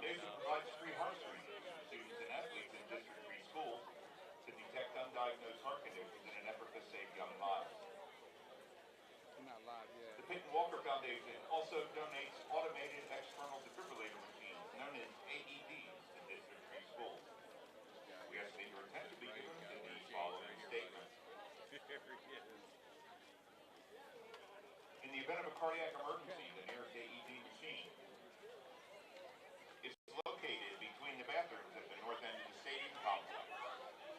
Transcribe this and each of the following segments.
Foundation provides free heart screenings for students and athletes in District 3 schools to detect undiagnosed heart conditions in an effort to save young lives. I'm not live yet. The Peyton Walker Foundation also donates automated external defibrillator machines, known as AEDs, to District 3 schools. We ask that your attention be given to the following statement. In the event of a cardiac emergency, the nearest AED machine is located between the bathrooms at the north end of the stadium complex.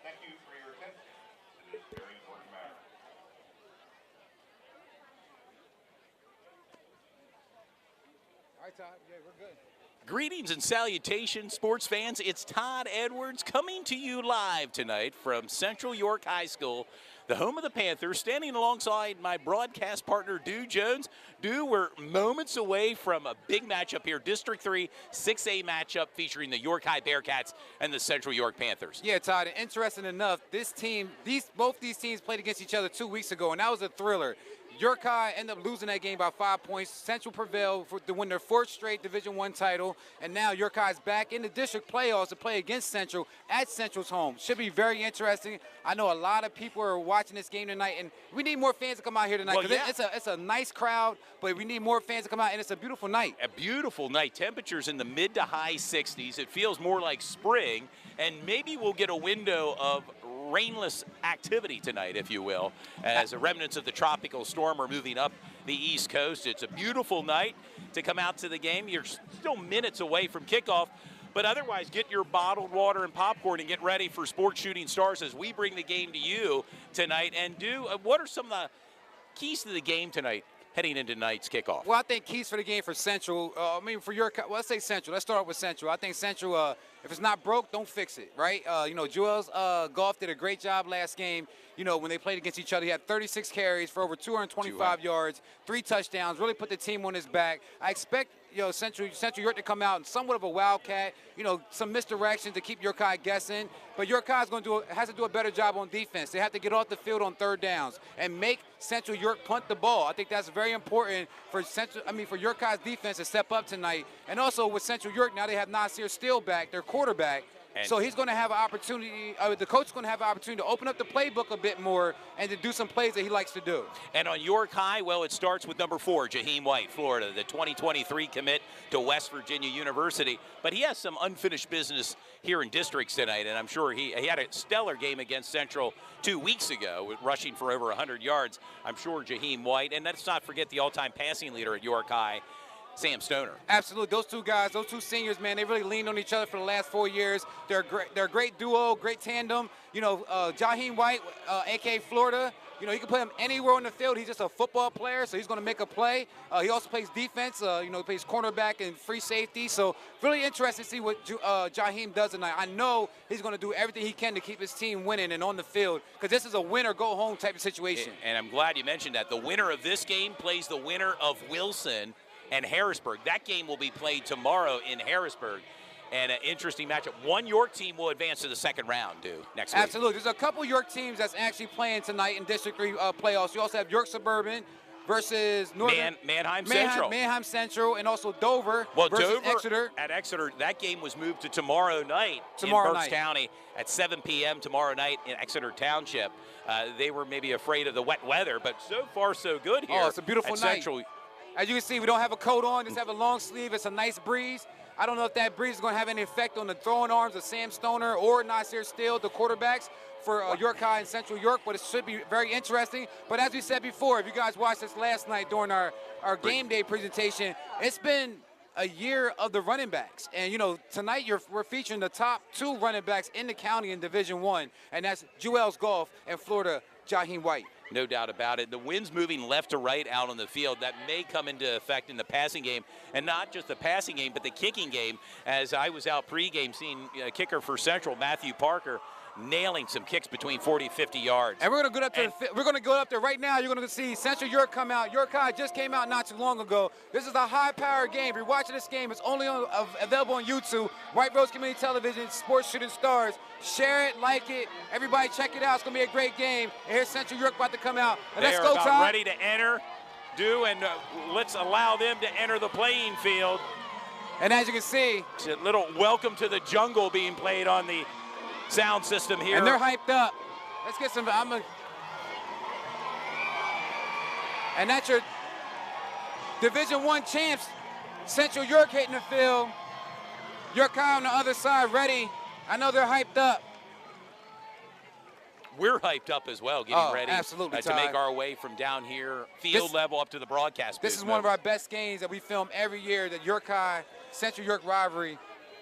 Thank you for your attention to this very important matter. All right, Todd. Yeah, we're good. Greetings and salutations, sports fans. It's Todd Edwards coming to you live tonight from Central York High School, the home of the Panthers, standing alongside my broadcast partner, Dew Jones. Dew, we're moments away from a big matchup here, District 3, 6A matchup featuring the York High Bearcats and the Central York Panthers. Yeah, Todd, and interesting enough, both these teams played against each other 2 weeks ago, and that was a thriller. York High ended up losing that game by 5 points. Central prevailed to win their 4th straight Division I title, and now York High is back in the district playoffs to play against Central at Central's home. Should be very interesting. I know a lot of people are watching this game tonight, and we need more fans to come out here tonight because it's a nice crowd, but we need more fans to come out, and it's a beautiful night. A beautiful night. Temperatures in the mid to high 60s. It feels more like spring, and maybe we'll get a window of rainless activity tonight, if you will, as the remnants of the tropical storm are moving up the East Coast. It's a beautiful night to come out to the game. You're still minutes away from kickoff, but otherwise get your bottled water and popcorn and get ready for Sports Shooting Stars as we bring the game to you tonight. And what are some of the keys to the game tonight heading into tonight's kickoff? Well, I think keys for the game for Central, let's say Central. Let's start off with Central. I think Central, if it's not broke, don't fix it, right? Joel's Golf did a great job last game. When they played against each other, he had 36 carries for over 225 yards, 3 touchdowns, really put the team on his back. I expect Central York to come out in somewhat of a wildcat, some misdirection to keep York High guessing. But York High has to do a better job on defense. They have to get off the field on 3rd downs and make Central York punt the ball. I think that's very important for York High's defense to step up tonight. And also with Central York, now they have Nasir Steele back, their quarterback. So he's going to have an opportunity, the coach is going to have an opportunity to open up the playbook a bit more and to do some plays that he likes to do. And on York High, well, it starts with number 4, Jaheim White, Florida, the 2023 commit to West Virginia University. But he has some unfinished business here in districts tonight, and I'm sure he had a stellar game against Central 2 weeks ago, rushing for over 100 yards. I'm sure Jaheim White, and let's not forget the all-time passing leader at York High, Sam Stoner. Absolutely. Those two guys, those two seniors, man, they really leaned on each other for the last 4 years. They're a great duo, great tandem. Jaheim White, a.k.a. Florida, you can put him anywhere on the field. He's just a football player, so he's going to make a play. He also plays defense. He plays cornerback and free safety. So really interesting to see what Jaheim does tonight. I know he's going to do everything he can to keep his team winning and on the field because this is a win-or-go-home type of situation. And I'm glad you mentioned that. The winner of this game plays the winner of Wilson and Harrisburg. That game will be played tomorrow in Harrisburg. And an interesting matchup. One York team will advance to the 2nd round, next week. Absolutely. There's a couple York teams that's actually playing tonight in District 3 playoffs. You also have York Suburban versus Manheim Central. Manheim Central, and also Dover versus Dover Exeter. At Exeter, that game was moved to tomorrow night in Berks County at 7 p.m. tomorrow night in Exeter Township. They were maybe afraid of the wet weather, but so far so good here. Oh, it's a beautiful night. Central. As you can see, we don't have a coat on, just have a long sleeve. It's a nice breeze. I don't know if that breeze is going to have any effect on the throwing arms of Sam Stoner or Nasir Steele, the quarterbacks for York High and Central York, but it should be very interesting. But as we said before, if you guys watched this last night during our game day presentation, it's been a year of the running backs. And, tonight we're featuring the top 2 running backs in the county in Division I, and that's Joel's Golf and Florida Jaheim White. No doubt about it. The wind's moving left to right out on the field. That may come into effect in the passing game, and not just the passing game, but the kicking game. As I was out pregame seeing a kicker for Central, Matthew Parker, nailing some kicks between 40 and 50 yards. And we're going to go up there. We're going to go up there right now. You're going to see Central York come out. York High just came out not too long ago. This is a high-powered game. If you're watching this game, it's only available on YouTube. White Rose Community Television, Sports Shooting Stars. Share it, like it. Everybody check it out. It's going to be a great game. And here's Central York about to come out. And let's go, Todd. Ready to enter. And let's allow them to enter the playing field. And as you can see, It's a little Welcome to the Jungle being played on the sound system here. and they're hyped up. Let's get some. And that's your Division I champs. Central York hitting the field. York High on the other side, ready. I know they're hyped up. We're hyped up as well, getting ready absolutely, to make our way from down here, field level, up to the broadcast booth. This is one of our best games that we film every year, the York High Central York rivalry.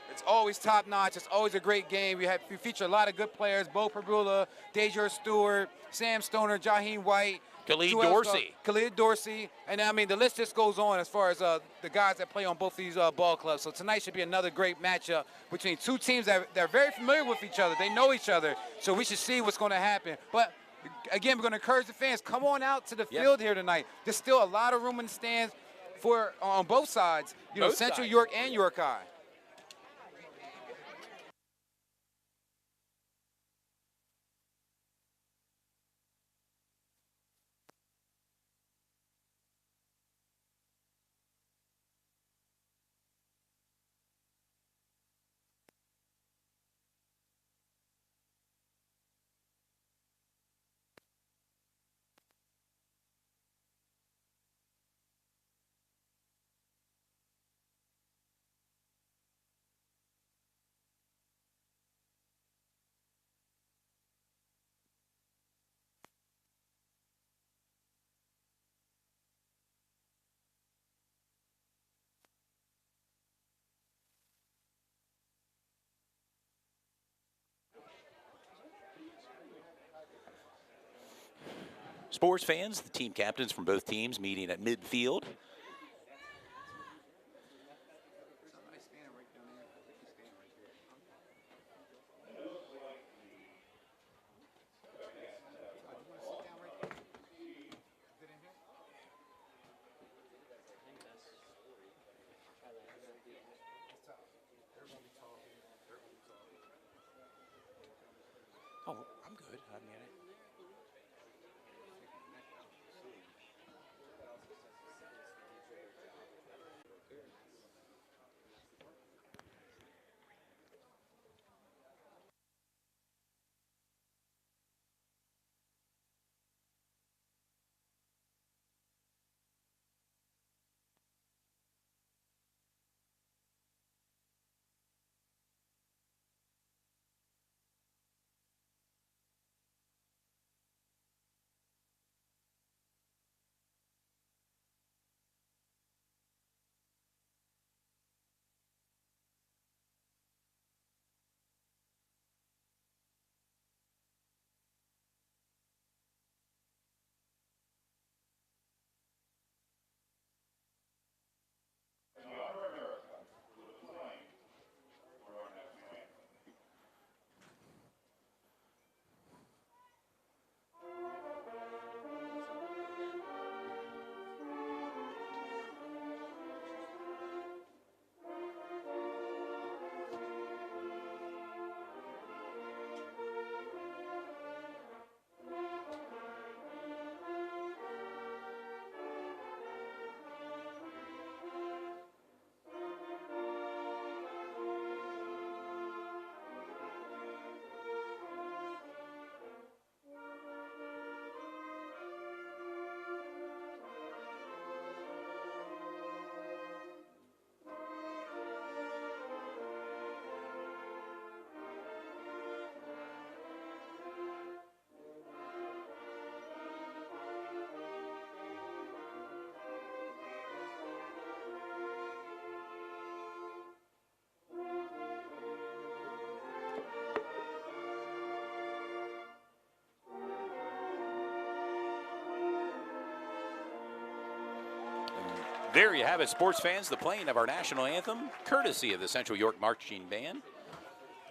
It's always top notch. It's always a great game. We feature a lot of good players: Bo Perbula, Dejor Stewart, Sam Stoner, Jaheim White, Khalid Dorsey. Khalid Dorsey. And I mean, the list just goes on as far as the guys that play on both these ball clubs. So tonight should be another great matchup between two teams that are very familiar with each other. They know each other. So we should see what's going to happen. But again, we're going to encourage the fans, come on out to the field here tonight. There's still a lot of room in the stands for on both sides, Both Central sides. York and York High. Sports fans, the team captains from both teams meeting at midfield. Oh, I'm good. I mean, there you have it, sports fans, the playing of our national anthem, courtesy of the Central York Marching Band.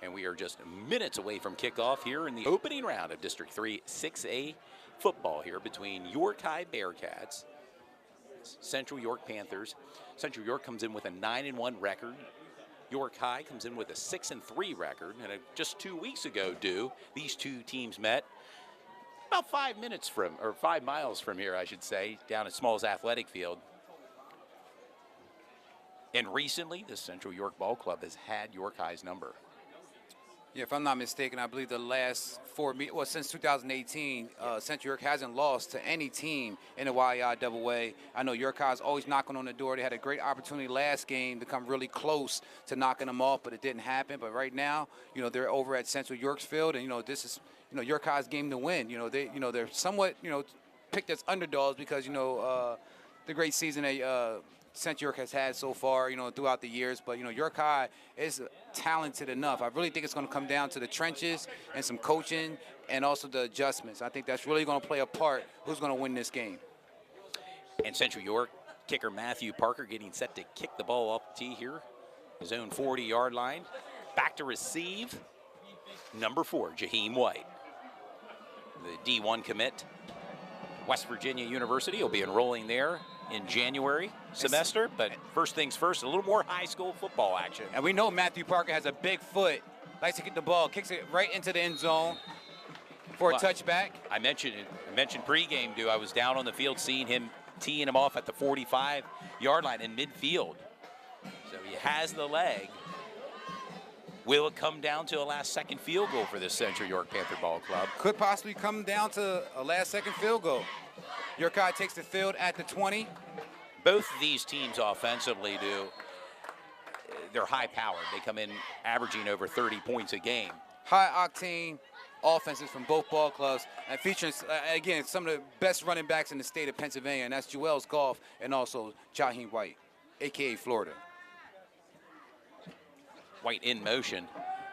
And we are just minutes away from kickoff here in the opening round of District 3 6A football here between York High Bearcats, Central York Panthers. Central York comes in with a 9-1 record. York High comes in with a 6-3 record. And just 2 weeks ago, these two teams met about 5 miles from here, I should say, down at Smalls Athletic Field. And recently, the Central York Ball Club has had York High's number. Yeah, if I'm not mistaken, I believe the last since 2018, Central York hasn't lost to any team in the YIAA. I know York High's always knocking on the door. They had a great opportunity last game to come really close to knocking them off, but it didn't happen. But right now, they're over at Central York's field, and this is York High's game to win. They're somewhat picked as underdogs because the great season they Central York has had so far, throughout the years. But, York High is talented enough. I really think it's going to come down to the trenches and some coaching and also the adjustments. I think that's really going to play a part who's going to win this game. And Central York kicker Matthew Parker getting set to kick the ball off the tee here. His own 40-yard line. Back to receive, number 4, Jaheim White. The D1 commit. West Virginia University will be enrolling there in January semester, but first things first, a little more high school football action. And we know Matthew Parker has a big foot, likes to get the ball, kicks it right into the end zone for a touchback. I mentioned pregame, I was down on the field seeing him teeing him off at the 45-yard line in midfield. So he has the leg. Will it come down to a last-second field goal for the Central York Panther Ball Club? Could possibly come down to a last-second field goal. York High takes the field at the 20. Both of these teams offensively they're high-powered. They come in averaging over 30 points a game. High-octane offenses from both ball clubs, and featuring, again, some of the best running backs in the state of Pennsylvania, and that's Joels Goff and also Jaheim White, a.k.a. Florida. White in motion.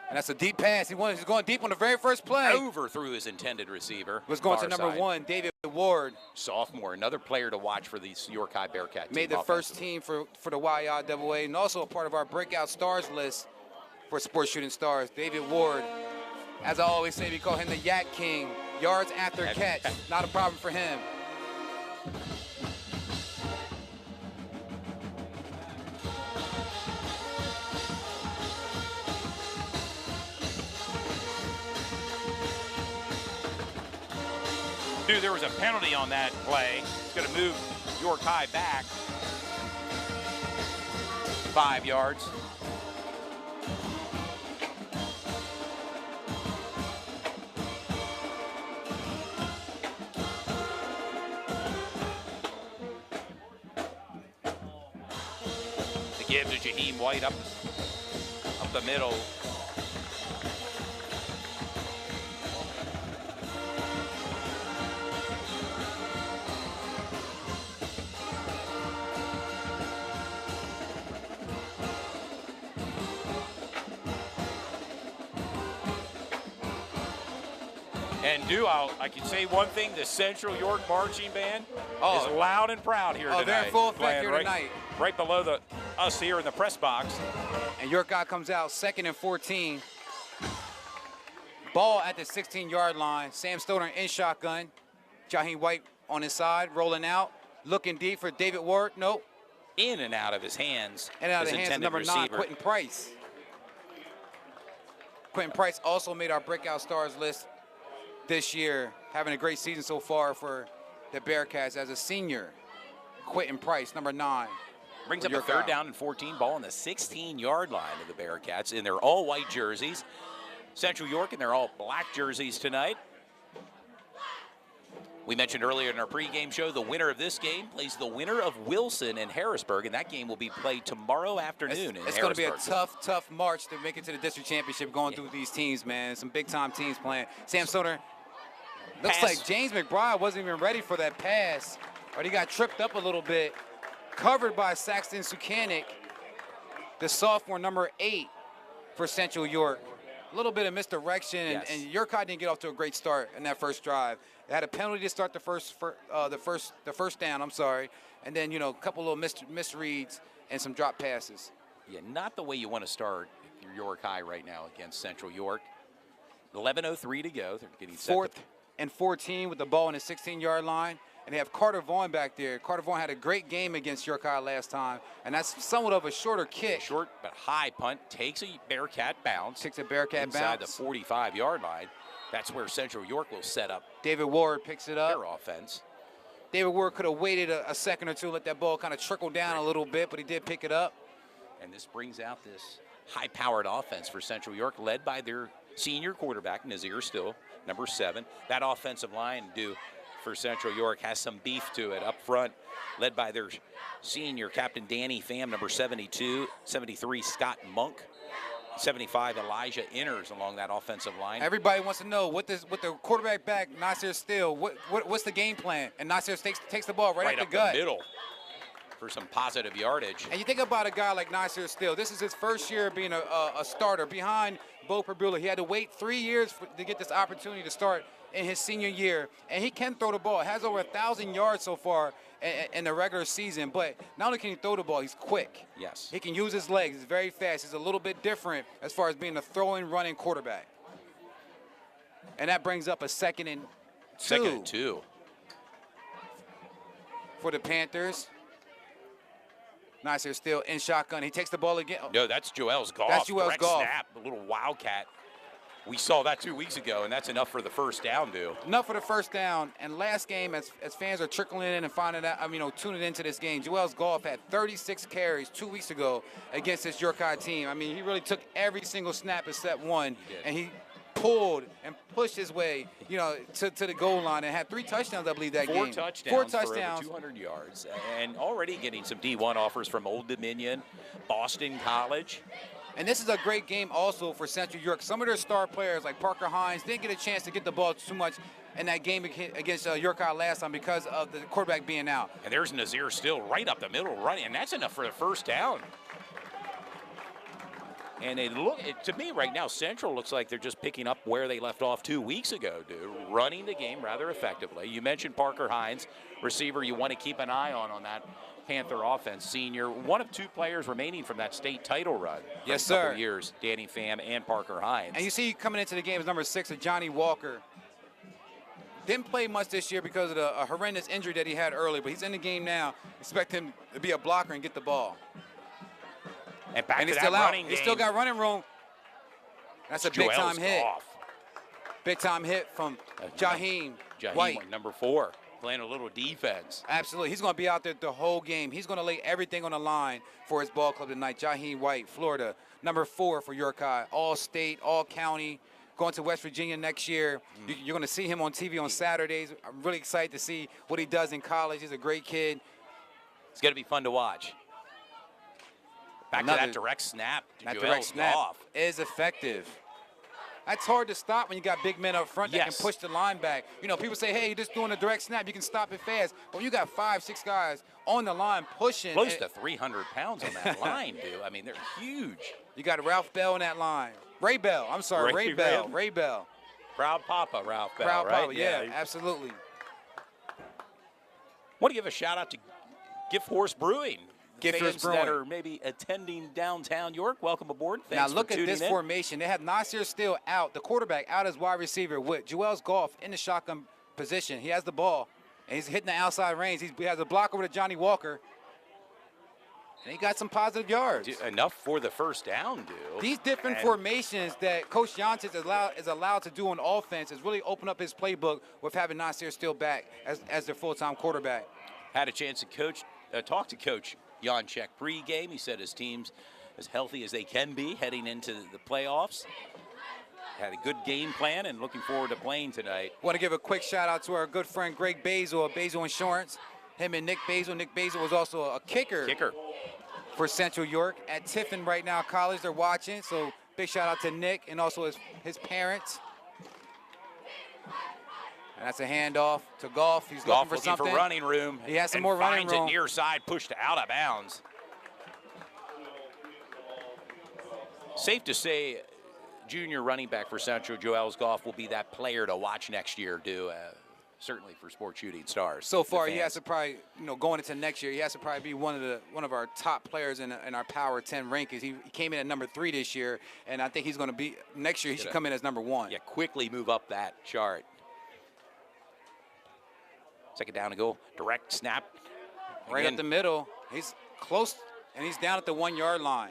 And that's a deep pass. He's going deep on the very first play. Overthrew his intended receiver. Was going to number 1, David Ward. Sophomore, another player to watch for these York High Bearcat team. Made the first team for the YIAA, and also a part of our breakout stars list for Sports Shooting Stars. David Ward, as I always say, we call him the Yak King. Yards after catch, not a problem for him. There was a penalty on that play. It's going to move York High back 5 yards. The give to Jaheim White up the middle. And I can say one thing, the Central York Marching Band is loud and proud here tonight. They're in full effect here tonight. Right below us here in the press box. And York High comes out 2nd and 14. Ball at the 16-yard line. Sam Stoner in shotgun. Jaheim White on his side, rolling out. Looking deep for David Ward. Nope. In and out of his hands. And out of the hands of number 9, Quentin Price. Quentin Price also made our breakout stars list this year, having a great season so far for the Bearcats as a senior. Quentin Price, number 9. Brings up a 3rd down and 14, ball on the 16-yard line of the Bearcats in their all-white jerseys. Central York in their all-black jerseys tonight. We mentioned earlier in our pregame show, the winner of this game plays the winner of Wilson and Harrisburg, and that game will be played tomorrow afternoon in Harrisburg. It's going to be a tough march to make it to the district championship going through these teams, man. Some big-time teams playing. Sam Stoner, looks like James McBride wasn't even ready for that pass, or he got tripped up a little bit. Covered by Saxton Sukanik, the sophomore, number 8 for Central York. A little bit of misdirection, and York High didn't get off to a great start in that first drive. They had a penalty to start the first down. I'm sorry, and then a couple little misreads and some drop passes. Yeah, not the way you want to start if you're York High right now against Central York. 11:03 to go. They're getting 4th and 14 with the ball on the 16-yard line. And they have Carter Vaughn back there. Carter Vaughn had a great game against York High last time, and that's somewhat of a shorter kick. Short but high punt, takes a Bearcat bounce. Takes a Bearcat inside bounce. the 45-yard line. That's where Central York will set up David Ward picks it up. Their offense. David Ward could have waited a second or two, let that ball kind of trickle down a little bit, but he did pick it up. And this brings out this high-powered offense for Central York, led by their senior quarterback, Nazir Still, number 7. That offensive line, for Central York, has some beef to it up front, led by their senior captain, Danny Pham, number 72, 73, Scott Monk, 75, Elijah Inners along that offensive line. Everybody wants to know what the quarterback back, Nasir Steele, what's the game plan? And Nasir takes the ball right up the gut. the middle for some positive yardage. And you think about a guy like Nasir Steele. This is his first year being a starter behind Bo Perbula. He had to wait 3 years to get this opportunity to start in his senior year. And he can throw the ball. Has over 1,000 yards so far in the regular season. But not only can he throw the ball, he's quick. Yes. He can use his legs. He's very fast. He's a little bit different as far as being a throwing, running quarterback. And that brings up a second and two for the Panthers. Nasir Steele in shotgun. He takes the ball again. No, that's Joel's Goff. That's Joel's Direct Goff. snap, a little wildcat. We saw that 2 weeks ago, and that's enough for the first down, Enough for the first down. And last game, as fans are trickling in and finding out, tuning into this game, Joel's Goff had 36 carries 2 weeks ago against this York High team. I mean, he really took every single snap except one, and he pulled and pushed his way, to the goal line and had 3 touchdowns, I believe, that Four game. touchdowns. Four touchdowns. For over 200 yards, and already getting some D1 offers from Old Dominion, Boston College. And this is a great game also for Central York. Some of their star players, like Parker Hines, didn't get a chance to get the ball too much in that game against York High last time because of the quarterback being out. And there's Nazir Still right up the middle running, and that's enough for the first down. And to me right now, Central looks like they're just picking up where they left off 2 weeks ago, running the game rather effectively. You mentioned Parker Hines, receiver you want to keep an eye on that Panther offense, senior, one of 2 players remaining from that state title run. Yes, sir. A couple sir. Years, Danny Pham and Parker Hines. And you see coming into the game is number 6, Johnny Walker. Didn't play much this year because of the horrendous injury that he had early, but he's in the game now. Expect him to be a blocker and get the ball. And back and to he's that still out. running game. He's still got running room. That's a big-time hit. Goff. Big-time hit from Jaheim White. Number 4, playing a little defense. Absolutely. He's going to be out there the whole game. He's going to lay everything on the line for his ball club tonight. Jaheim White, Florida, number 4 for York High. All-state, all-county, going to West Virginia next year. You're going to see him on TV on Saturdays. I'm really excited to see what he does in college. He's a great kid. It's going to be fun to watch. Back to that direct snap. That direct snap is effective. That's hard to stop when you got big men up front that can push the line back. People say, hey, you're just doing a direct snap. You can stop it fast. But you got 5, 6 guys on the line pushing. Close to 300 pounds on that line, I mean, they're huge. You got Ralph Bell in that line. Ray Bell. I'm sorry, Ray Bell. Ray Bell. Proud Papa, Ralph Bell, Proud right? Papa, yeah, absolutely. Want to give a shout-out to Gift Horse Brewing. Gift Horse Brewing. That are maybe attending downtown York, welcome aboard. Thanks now look for at tuning this in. formation. They have Nasir Steele out, the quarterback out as wide receiver with Joel's Goff in the shotgun position. He has the ball, and he's hitting the outside range. He has a block over to Johnny Walker, and he got some positive yards. Enough for the first down, These different formations that Coach Janssen is allowed to do on offense has really opened up his playbook with having Nasir Steele back as their full-time quarterback. Had a chance to talk to Coach Janczek pre-game. He said his team's as healthy as they can be heading into the playoffs. Had a good game plan and looking forward to playing tonight. Want to give a quick shout out to our good friend Greg Basil of Basil Insurance. Him and Nick Basil. Nick Basil was also a kicker for Central York at Tiffin right now College. They're watching, so big shout out to Nick and also his parents. And that's a handoff to Goff. He's looking for something. For running room. He has some more running room. Finds it near side, pushed out of bounds. Safe to say, junior running back for Central, Joel's Goff, will be that player to watch next year, certainly for Sports Shooting Stars. So far, he has to probably, going into next year, he has to probably be one of our top players in our Power 10 rankings. He came in at number 3 this year, and I think he's going to be next year. He should come in as number 1. Yeah, quickly move up that chart. Second down to go. Direct snap. Right up the middle. He's close, and he's down at the 1-yard line.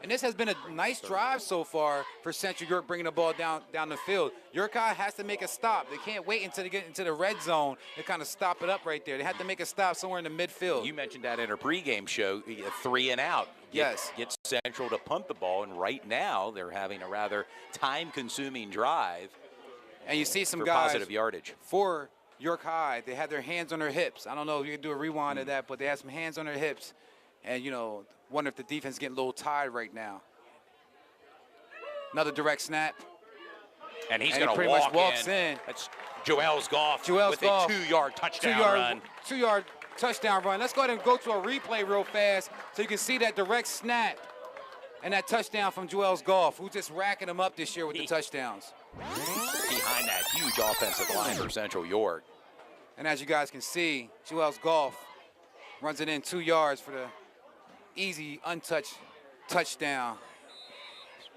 And this has been a nice drive so far for Central York, bringing the ball down the field. York High has to make a stop. They can't wait until they get into the red zone to kind of stop it up right there. They have to make a stop somewhere in the midfield. You mentioned that in a pregame show, 3 and out. Yes. Get Central to punt the ball, and right now they're having a rather time-consuming drive. And you see some for guys positive yardage. For York High, they had their hands on their hips. I don't know if you can do a rewind of that, but they had some hands on their hips. And, you know, wonder if the defense is getting a little tired right now. Another direct snap. And he's And going he to pretty much walks in. in. That's Joel's Goff with Goff. a 2-yard touchdown run. 2-yard touchdown run. Let's go ahead and go to a replay real fast so you can see that direct snap and that touchdown from Joel's Goff, who's just racking them up this year with the touchdowns. Behind that huge offensive line for Central York. And as you guys can see, Joel's Goff runs it in 2 yards for the easy, untouched touchdown.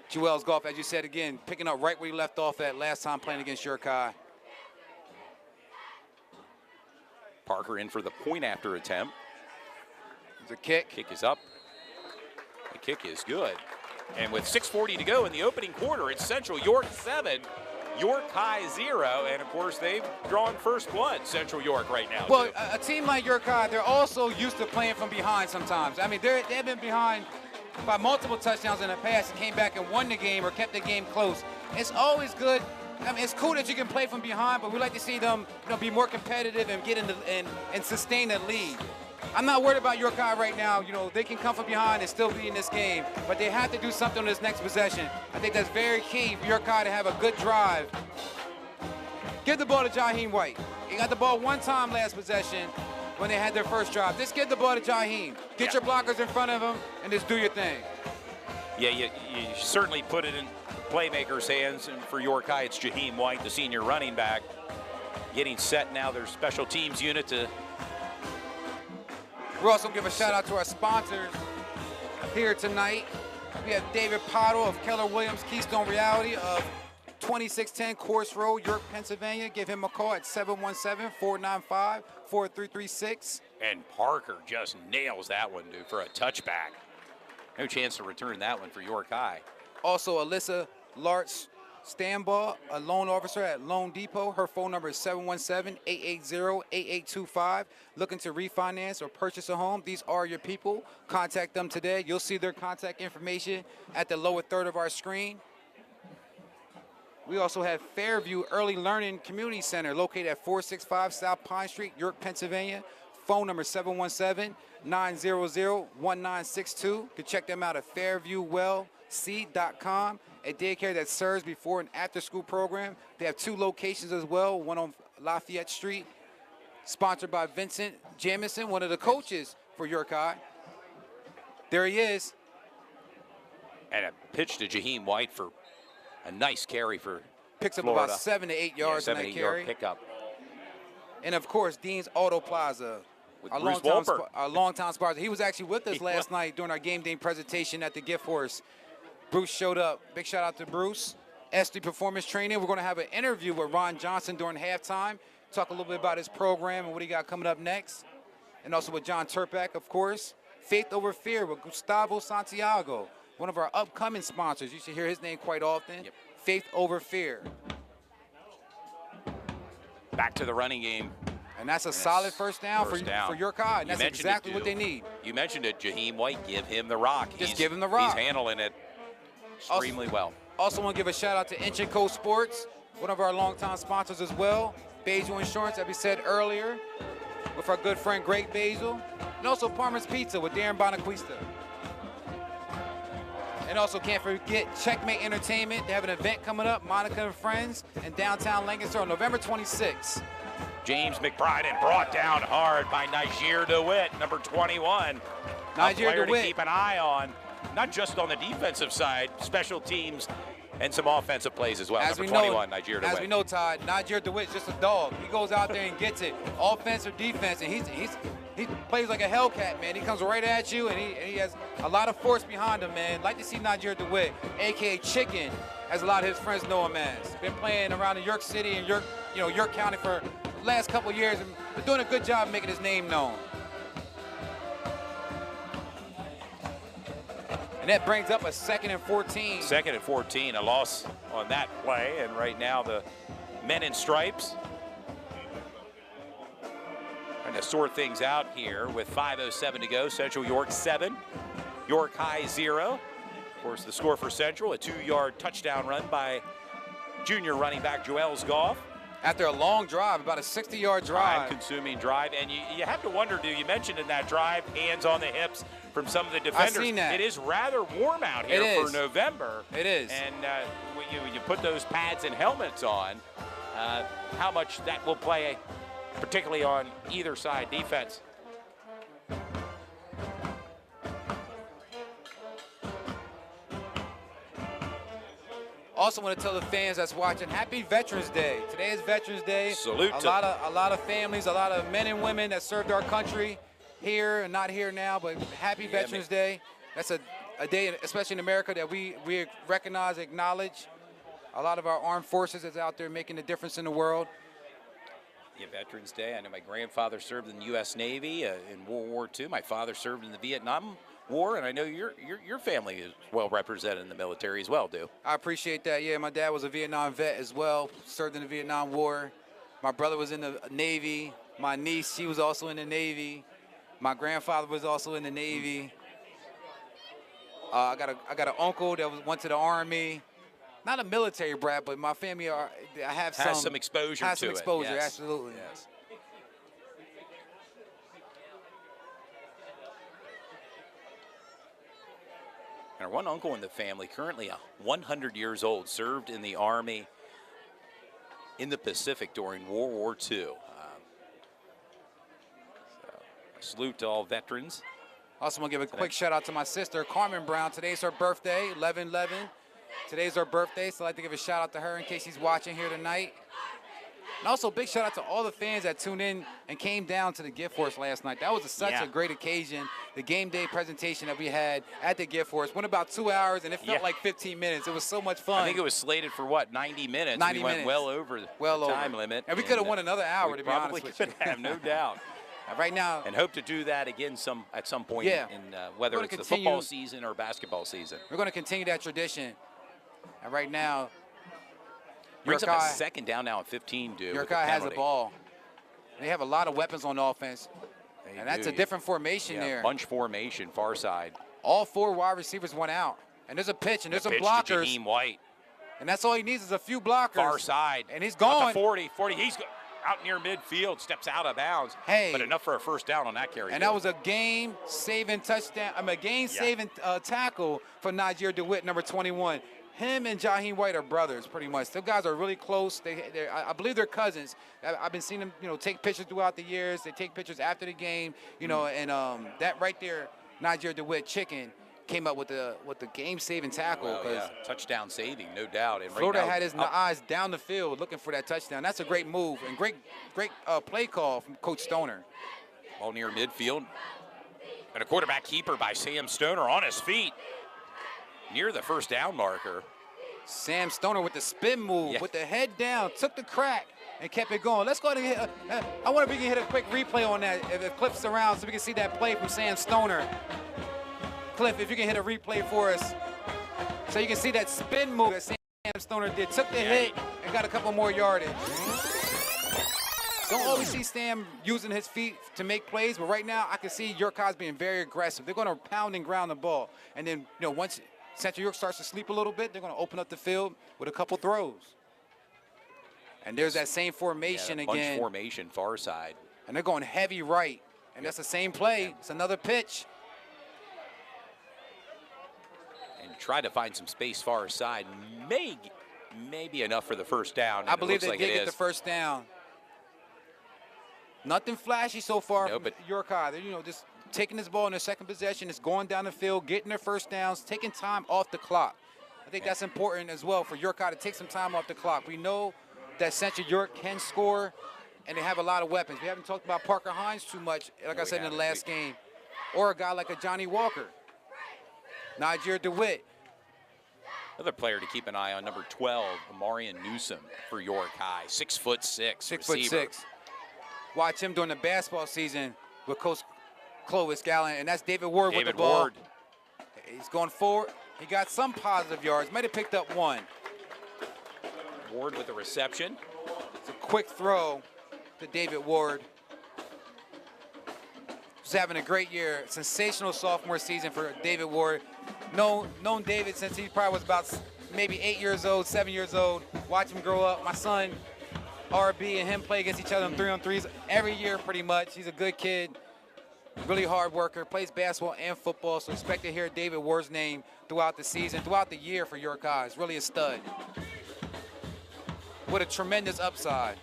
Joel's Goff, as you said again, picking up right where he left off at last time playing against York High. Parker in for the point after attempt. There's a kick. Kick is up. The kick is good. And with 6:40 to go in the opening quarter, it's Central York 7, York High 0. And of course, they've drawn first blood, Central York right now. Well, too. a team like York High, they're also used to playing from behind sometimes. I mean, they've been behind by multiple touchdowns in the past and came back and won the game or kept the game close. It's always good. I mean, it's cool that you can play from behind, but we like to see them, you know, be more competitive and get in and sustain the lead. I'm not worried about York High right now. You know, they can come from behind and still be in this game, but they have to do something on this next possession. I think that's very key for York High to have a good drive. Give the ball to Jaheim White. He got the ball one time last possession when they had their first drive. Just give the ball to Jaheim. Get your blockers in front of him and just do your thing. Yeah, you certainly put it in playmakers' hands, and for York High, it's Jaheim White, the senior running back, getting set now. Their special teams unit to. We're also going to give a shout out to our sponsors here tonight. We have David Pottle of Keller Williams Keystone Reality of 2610 Course Road, York, Pennsylvania. Give him a call at 717-495-4336. And Parker just nails that one, dude, for a touchback. No chance to return that one for York High. Also, Alyssa Lartz Stambaugh, a loan officer at Loan Depot. Her phone number is 717-880-8825. Looking to refinance or purchase a home? These are your people. Contact them today. You'll see their contact information at the lower third of our screen. We also have Fairview Early Learning Community Center located at 465 South Pine Street, York, Pennsylvania. Phone number 717-900-1962. You can check them out at fairviewwellc.com. A daycare that serves before and after school program. They have 2 locations as well, one on Lafayette Street, sponsored by Vincent Jamison, one of the coaches for York High. There he is. And a pitch to Jaheim White for a nice carry for Picks up Florida. about 7 to 8 yards in that 7-8 carry. yard pickup. And of course, Dean's Auto Plaza. With Our Bruce longtime sponsor. He was actually with us last night during our game day presentation at the Gift Horse. Bruce showed up. Big shout out to Bruce. SD Performance Training. We're going to have an interview with Ron Johnson during halftime. Talk a little bit about his program and what he got coming up next. And also with John Turpak, of course. Faith Over Fear with Gustavo Santiago, one of our upcoming sponsors. You should hear his name quite often. Yep. Faith Over Fear. Back to the running game. And that's a solid first down for York High. And You that's mentioned exactly it, what they need. You mentioned it, Jaheim White. Give him the rock. Just give him the rock. He's handling it extremely well. Also want to give a shout out to Inch & Co Sports, one of our longtime sponsors as well. Basil Insurance, as we said earlier, with our good friend Greg Basil. And also Parmer's Pizza with Darren Bonaquista. And also can't forget Checkmate Entertainment. They have an event coming up, Monica and Friends, in downtown Lancaster on November 26th. James McBride and brought down hard by Niger DeWitt, number 21. Niger a player DeWitt. to keep an eye on, not just on the defensive side, special teams, and some offensive plays as well. As Number we 21, know, Niger DeWitt. As we know, Todd, Niger DeWitt's just a dog. He goes out there and gets it, offense or defense, and he plays like a Hellcat, man. He comes right at you, and he has a lot of force behind him, man. Like to see Niger DeWitt, a.k.a. Chicken, as a lot of his friends know him as. Been playing around in York City and York County for the last couple of years, and been doing a good job making his name known. And And that brings up a 2nd and 14. 2nd and 14, a loss on that play. And right now the men in stripes trying to sort things out here with 5:07 to go. Central York 7, York High 0. Of course, the score for Central, a 2-yard touchdown run by junior running back Joels Goff. After a long drive, about a 60-yard drive. Time-consuming drive. And you have to wonder, you mentioned in that drive, hands on the hips from some of the defenders. I've seen that. It is rather warm out here for November. It is. And when you put those pads and helmets on, how much that will play, particularly on either side defense. Also want to tell the fans that's watching, happy Veterans Day. Today is Veterans Day. Salute a to lot of families, a lot of men and women that served our country here and not here now, but happy Veterans Day. That's a day, especially in America, that we recognize, acknowledge. A lot of our armed forces is out there making a difference in the world. Yeah, Veterans Day. I know my grandfather served in the U.S. Navy in World War II. My father served in the Vietnam War, and I know your family is well represented in the military as well, too. I appreciate that. Yeah, my dad was a Vietnam vet as well, served in the Vietnam War. My brother was in the Navy. My niece, she was also in the Navy. My grandfather was also in the Navy. I got an uncle that went to the Army. Not a military brat, but my family I have some exposure to it. Has some exposure, yes. Absolutely. Yes. And our one uncle in the family, currently 100 years old, served in the Army in the Pacific during World War II. So a salute to all veterans. Also want to give a quick shout out to my sister, Carmen Brown. Today's her birthday, 11/11. Today's her birthday, so I'd like to give a shout out to her in case she's watching here tonight. And also, big shout out to all the fans that tuned in and came down to the Gift Horse last night. That was such a great occasion. The game day presentation that we had at the Gift Horse went about 2 hours, and it felt like 15 minutes. It was so much fun. I think it was slated for, what, 90 minutes? 90 we minutes. Went well over the time limit. And we could have won another hour, to be honest with you. Probably could have, no doubt. Right now. And hope to do that again at some point in whether it's the football season or basketball season. We're going to continue that tradition. And right now, brings up a 2nd down now at 15, dude. York High has the ball. They have a lot of weapons on offense. And that's a different formation there. Bunch formation, far side. All 4 wide receivers went out. And there's a pitch, and there's some blockers. To Jaheim White. And that's all he needs is a few blockers. Far side. And he's going. 40. He's out near midfield, steps out of bounds. Hey. But enough for a 1st down on that carry. And that was a game-saving touchdown. A game-saving tackle for Najir DeWitt, number 21. Him and Jaheim White are brothers, pretty much. Those guys are really close. I believe they're cousins. I've been seeing them, take pictures throughout the years. They take pictures after the game, and that right there, Najir DeWitt chicken came up with the game-saving tackle. Well, touchdown saving, no doubt. And Florida right now, had his eyes down the field looking for that touchdown. That's a great move and great play call from Coach Stoner. Ball near midfield. And a quarterback keeper by Sam Stoner on his feet. Near the 1st down marker. Sam Stoner with the spin move, with the head down, took the crack and kept it going. Let's go ahead and hit. I wonder if we can hit a quick replay on that, if Cliff's around, so we can see that play from Sam Stoner. Cliff, if you can hit a replay for us, so you can see that spin move that Sam Stoner did. Took the hit and got a couple more yardage. Don't always see Sam using his feet to make plays, but right now I can see York High's being very aggressive. They're going to pound and ground the ball, and then once Central York starts to sleep a little bit, they're going to open up the field with a couple throws. And there's that same formation bunch again. Formation, far side. And they're going heavy right. And that's the same play. It's another pitch. And try to find some space far side. Maybe enough for the 1st down. I believe they did get the 1st down. Nothing flashy so far from York High. They're, just taking this ball in their 2nd possession. It's going down the field, getting their 1st downs, taking time off the clock. I think that's important as well for York High to take some time off the clock. We know that Central York can score, and they have a lot of weapons. We haven't talked about Parker Hines too much, like I said in the last game, or a guy like a Johnny Walker. Najir DeWitt. Another player to keep an eye on, number 12, Amarian Newsom for York High. 6'6", 6'6". Watch him during the basketball season with Coach Clovis Gallen, and that's David Ward with the ball. He's going forward. He got some positive yards. Might have picked up one. Ward with the reception. It's a quick throw to David Ward. He's having a great year. Sensational sophomore season for David Ward. Known David since he probably was about maybe 8 years old, 7 years old. Watch him grow up. My son, RB, and him play against each other on 3-on-3s every year pretty much. He's a good kid, really hard worker, plays basketball and football, so expect to hear David Ward's name throughout the season, throughout the year for York High. He's really a stud with a tremendous upside.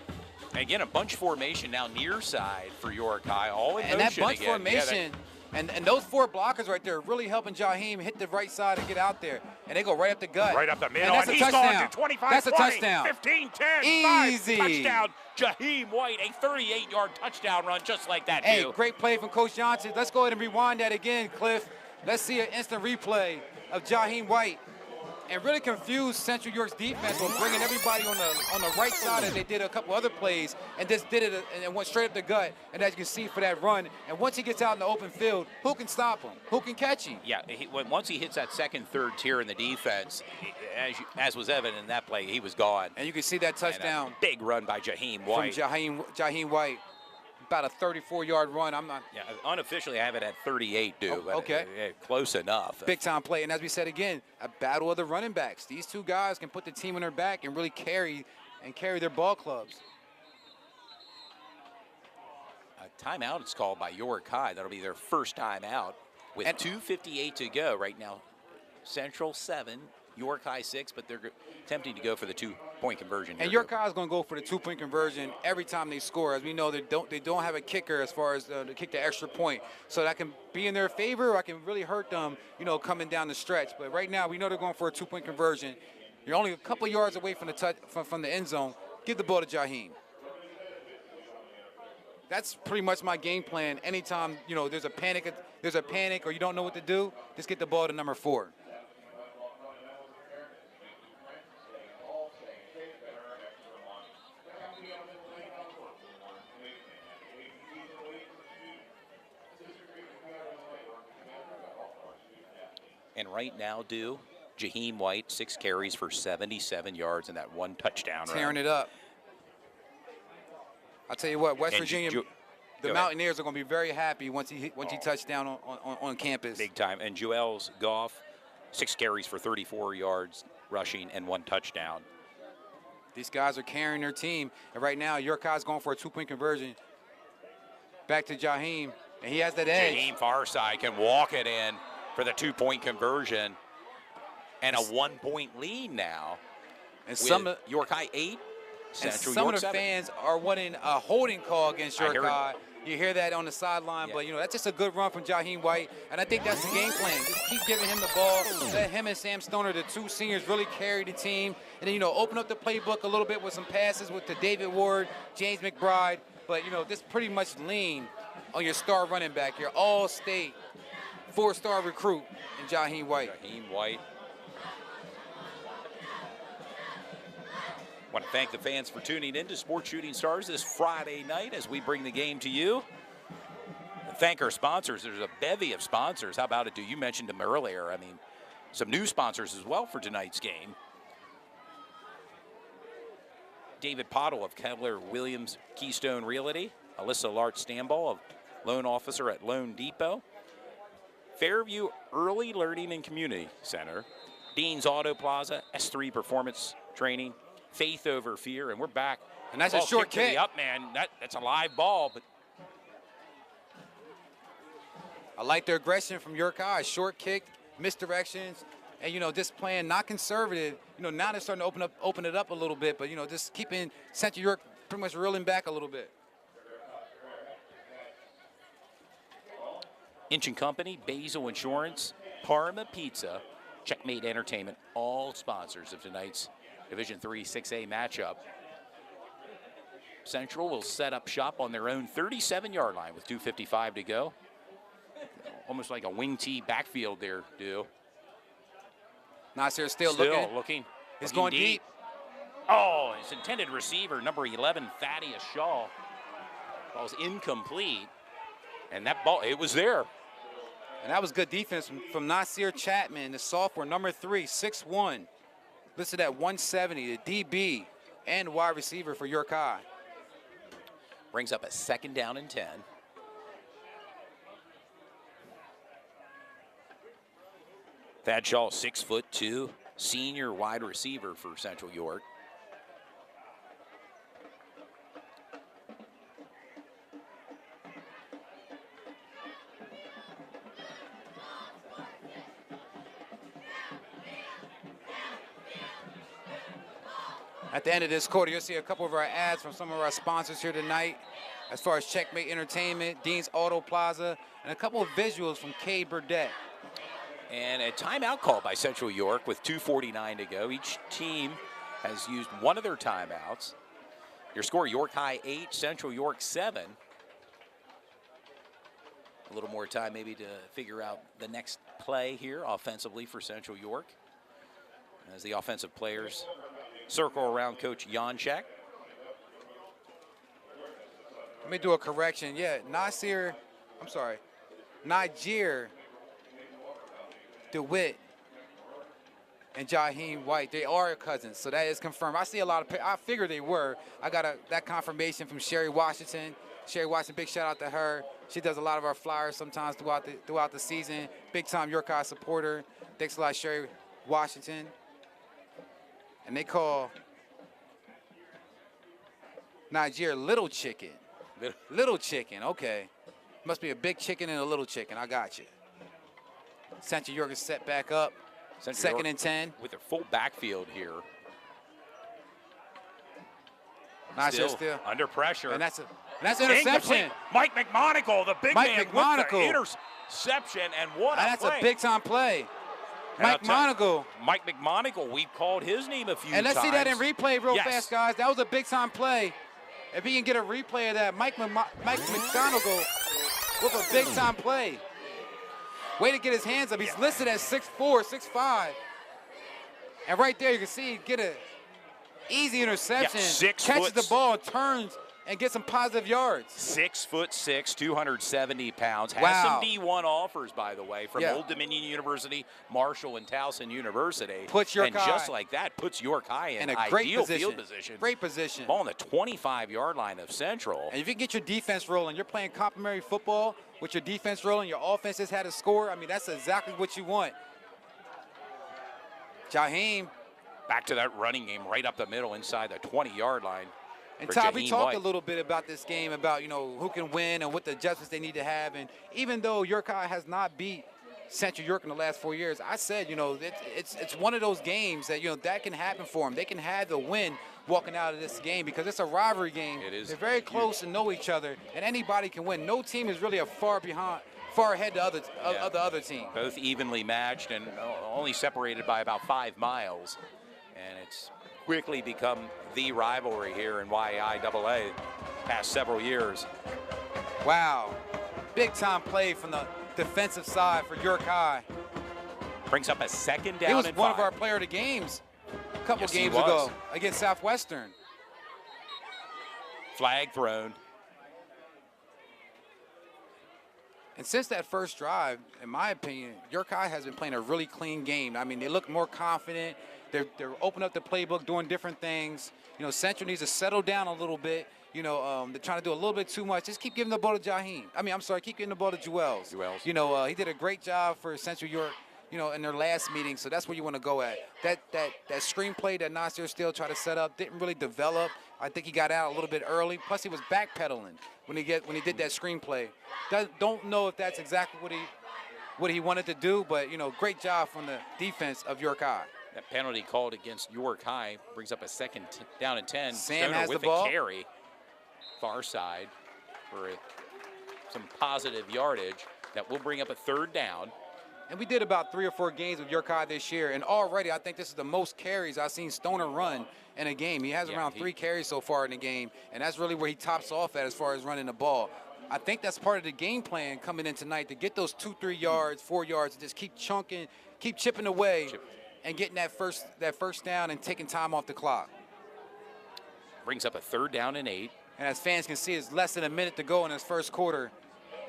Again, a bunch formation now near side for York High, all in And motion that bunch again. formation, and those 4 blockers right there really helping Jaheim hit the right side and get out there. And they go right up the gut. Right up the middle, And that's and a he's touchdown. gone to 25, That's a 20, touchdown. 15, 10, Easy. 5, touchdown. Jaheim White, a 38-yard touchdown run just like that, Hey, too. great play from Coach Johnson. Let's go ahead and rewind that again, Cliff. Let's see an instant replay of Jaheim White. And really confused Central York's defense with bringing everybody on the right side as they did a couple other plays, and just did it and went straight up the gut. And as you can see for that run, and once he gets out in the open field, who can stop him? Who can catch him? Yeah, once he hits that second, third tier in the defense, as was evident in that play, he was gone. And you can see that touchdown And a big run by Jaheim White. from Jaheim White. About a 34-yard run. Yeah, unofficially, I have it at 38, dude. Oh, okay. Close enough. Big time play. And as we said again, a battle of the running backs. These two guys can put the team on their back and really carry their ball clubs. A timeout is called by York High. That'll be their first timeout with 2:58 to go right now. Central 7, York High 6, but they're attempting to go for the 2-point conversion. And York High is going to go for the 2-point conversion every time they score. As we know, they don't have a kicker as far as to kick the extra point. So that can be in their favor, or I can really hurt them, coming down the stretch. But right now, we know they're going for a 2-point conversion. You're only a couple yards away from the end zone. Give the ball to Jaheim. That's pretty much my game plan. Anytime, there's a panic or you don't know what to do, just get the ball to number 4. And right now, Jaheim White, 6 carries for 77 yards and that 1 touchdown run. Tearing it up. I'll tell you what, West Virginia, the Mountaineers are going to be very happy once he touches down on campus. Big time. And Joels Goff, 6 carries for 34 yards rushing and 1 touchdown. These guys are carrying their team. And right now, York High's going for a 2-point conversion. Back to Jaheim, and he has that edge. Jaheim far side can walk it in for the 2-point conversion. And a 1-point lead now. And some York High 8, Central some York of the 7. fans are wanting a holding call against York High. You hear that on the sideline, but that's just a good run from Jaheim White, and I think that's the game plan. Just keep giving him the ball, let him and Sam Stoner, the 2 seniors, really carry the team, and then open up the playbook a little bit with some passes to David Ward, James McBride, but just pretty much lean on your star running back, your all-state 4-star recruit in Jaheim White. Jaheim White. I want to thank the fans for tuning in to Sports Shooting Stars this Friday night as we bring the game to you. And thank our sponsors. There's a bevy of sponsors. How about it, dude? You mentioned them earlier. I mean, some new sponsors as well for tonight's game. David Pottle of Keller Williams Keystone Realty. Alyssa Lart-Stamball of Loan Officer at Loan Depot. Fairview Early Learning and Community Center. Dean's Auto Plaza, S3 Performance Training. Faith over fear, and we're back. And that's a short kick. To the up man. That's a live ball, but I like the aggression from York High. Short kick, misdirections, and just playing not conservative. Now they're starting to open it up a little bit, but just keeping Central York pretty much reeling back a little bit. Inch and Company, Basil Insurance, Parma Pizza, Checkmate Entertainment, all sponsors of tonight's Division III 6A matchup. Central will set up shop on their own 37-yard line with 2:55 to go. Almost like a wing tee backfield there, do. Nasir still looking. He's going deep. Oh, his intended receiver, number 11, Thaddeus Shaw. Ball's incomplete. And that ball, it was there. And that was good defense from Nasir Chapman, the sophomore, number 3, 6'1", listed at 170, the DB and wide receiver for York High. Brings up a 2nd down and 10. Thad Shaw, 6'2", senior wide receiver for Central York. At the end of this quarter, you'll see a couple of our ads from some of our sponsors here tonight, as far as Checkmate Entertainment, Dean's Auto Plaza, and a couple of visuals from Kay Burdett. And a timeout call by Central York with 2:49 to go. Each team has used one of their timeouts. Your score, York High 8, Central York 7. A little more time maybe to figure out the next play here offensively for Central York, as the offensive players circle around Coach Janczak. Let me do a correction. Yeah, Niger DeWitt and Jaheim White, they are cousins, so that is confirmed. I see a lot of, I figured they were. I got that confirmation from Sherry Washington. Sherry Washington, big shout out to her. She does a lot of our flyers sometimes throughout the season. Big time York High supporter. Thanks a lot, Sherry Washington. And they call Niger Little Chicken. Little Chicken, okay. Must be a big chicken and a little chicken. I got you. Central York is set back up. Central 2nd and 10. With their full backfield here. Niger still under pressure. And that's an interception. Incomplete. Mike McMonagle, the big man with the interception, and what a that's play. A big time play. Mike McMonagle. Mike McMonagle, we've called his name a few times. And let's see that in replay real fast, guys. That was a big time play. If he can get a replay of that, Mike McMonagle with a big time play. Way to get his hands up. He's listed as 6'4", 6'5". And right there you can see get a easy interception. Catches the ball, turns, and gets some positive yards. 6'6", 270 pounds. Has some D1 offers, by the way, from Old Dominion University, Marshall, and Towson University. Puts York High. Just like that, puts York High in a ideal field position. Great position. Ball on the 25-yard line of Central. And if you can get your defense rolling, you're playing complementary football with your defense rolling, your offense has had a score. I mean, that's exactly what you want. Jaheim. Back to that running game right up the middle inside the 20-yard line. And Todd, we talked a little bit about this game, about, who can win and what the adjustments they need to have. And even though York High has not beat Central York in the last 4 years, I said, it's one of those games that, that can happen for them. They can have the win walking out of this game because it's a rivalry game. It is. They're very close and know each other, and anybody can win. No team is really far ahead of the other team. Both evenly matched and only separated by about 5 miles. And it's quickly become the rivalry here in YIAA past several years. Wow. Big time play from the defensive side for York High. Brings up a 2nd down and 5. He was one of our player of the games a couple games ago against Southwestern. Flag thrown. And since that first drive, in my opinion, York High has been playing a really clean game. I mean, they look more confident. They're opening up the playbook, doing different things. Central needs to settle down a little bit. They're trying to do a little bit too much. Just keep giving the ball to Jaheim. Keep getting the ball to Juels. He did a great job for Central York, in their last meeting. So that's where you want to go at. That screenplay that Nasir still tried to set up didn't really develop. I think he got out a little bit early. Plus, he was backpedaling when he did that screenplay. Don't know if that's exactly what he wanted to do, but great job from the defense of York High. That penalty called against York High brings up a 2nd down and 10. Sam Stoner has with the ball. A carry, far side, for some positive yardage that will bring up a 3rd down. And we did about 3 or 4 games with York High this year, and already I think this is the most carries I've seen Stoner run in a game. He has around 3 carries so far in the game, and that's really where he tops off at as far as running the ball. I think that's part of the game plan coming in tonight, to get those 2-3 yards, 4 yards, and just keep chunking, keep chipping away, and getting that first down and taking time off the clock. Brings up a 3rd down and 8. And as fans can see, it's less than a minute to go in this first quarter.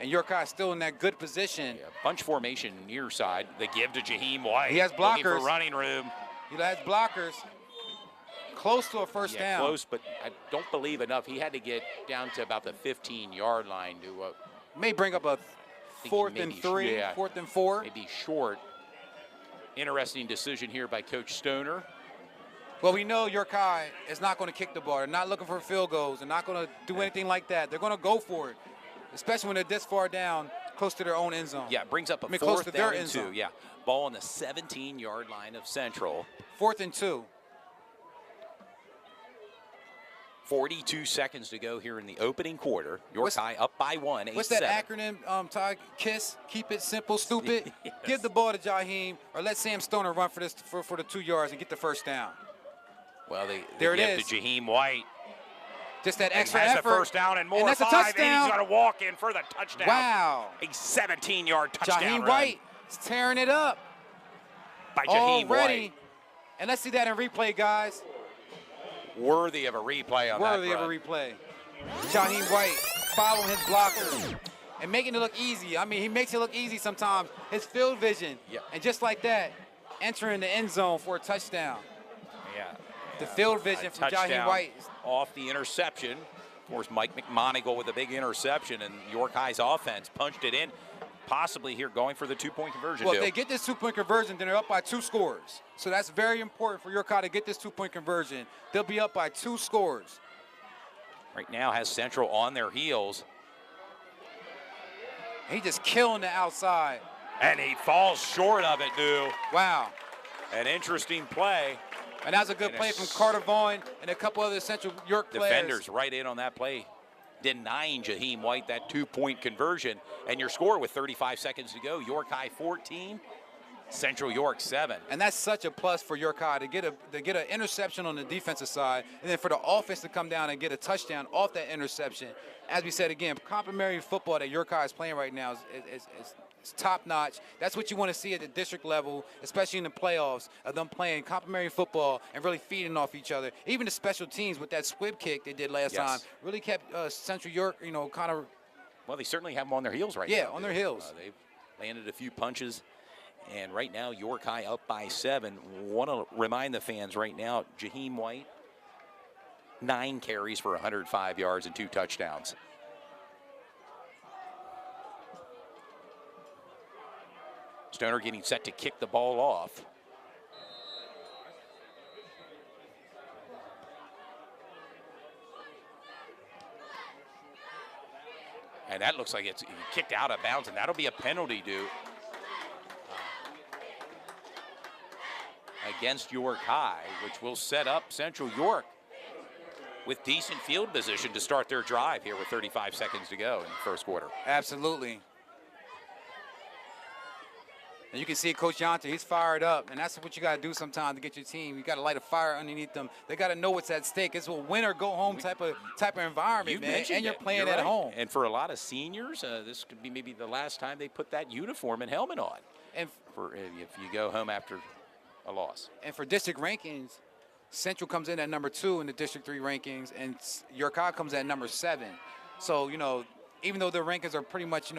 and York High still in that good position. Yeah, bunch formation near side. The give to Jaheim White. He has Looking for blockers. running room. He has blockers. Close to a first Yeah, down. close, but I don't believe enough. He had to get down to about the 15-yard line to May bring up a he 4th may and be- 3, yeah. 4th and 4. maybe short. Interesting decision here by Coach Stoner. Well, we know York High is not going to kick the ball. They're not looking for field goals. They're not going to do anything like that. They're going to go for it, especially when they're this far down, close to their own end zone. Yeah, it brings up a close 4th to their down end and 2. zone. Yeah, ball on the 17-yard line of Central. 4th and 2. 42 seconds to go here in the opening quarter. York What's- High up by 1, 8-7. What's that acronym, Todd? KISS? Keep it simple, stupid. Yes. Give the ball to Jaheim, or let Sam Stoner run for this for the 2 yards and get the first down. Well, they There it give is. to Jaheim White. Just that And extra has effort. the first down and more. And that's a 5, touchdown. And he's going to walk in for the touchdown. Wow. A 17-yard touchdown Jaheim run White is tearing it up by Jaheim already. White. And let's see that in replay, guys. Worthy of a replay on that Worthy of a run. replay. Jaheim White following his blockers and making it look easy. I mean, he makes it look easy sometimes. His field vision. Yeah. And just like that, entering the end zone for a touchdown. Yeah. The field vision A from Jaheim touchdown White. off the interception. Of course, Mike McMonigle with a big interception, and York High's offense punched it in. Possibly here going for the 2-point conversion. Well, if Dale. they get this 2-point conversion, then they're up by 2 scores. So that's very important for York High to get this 2-point conversion. They'll be up by 2 scores. Right now has Central on their heels. He just killing the outside. And he falls short of it, Dew. Wow. An interesting play. And that was a good And play a from Carter Vaughn and a couple other Central York players. Defenders right in on that play, denying Jaheim White that 2-point conversion. And your score with 35 seconds to go, York High 14, Central York 7. And that's such a plus for York High to get an interception on the defensive side, and then for the offense to come down and get a touchdown off that interception. As we said again, complimentary football that York High is playing right now is top notch. That's what you want to see at the district level, especially in the playoffs, of them playing complimentary football and really feeding off each other. Even the special teams with that squib kick they did last time really kept Central York, kind of. Well, they certainly have them on their heels right now. Yeah, on their heels. They've landed a few punches. And right now, York High up by 7. Want to remind the fans right now, Jaheim White, 9 carries for 105 yards and 2 touchdowns. Stoner getting set to kick the ball off. And that looks like it's kicked out of bounds, and that'll be a penalty due against York High, which will set up Central York with decent field position to start their drive here with 35 seconds to go in the first quarter. Absolutely. And you can see Coach Yonter, he's fired up, and that's what you got to do sometimes to get your team. You got to light a fire underneath them. They got to know what's at stake. It's a win or go home type of environment, man. And you're playing at home. And for a lot of seniors, this could be maybe the last time they put that uniform and helmet on. And for if you go home after a loss. And for district rankings, Central comes in at number 2 in the District 3 rankings, and York High comes at number 7. So, even though their rankings are pretty much,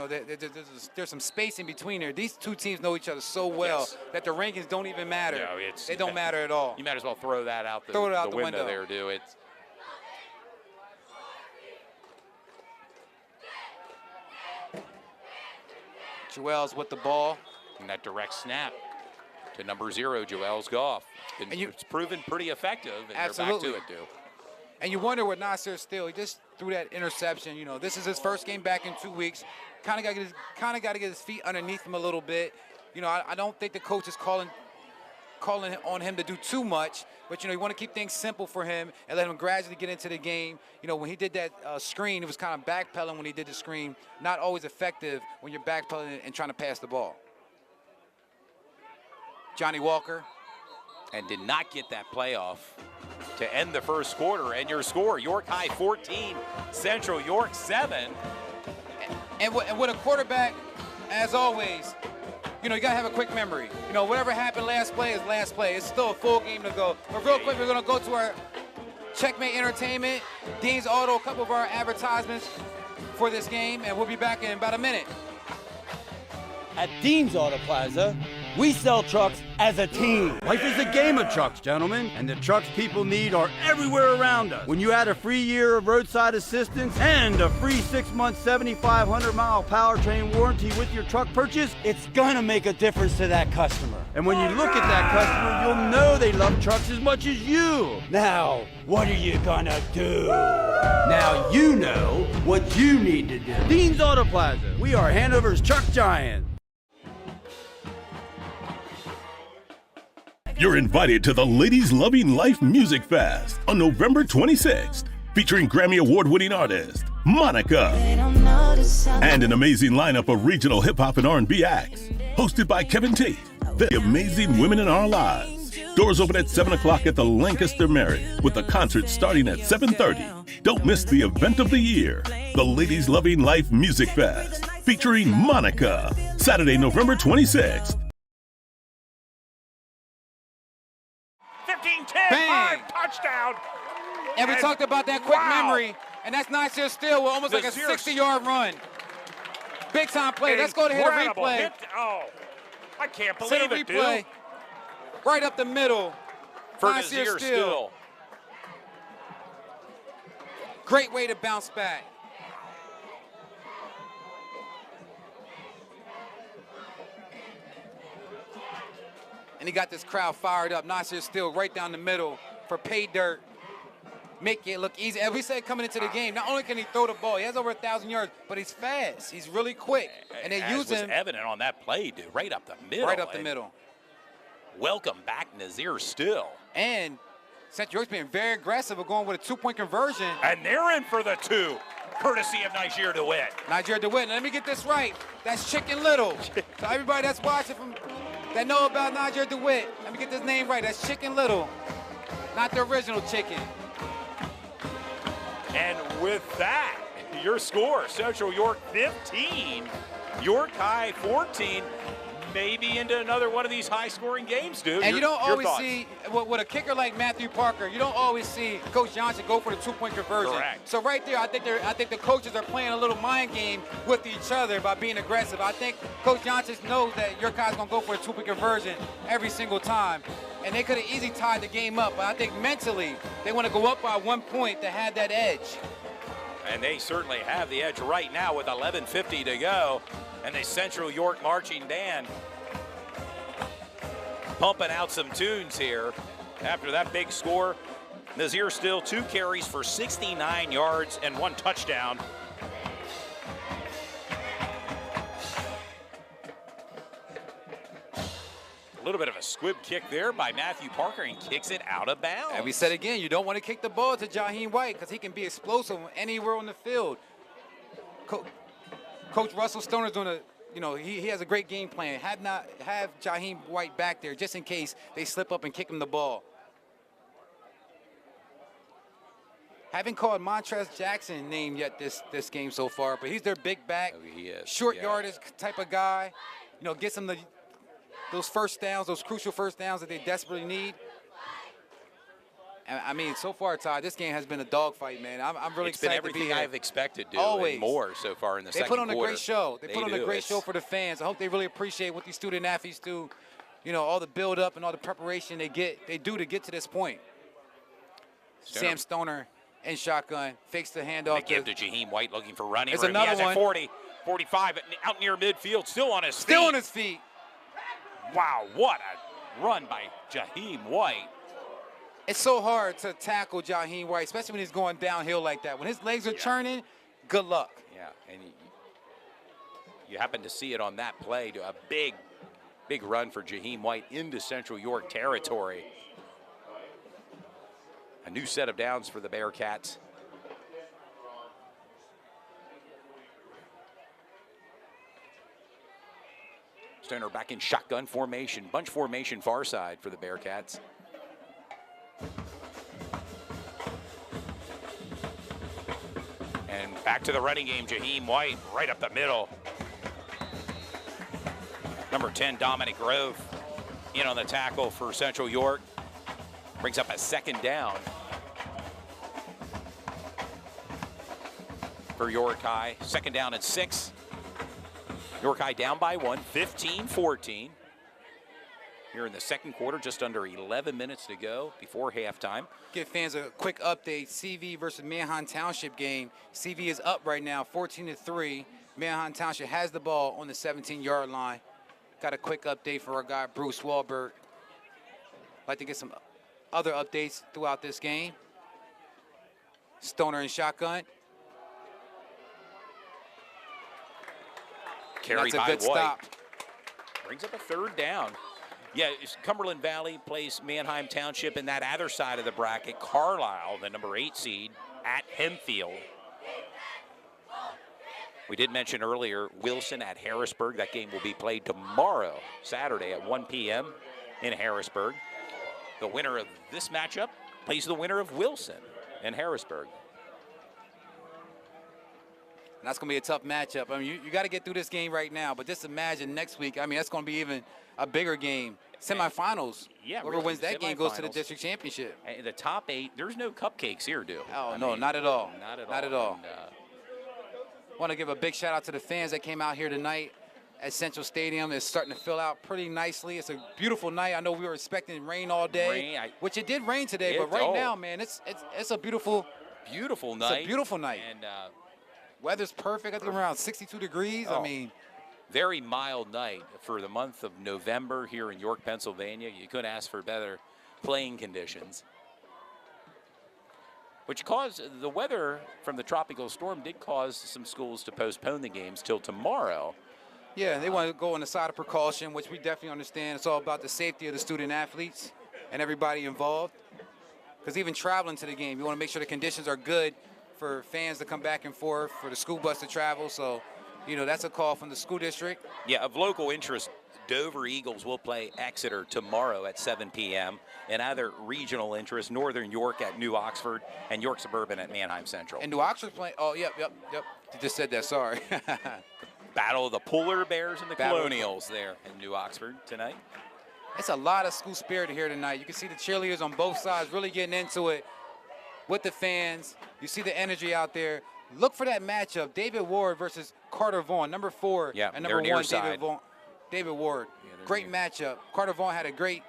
there's some space in between there. These two teams know each other so well that the rankings don't even matter. No, they don't matter at all. You might as well throw that out the, throw it out the window there, do it. Joel's with the ball. And that direct snap to number 0, Joel's Goff. It's proven pretty effective, and absolutely. they're back to it, too. And you wonder with Nasir Steele, he just threw that interception. This is his first game back in 2 weeks. Kind of got to get his feet underneath him a little bit. I don't think the coach is calling on him to do too much, but you want to keep things simple for him and let him gradually get into the game. When he did that screen, it was kind of backpedaling when he did the screen. Not always effective when you're backpedaling and trying to pass the ball. Johnny Walker. And did not get that playoff to end the first quarter. And your score, York High 14, Central York 7. And with a quarterback, as always, you got to have a quick memory. Whatever happened last play is last play. It's still a full game to go. But real quick, we're going to go to our Checkmate Entertainment, Dean's Auto, a couple of our advertisements. for this game, and we'll be back in about a minute. At Dean's Auto Plaza, we sell trucks as a team. Life is a game of trucks, gentlemen, and the trucks people need are everywhere around us. When you add a free year of roadside assistance and a free 6-month, 7,500-mile powertrain warranty with your truck purchase, it's gonna make a difference to that customer. And when you look at that customer, you'll know they love trucks as much as you. Now, what are you gonna do? Now you know what you need to do. Dean's Auto Plaza. We are Hanover's truck giant. You're invited to the Ladies Loving Life Music Fest on November 26th, featuring Grammy Award-winning artist Monica and an amazing lineup of regional hip-hop and R&B acts, hosted by Kevin Tate. The amazing women in our lives. Doors open at 7 o'clock at the Lancaster Marriott, with the concert starting at 7:30. Don't miss the event of the year, the Ladies Loving Life Music Fest, featuring Monica, Saturday, November 26th. 15-10, touchdown. And we talked about that quick memory, and that's Nasir Steele with almost like a Nasir 60-yard run. Big time play. Let's go to hit a Incredible replay. hit. Oh, I can't Hit believe a it, replay. dude. Right up the middle. For Nasir Nasir Steele. Steele. Great way to bounce back. And he got this crowd fired up. Nasir Steele right down the middle for pay dirt. Make it look easy. As we said coming into the game, not only can he throw the ball, he has over 1,000 yards, but he's fast. He's really quick. And they As use was him evident on that play, dude. Right up the middle. right up the And middle. Welcome back, Nasir Steele. And Central York's being very aggressive of going with a two-point conversion. And they're in for the two, courtesy of Niger DeWitt. Niger DeWitt. Now, let me get this right. That's Chicken Little. So everybody that's watching that know about Niger DeWitt, let me get this name right. That's Chicken Little, not the original chicken. And with that, your score, Central York 15, York High 14. Maybe into another one of these high-scoring games, dude. And you don't Your always thoughts? see, with a kicker like Matthew Parker, you don't always see Coach Johnson go for the two-point conversion. Correct. So right there, I think the coaches are playing a little mind game with each other by being aggressive. I think Coach Johnson knows that your guy's going to go for a two-point conversion every single time. And they could have easily tied the game up, but I think mentally they want to go up by 1 point to have that edge. And they certainly have the edge right now with 11:50 to go. And the Central York Marching Band pumping out some tunes here after that big score. Nasir Steele, 2 carries for 69 yards and 1 touchdown. A little bit of a squib kick there by Matthew Parker, and kicks it out of bounds. And we said again, you don't want to kick the ball to Jaheim White because he can be explosive anywhere on the field. Coach Russell Stoner's doing a, he has a great game plan. Have Jaheim White back there just in case they slip up and kick him the ball. Haven't called Montrez Jackson name yet this game so far, but he's their big back, He is, short yeah. yardage type of guy. Gets them those first downs, those crucial first downs that they desperately need. I mean, so far, Todd, this game has been a dogfight, man. I'm really It's been excited to be everything here. I've expected, dude, Always. and more so far in the They second put on quarter. a great show. They put on a do. great It's- show for the fans. I hope they really appreciate what these student athletes do. All the build up and all the preparation they do to get to this point. Stoner. Sam Stoner in shotgun, fakes the They handoff. give to Jaheim White looking for running It's room. another He has one. at 40, 45, out near midfield, still on his feet. Still on his feet. Wow, what a run by Jaheim White. It's so hard to tackle Jaheim White, especially when he's going downhill like that. When his legs are turning, good luck. Yeah, and you happen to see it on that play, to a big run for Jaheim White into Central York territory. A new set of downs for the Bearcats. Stoner back in shotgun formation, bunch formation far side for the Bearcats. And back to the running game, Jaheim White right up the middle. Number 10, Dominic Grove, in on the tackle for Central York. Brings up a second down. for York High. Second down and 6. York High down by 1, 15-14. Here in the second quarter, just under 11 minutes to go before halftime. Give fans a quick update. CV versus Manheim Township game. CV is up right now, 14-3. Manheim Township has the ball on the 17-yard line. Got a quick update for our guy, Bruce Wahlberg. Like to get some other updates throughout this game. Stoner and shotgun. Carried That's a by good White. stop. Brings up a third down. Yeah, Cumberland Valley plays Manheim Township in that other side of the bracket. Carlisle, the number 8 seed, at Hempfield. We did mention earlier Wilson at Harrisburg. That game will be played tomorrow, Saturday at 1 p.m. in Harrisburg. The winner of this matchup plays the winner of Wilson and Harrisburg. And that's going to be a tough matchup. I mean, you got to get through this game right now, but just imagine next week. I mean, that's going to be even a bigger game. Semifinals. Yeah, whoever really, wins that game goes to the semifinals. district championship. And the top 8, there's no cupcakes here, dude. Oh, I no, mean, not at all. Not at all. Not at all. And, Want to give a big shout out to the fans that came out here tonight at Central Stadium. It's starting to fill out pretty nicely. It's a beautiful night. I know we were expecting rain all day, which it did rain today, but right now, man, it's a beautiful night. It's a beautiful night. And weather's perfect. I think around 62 degrees. Oh. I mean, very mild night for the month of November here in York, Pennsylvania. You couldn't ask for better playing conditions. Which caused the weather from the tropical storm did cause some schools to postpone the games till tomorrow. yeah, they want to go on the side of precaution, which we definitely understand. It's all about the safety of the student athletes and everybody involved. Because even traveling to the game, you want to make sure the conditions are good for fans to come back and forth, for the school bus to travel. So, you know, that's a call from the school district. Yeah, of local interest, Dover Eagles will play Exeter tomorrow at 7 p.m. And other regional interest, Northern York at New Oxford and York Suburban at Manheim Central. And New Oxford's playing. Oh, yep. You just said that. Sorry. Battle of the Polar Bears and the Battle- Colonials there in New Oxford tonight. It's a lot of school spirit here tonight. You can see the cheerleaders on both sides really getting into it with the fans. You see the energy out there. Look for that matchup, David Ward versus Carter Vaughn, number 4 Yeah, and they're number near 1, side. David Ward. they're Great near. matchup. Carter Vaughn had a great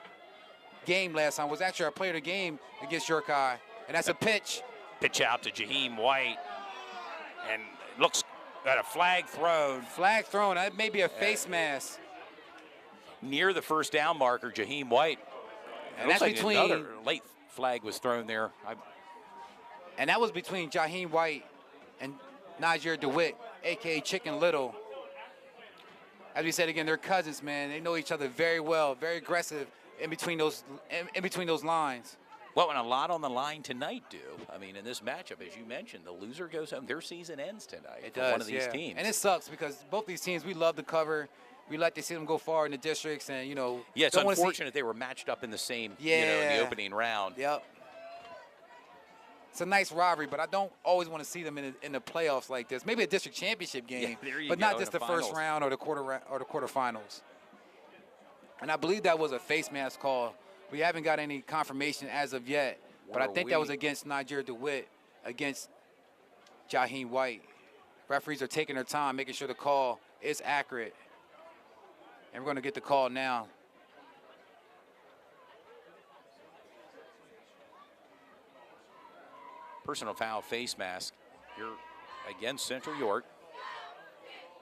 game last time. Was actually our player of the game against York High. And that's a pitch. Pitch out to Jaheim White. And looks at a flag thrown. Flag thrown. That may be a face mask. Near the first down marker, Jaheim White. And Looks that's like between another late flag was thrown there. And that was between Jaheim White and Niger DeWitt, a.k.a. Chicken Little. As we said again, they're cousins, man. They know each other very well, very aggressive in between those lines. Well, and a lot on the line tonight, do. I mean, in this matchup, as you mentioned, the loser goes home. Their season ends tonight It for does, one of these yeah. teams. And it sucks because both these teams, we love to cover. We like to see them go far in the districts, and, you know. yeah, it's don't wanna see- unfortunate they were matched up in the same, in the Yeah. opening round. Yep. It's a nice rivalry, but I don't always want to see them in the playoffs like this. Maybe a district championship game, there you but go, not in just the the first finals. round or the quarterfinals. And I believe that was a face mask call. We haven't got any confirmation as of yet, but I Or think that was we- against Niger DeWitt, against Jaheim White. Referees are taking their time, making sure the call is accurate. And we're going to get the call now. Personal foul face mask here against Central York.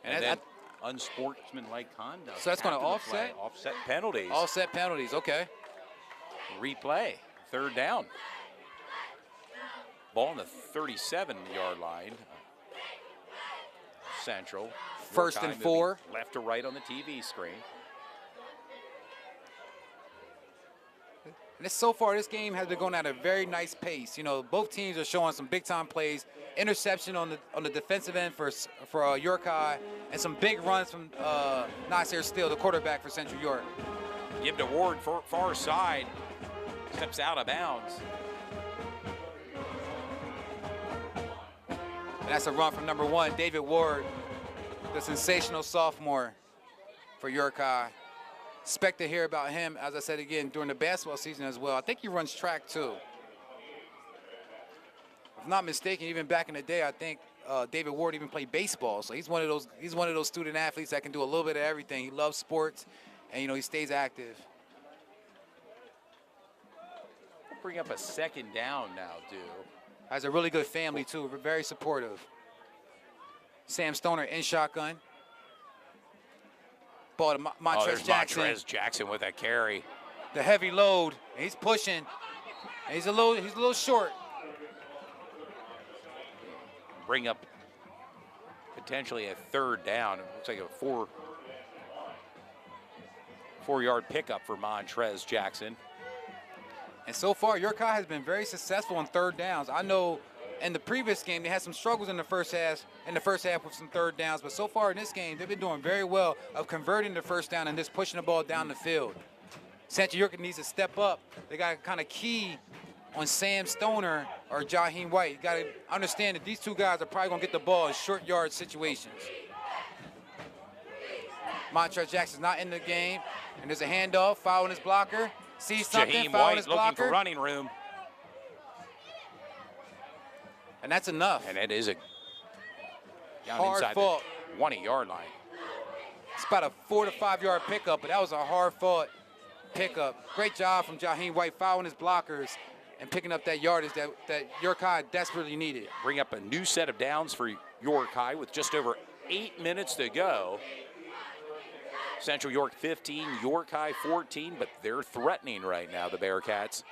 And And then that- unsportsmanlike conduct. So that's gonna after the offset? play. Offset penalties. Offset penalties, okay. Replay. Third down. Ball on the 37-yard line. Central. First York High and moving 4. Left to right on the TV screen. And so far, this game has been going at a very nice pace. You know, both teams are showing some big-time plays. Interception on the defensive end for York High, and some big runs from Nasir Steele, the quarterback for Central York. Give to Ward, far side. Steps out of bounds. And that's a run from number 1, David Ward, the sensational sophomore for York High. Expect to hear about him, as I said again, during the basketball season as well. I think he runs track too. If I'm not mistaken, even back in the day, I think David Ward even played baseball, so he's one of those student athletes that can do a little bit of everything. He loves sports, and he stays active. Bring up a second down now, Dew. Has a really good family too, very supportive. Sam Stoner in shotgun. Ball to Montrez Jackson. Montrez Jackson with a carry. The heavy load. He's pushing. And he's a little short. Bring up potentially a third down. It looks like a four-yard pickup for Montrez Jackson. And so far, York High has been very successful on third downs. I know in the previous game they had some struggles in the first half with some third downs, but so far in this game they've been doing very well of converting the first down and just pushing the ball down the field. Central York needs to step up. They got to kind of key on Sam Stoner or Jaheim White. You got to understand that these two guys are probably going to get the ball in short yard situations. Montrez Jackson's not in the game, and there's a handoff, following his blocker. Sees something, Jaheim following White his looking blocker. for running room. And that's enough. And it is down hard inside fought. the 20-yard line. It's about a 4 to 5 yard pickup, but that was a hard fought pickup. Great job from Jaheim White following his blockers and picking up that yardage that York High desperately needed. Bring up a new set of downs for York High with just over 8 minutes to go. Central York 15, York High 14, but they're threatening right now, the Bearcats.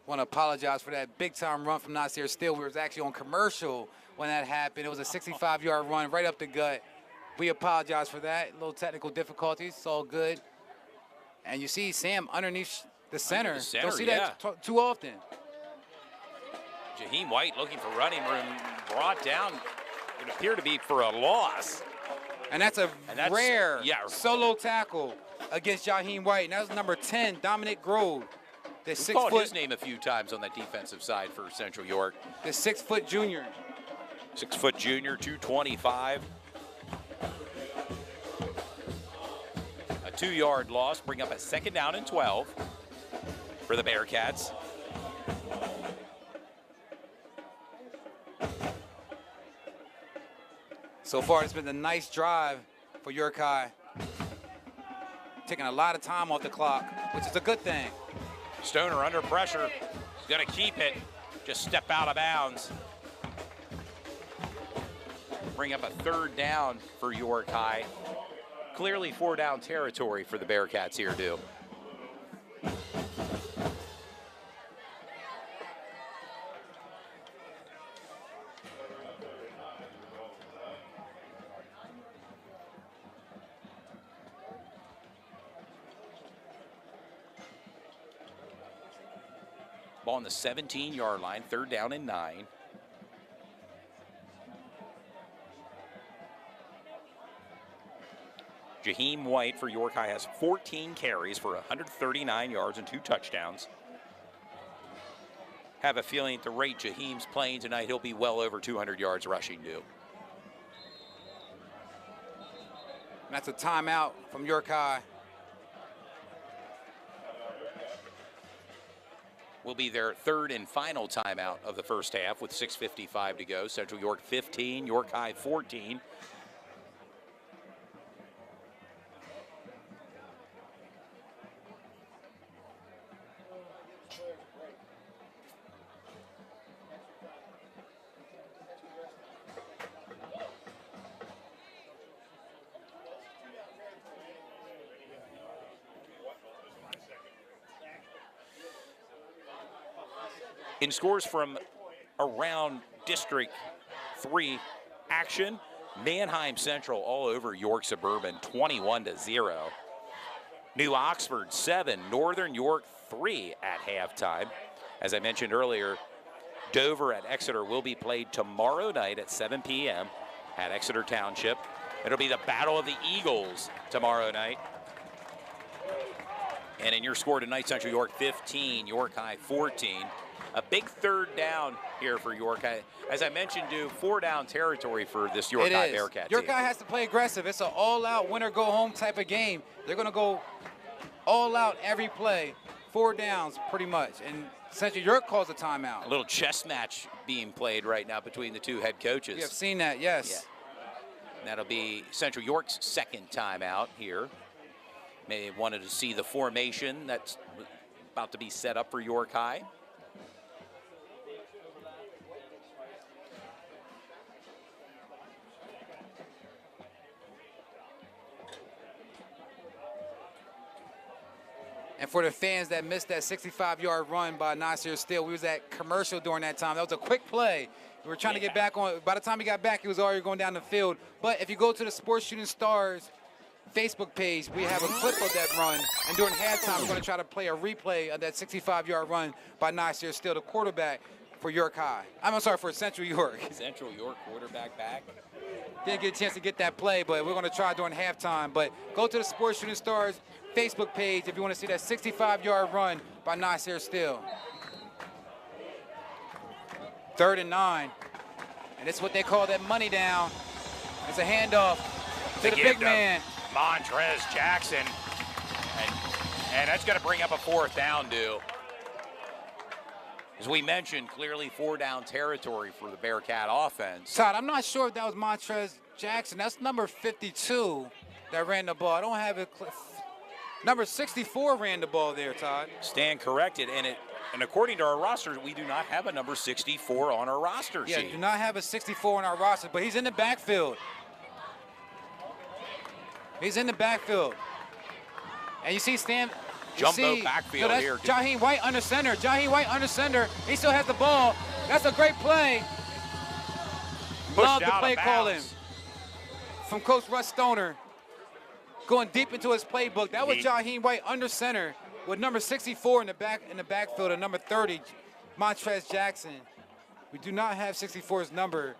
Want to apologize for that big-time run from Nasir Steele. We was actually on commercial when that happened. It was a 65-yard run right up the gut. We apologize for that. A little technical difficulties. It's all good. And you see Sam underneath the center. Don't see that too often. Jaheim White looking for running room, brought down, it appeared to be for a loss. And that's rare solo tackle against Jaheim White. And that was number 10, Dominic Grove. We called his name a few times on that defensive side for Central York. The 6-foot junior. 6-foot junior, 225. A 2-yard loss, bring up a second down and 12 for the Bearcats. So far, it's been a nice drive for York High. Taking a lot of time off the clock, which is a good thing. Stoner under pressure. He's going to keep it. Just step out of bounds. Bring up a third down for York High. Clearly 4-down territory for the Bearcats here, Dew. Ball on the 17-yard line, third down and 9. Jaheim White for York High has 14 carries for 139 yards and 2 touchdowns. Have a feeling at the rate Jaheim's playing tonight, he'll be well over 200 yards rushing, Dew. That's a timeout from York High. Will be their third and final timeout of the first half with 6:55 to go. Central York 15, York High 14. In scores from around District 3 action, Manheim Central all over York Suburban, 21-0. New Oxford 7, Northern York 3 at halftime. As I mentioned earlier, Dover at Exeter will be played tomorrow night at 7 p.m. at Exeter Township. It'll be the Battle of the Eagles tomorrow night. And in your score tonight, Central York 15, York High 14. A big third down here for York. As I mentioned, 4-down territory for this York High Bearcat York team. High has to play aggressive. It's an all-out win-or-go-home type of game. They're going to go all out every play, 4 downs pretty much. And Central York calls a timeout. A little chess match being played right now between the two head coaches. We have seen that, yes. Yeah. And that'll be Central York's second timeout here. May have wanted to see the formation that's about to be set up for York High. And for the fans that missed that 65-yard run by Nasir Steele, we was at commercial during that time. That was a quick play. We were trying to get back on. By the time he got back, he was already going down the field. But if you go to the Sports Shooting Stars Facebook page, we have a clip of that run. And during halftime, we're going to try to play a replay of that 65-yard run by Nasir Steele, the quarterback for York High. I'm sorry, for Central York. Central York quarterback back. Didn't get a chance to get that play, but we're going to try during halftime. But go to the Sports Shooting Stars Facebook page if you want to see that 65-yard run by Nasir Steele. 3rd and 9. And it's what they call that money down. It's a handoff to the big man. Montrez Jackson. And that's going to bring up a 4th down, As we mentioned, clearly 4-down territory for the Bearcat offense. Todd, I'm not sure if that was Montrez Jackson. That's number 52 that ran the ball. I don't have it. Number 64 ran the ball there, Todd. Stand corrected, and according to our roster, we do not have a number 64 on our roster sheet. Yeah, do not have a 64 on our roster, but he's in the backfield. He's in the backfield. And you see Jumbo backfield that's here. Jaheim White under center. Jaheim White under center. He still has the ball. That's a great play. Love the play calling from Coach Russ Stoner. Going deep into his playbook. That was Jaheim White under center with number 64 in the backfield and number 30, Montrez Jackson. We do not have 64's number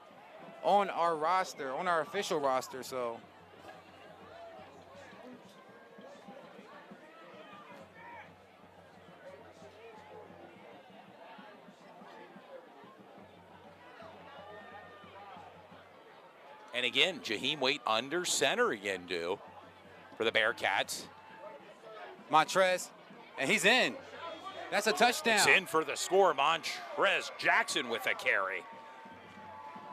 on our roster, on our official roster, so. And again, Jaheim White under center again, for the Bearcats. Montrez, and he's in. That's a touchdown. It's in for the score. Montrez Jackson with a carry.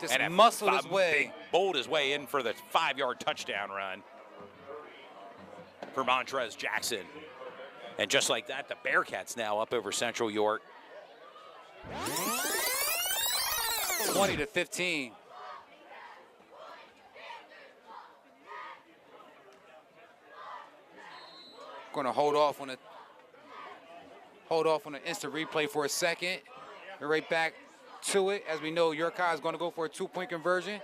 Just muscled his way. Bowled his way in for the 5-yard touchdown run for Montrez Jackson. And just like that, the Bearcats now up over Central York. 20-15. Going to hold off on an instant replay for a second. We're right back to it. As we know, York High is going to go for a 2-point conversion.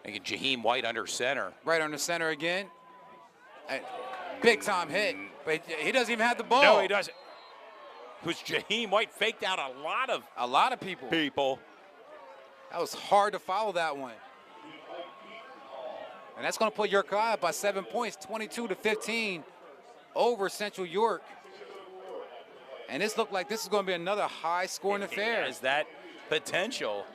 And Jaheim White under center. Right under center again. Big time hit, but he doesn't even have the ball. No, he doesn't. Who's Jaheim White faked out a lot of people. That was hard to follow that one. And that's going to put York High up by 7 points, 22-15 over Central York. And this looked like this is going to be another high-scoring affair. It has that potential.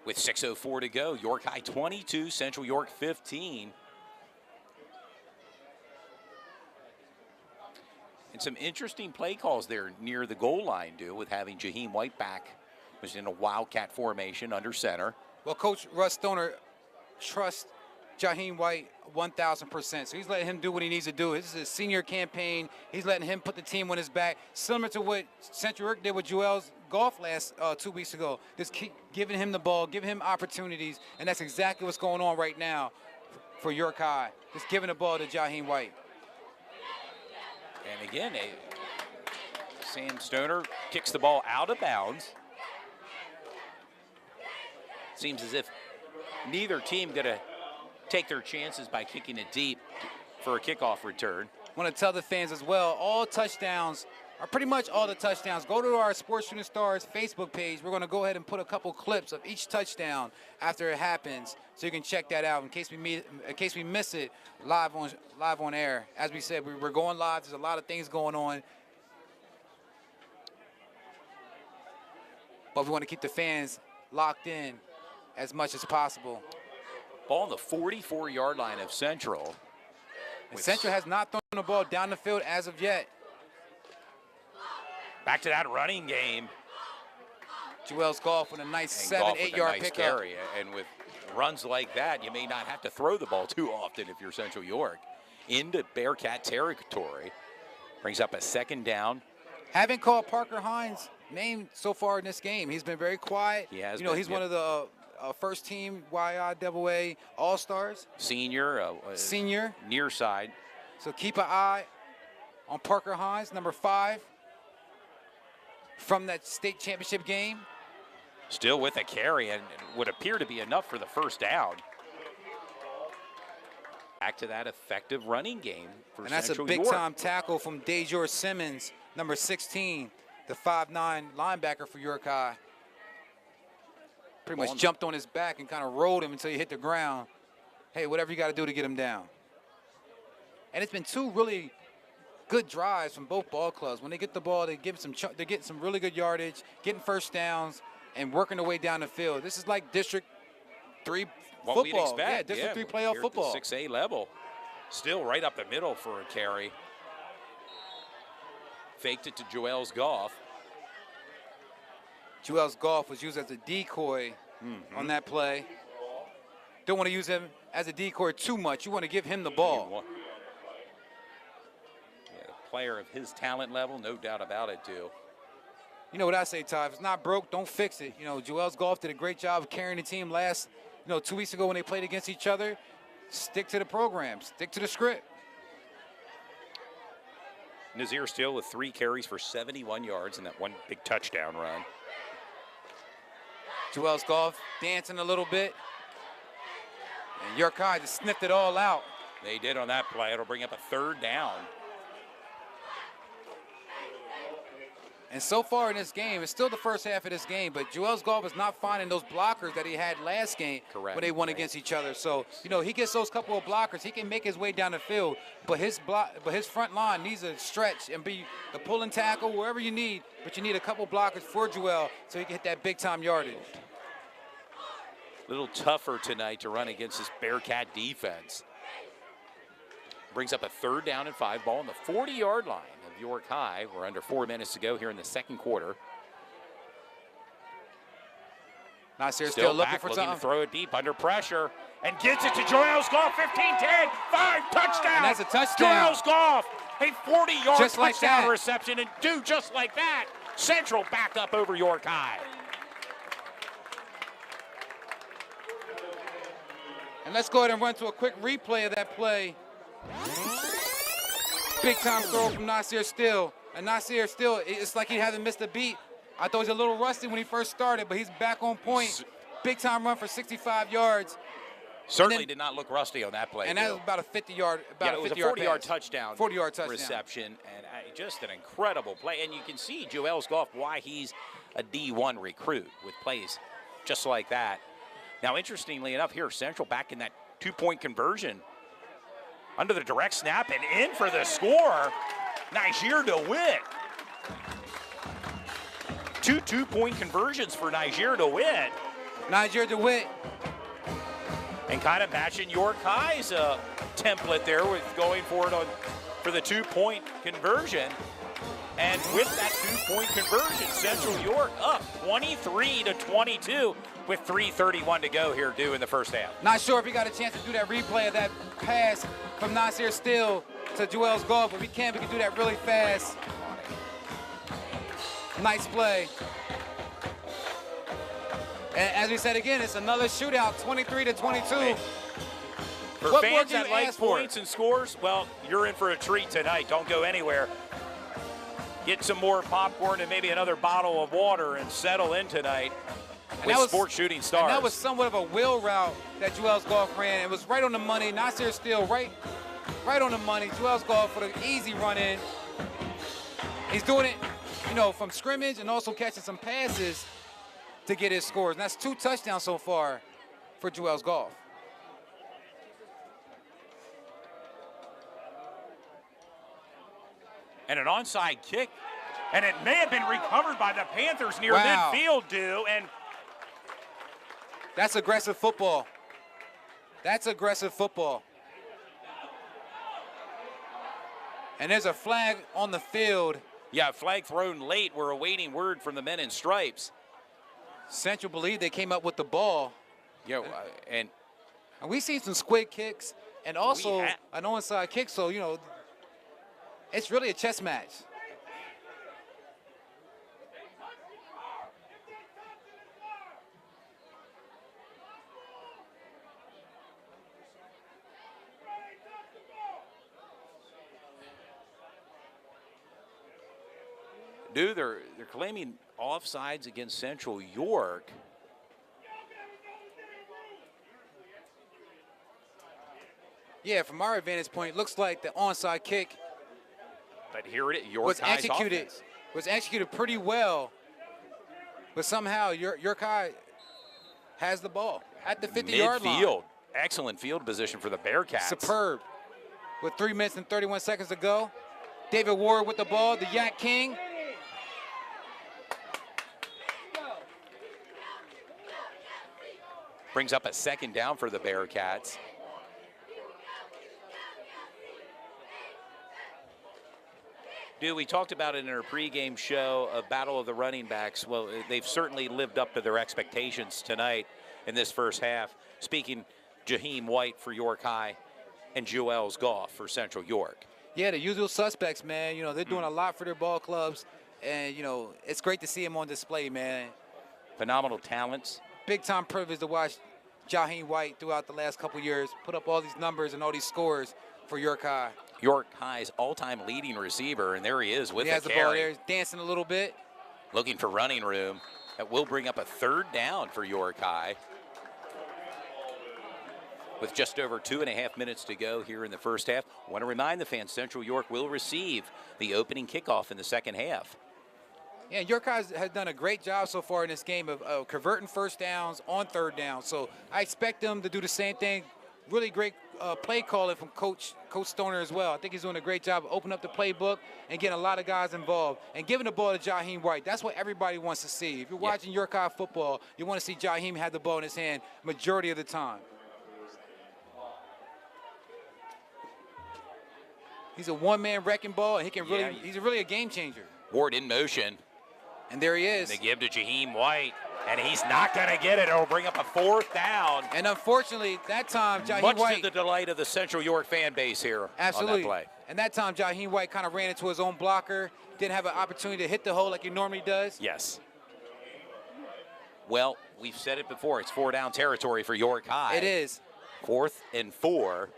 With 6:04 to go, York High 22, Central York 15. And some interesting play calls there near the goal line, with having Jaheim White back, was in a Wildcat formation under center. Well, Coach Russ Stoner trusts Jaheim White 1,000%. So he's letting him do what he needs to do. This is his senior campaign. He's letting him put the team on his back, similar to what Central York did with Joel's golf last 2 weeks ago. Just keep giving him the ball, giving him opportunities, and that's exactly what's going on right now for York High. Just giving the ball to Jaheim White. And again, Sam Stoner kicks the ball out of bounds. Seems as if neither team going to take their chances by kicking it deep for a kickoff return. I want to tell the fans as well, all touchdowns are pretty much all the touchdowns. Go to our Sports Shooting Stars Facebook page. We're going to go ahead and put a couple clips of each touchdown after it happens, so you can check that out in case we miss it live on air. As we said, we're going live. There's a lot of things going on, but we want to keep the fans locked in as much as possible. Ball on the 44-yard line of Central. And Central has not thrown the ball down the field as of yet. Back to that running game. Joel's Golf with a nice And 7-8 yard nice pickup. carry. And with runs like that, you may not have to throw the ball too often if you're Central York. Into Bearcat territory. Brings up a 2nd down. Haven't called Parker Hines' name so far in this game. He's been very quiet. He has You know, been, he's yep. one of the first team YIAA All-Stars. Senior. Senior. Near side. So keep an eye on Parker Hines, number 5, from that state championship game. Still with a carry, and would appear to be enough for the 1st down. Back to that effective running game for And that's Central a York. big-time tackle from Dejor Simmons, number 16, the 5'9" linebacker for York High. Pretty much jumped on his back and kind of rolled him until he hit the ground. Hey, whatever you got to do to get him down. And it's been 2 really good drives from both ball clubs. When they get the ball, they're getting some really good yardage, getting first downs, and working their way down the field. This is like District 3 What football. we'd expect. Yeah, District 3 here playoff at football. the 6A level. Still right up the middle for a carry. Faked it to Joel's Golf. Joel's Golf was used as a decoy on that play. Don't want to use him as a decoy too much. You want to give him the ball. Yeah, a player of his talent level, no doubt about it, too. You know what I say, Ty? If it's not broke, don't fix it. You know, Joel's Golf did a great job of carrying the team 2 weeks ago when they played against each other. Stick to the program. Stick to the script. Nazir Steele with 3 carries for 71 yards and that 1 big touchdown run. Joel's Golf dancing a little bit. And York High just sniffed it all out. They did on that play. It'll bring up a 3rd down. And so far in this game, it's still the first half of this game, but Joel's Golf is not finding those blockers that he had last game when they won against each other. So, you know, he gets those couple of blockers. He can make his way down the field, but his front line needs a stretch and be the pulling tackle, wherever you need, but you need a couple blockers for Joel so he can hit that big-time yardage. A little tougher tonight to run against this Bearcat defense. Brings up a 3rd down and 5, ball on the 40-yard line of York High. We're under 4 minutes to go here in the 2nd quarter. Nasir Still still looking back, for looking something. to throw it deep under pressure. And gets it to Joel's Golf, 15-10, 5, touchdown. And that's a touchdown. Joel's Golf, a 40-yard Just like touchdown that. reception, and just like that, Central back up over York High. And let's go ahead and run to a quick replay of that play. Big time throw from Nasir Steele. And Nasir Steele, it's like he hasn't missed a beat. I thought he was a little rusty when he first started, but he's back on point. Big time run for 65 yards. Certainly did not look rusty on that play. And that was about a 50-yard, it was a 40-yard touchdown. 40-yard touchdown. Reception, and just an incredible play. And you can see Joel's Golf why he's a D1 recruit with plays just like that. Now, interestingly enough, here Central back in that 2-point conversion. Under the direct snap and in for the score, Niger DeWitt. 2 2-point conversions for Niger DeWitt. Niger DeWitt. And kind of matching York High's template there with going for it for the 2-point conversion. And with that 2-point conversion, Central York up 23-22 with 3:31 to go here due in the first half. Not sure if he got a chance to do that replay of that pass from Nasir Steele to Joel's Golf, but we can do that really fast. Nice play. And as we said again, it's another shootout, 23-22. For What more fans can that you like ask for? points and scores, well, you're in for a treat tonight. Don't go anywhere. Get some more popcorn and maybe another bottle of water and settle in tonight with Sports Shooting Stars. And that was somewhat of a wheel route that Joel's Golf ran. It was right on the money. Nasir Steele right on the money. Joel's Golf for the easy run in. He's doing it, you know, from scrimmage and also catching some passes to get his scores. And that's 2 touchdowns so far for Juelz Goff. And an onside kick, and it may have been recovered by the Panthers near Wow. midfield, and That's aggressive football. That's aggressive football. And there's a flag on the field. yeah, flag thrown late. We're awaiting word from the men in stripes. Central believe they came up with the ball. Yeah, and And we've seen some squid kicks and also ha- an onside kick. So, you know, it's really a chess match. dude, they're claiming offsides against Central York. Yeah, from our vantage point, looks like the onside kick But here it is, York was High's executed offense. pretty well, but somehow York High has the ball at the 50-yard line. Midfield. Excellent field position for the Bearcats. Superb. With 3 minutes and 31 seconds to go, David Ward with the ball, the Yak King. Brings up a second down for the Bearcats. Dude, we talked about it in our pregame show, a battle of the running backs. Well, they've certainly lived up to their expectations tonight in this first half. Speaking, Jaheim White for York High and Juelz Goff for Central York. Yeah, the usual suspects, man. You know, they're doing a lot for their ball clubs, and, you know, it's great to see them on display, man. Phenomenal talents. Big-time privilege to watch Jaheim White throughout the last couple years put up all these numbers and all these scores for York High. York High's all-time leading receiver, and there he is with He has the ball carry. there, he's dancing a little bit. Looking for running room. That will bring up a third down for York High. With just over 2.5 minutes to go here in the first half, I want to remind the fans, Central York will receive the opening kickoff in the second half. Yeah, York High has done a great job so far in this game of converting first downs on third down. So I expect them to do the same thing. Really great play calling from Coach Stoner as well. I think he's doing a great job of opening up the playbook and getting a lot of guys involved and giving the ball to Jaheim White. That's what everybody wants to see. If you're watching York High football, you want to see Jaheim have the ball in his hand majority of the time. He's a one-man wrecking ball, and he can really, he's really a game changer. Ward in motion. And there he is. They give to Jaheim White, and he's not going to get it. It'll bring up a fourth down. And unfortunately, that time, Jaheim Much White. to the delight of the Central York fan base here Absolutely. on that play. And that time, Jaheim White kind of ran into his own blocker, didn't have an opportunity to hit the hole like he normally does. Yes. Well, we've said it before. It's 4-down territory for York High. It is. 4th and 4.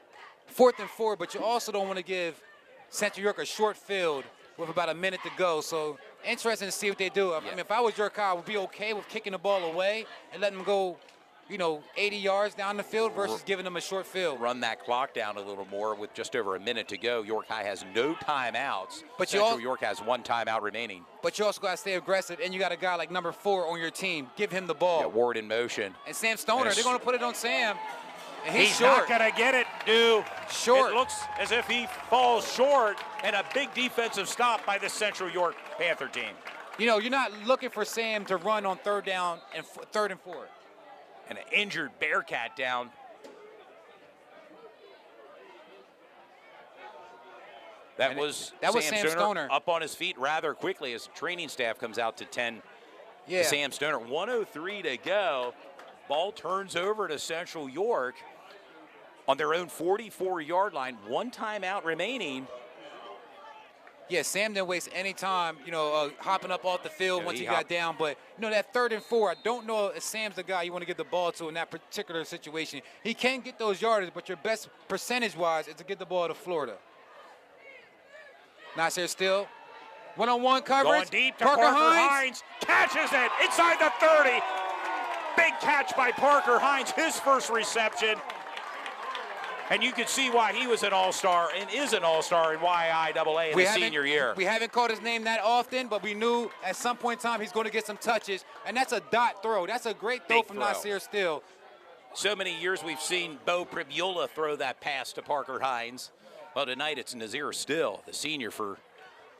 4th and 4, but you also don't want to give Central York a short field with about a minute to go. So interesting to see what they do. I mean, if I was York High, I would be okay with kicking the ball away and letting them go, you know, 80 yards down the field versus giving them a short field. Run that clock down a little more with just over a minute to go. York High has no timeouts. But Central York has 1 timeout remaining. But you also got to stay aggressive, and you got a guy like number 4 on your team. Give him the ball. Yeah, Ward in motion. And Sam Stoner, they're going to put it on Sam. And He's short. not going to get it, dude. Short. It looks as if he falls short, and a big defensive stop by the Central York Panther team. You know, you're not looking for Sam to run on third down and 3rd and 4. And an injured Bearcat down. That was Sam Stoner up on his feet rather quickly as training staff comes out to 10. Yeah. Sam Stoner, 1:03 to go. Ball turns over to Central York on their own 44-yard line. 1 timeout remaining. Yeah, Sam didn't waste any time, you know, hopping up off the field once he got hopped. down. But, you know, that 3rd and 4, I don't know if Sam's the guy you want to get the ball to in that particular situation. He can get those yards, but your best percentage-wise is to get the ball to Florida. Nasir still. One-on-one coverage. Going deep to Parker Hines. Catches it inside the 30. Big catch by Parker Hines, his first reception. And you could see why he was an all-star and is an all-star in YIAA in his senior year. We haven't called his name that often, but we knew at some point in time he's going to get some touches, and that's a dot throw. That's a great throw from Nasir Steele. So many years we've seen Bo Pribula throw that pass to Parker Hines. Well, tonight it's Nasir Steele, the senior for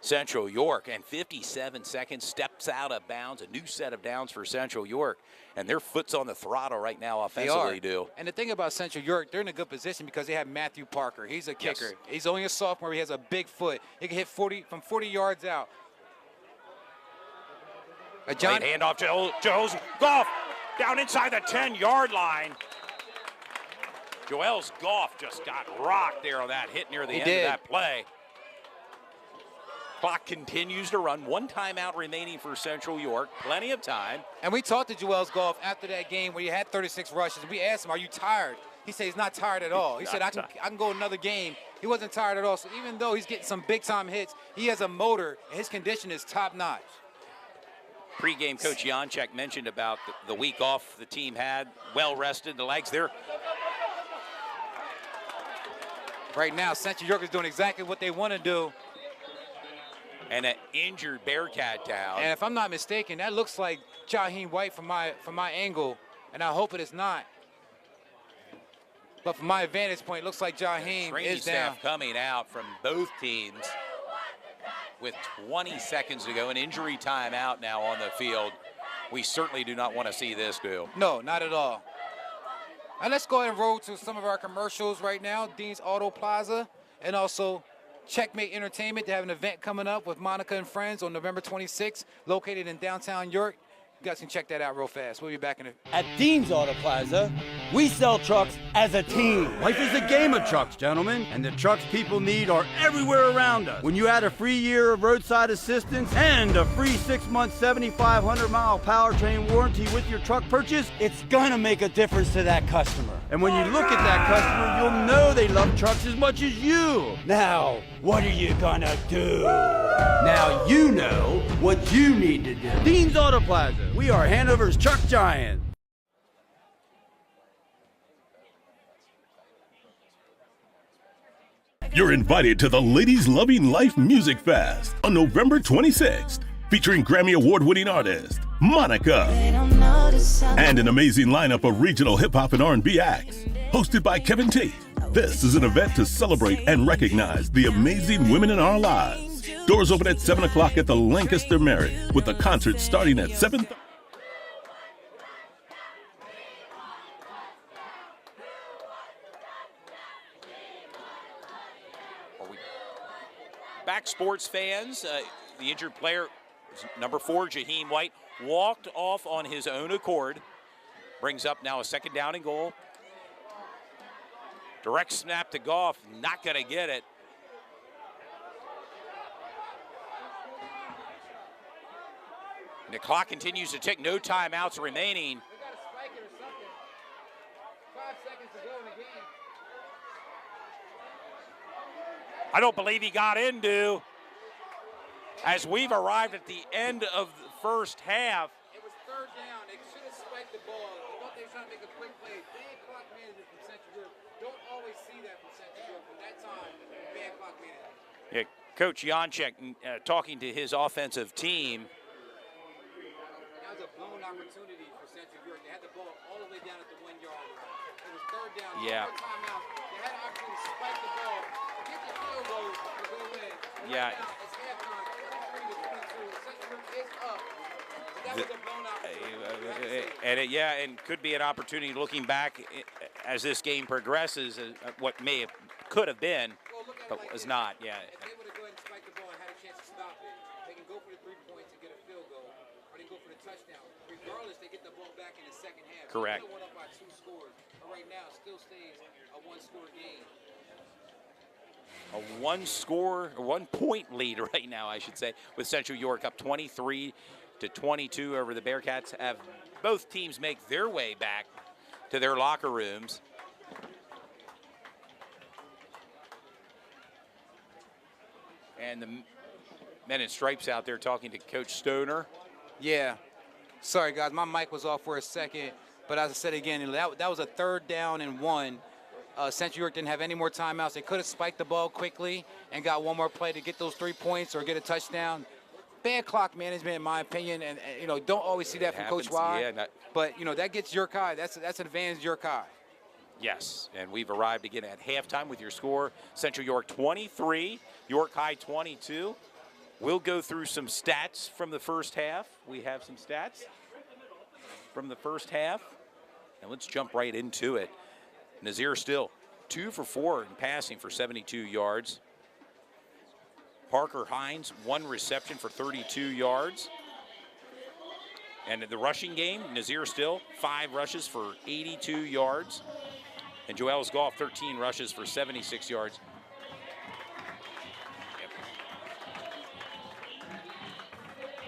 Central York, and 57 seconds, steps out of bounds, a new set of downs for Central York, and their foot's on the throttle right now offensively, do. And the thing about Central York, they're in a good position because they have Matthew Parker. He's a kicker. Yes. He's only a sophomore. He has a big foot. He can hit 40 yards out. John handoff to Joel's Goff down inside the 10-yard line. Joel's Goff just got rocked there on that hit near the end of that play. Clock continues to run. One timeout remaining for Central York. Plenty of time. And we talked to Joel's Goff after that game where he had 36 rushes. We asked him, are you tired? He said he's not tired at all. He said, I can go another game. He wasn't tired at all. So even though he's getting some big-time hits, he has a motor, and his condition is top-notch. Pre-game coach Janchek mentioned about the week off the team had. Well-rested, the legs there. Right now, Central York is doing exactly what they want to do. And an injured Bearcat down. And if I'm not mistaken, that looks like Jaheim White from my angle, and I hope it is not. But from my vantage point, it looks like Jaheim is down. Staff coming out from both teams with 20 seconds to go, an injury timeout now on the field. We certainly do not want to see this, do. No, not at all. And let's go ahead and roll to some of our commercials right now. Dean's Auto Plaza, and also Checkmate Entertainment. They have an event coming up with Monica and Friends on November 26th, located in downtown York. You guys can check that out real fast. We'll be back in a... At Dean's Auto Plaza, we sell trucks as a team. Life is a game of trucks, gentlemen, and the trucks people need are everywhere around us. When you add a free year of roadside assistance and a free 6-month, 7,500-mile powertrain warranty with your truck purchase, it's gonna make a difference to that customer. And when you look at that customer, you'll know they love trucks as much as you. Now, what are you gonna do? Now you know what you need to do. Dean's Auto Plaza. We are Hanover's truck giant. You're invited to the Ladies Loving Life Music Fest on November 26th, featuring Grammy Award-winning artist Monica and an amazing lineup of regional hip-hop and R&B acts, hosted by Kevin T. This is an event to celebrate and recognize the amazing women in our lives. Doors open at 7 o'clock at the Lancaster Marriott, with the concert starting at 7:30. Back sports fans, the injured player, number 4, Jaheim White, walked off on his own accord. Brings up now a 2nd down and goal. Direct snap to Goff, not going to get it. And the clock continues to tick, no timeouts remaining. We got to spike it or something. 5 seconds to go in the game. I don't believe he got into. As we've arrived at the end of the first half. It was 3rd down. They should have spiked the ball. I thought they were trying to make a quick play. Bad clock management from Central York. Don't always see that from Central York. From that time, bad clock management. Yeah, Coach Janchek talking to his offensive team. That was a blown opportunity for Central York. They had the ball all the way down at the 1-yard line. It was 3rd down. Yeah. No timeout. They had an opportunity to spike the ball, get the field goal to go in. Yeah. Right now, it's halftime, 23-22. Central York is up. But that was a blown opportunity. And could be an opportunity looking back as this game progresses, what could have been, but was not. Yeah. If they would have go ahead and spike the ball and had a chance to stop it, they can go for the 3 points and get a field goal, or they go for the touchdown. Regardless, they get the ball back in the second half. Correct. They went up by 2 scores, but right now it still stays a 1-score game. A 1-point lead right now, I should say, with Central York up 23-22 over the Bearcats. Have both teams make their way back to their locker rooms. And the men in stripes out there talking to Coach Stoner. Yeah. Sorry, guys. My mic was off for a second. But as I said again, that was a 3rd down and 1. Central York didn't have any more timeouts. They could have spiked the ball quickly and got one more play to get those 3 points or get a touchdown. Bad clock management, in my opinion, and you know, don't always see that from Coach Y. Yeah, but you know, that gets York High. That's an advantage, York High. yes, and we've arrived again at halftime with your score: Central York 23, York High 22. We'll go through some stats from the first half. We have some stats from the first half, and let's jump right into it. Nazir Still, 2 for 4 in passing for 72 yards. Parker Hines, 1 reception for 32 yards. And in the rushing game, Nazir Still, 5 rushes for 82 yards. And Joel's Goff, 13 rushes for 76 yards.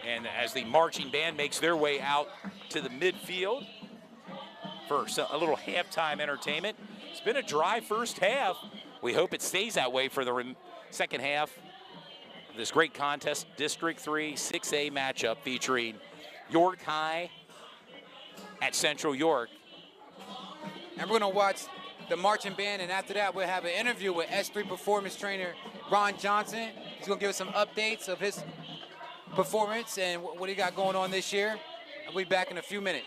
And as the marching band makes their way out to the midfield for a little halftime entertainment. It's been a dry first half. We hope it stays that way for the second half of this great contest, District 3 6A matchup featuring York High at Central York. And we're going to watch the marching band, and after that, we'll have an interview with S3 performance trainer Ron Johnson. He's going to give us some updates of his performance and what he got going on this year. I'll be back in a few minutes.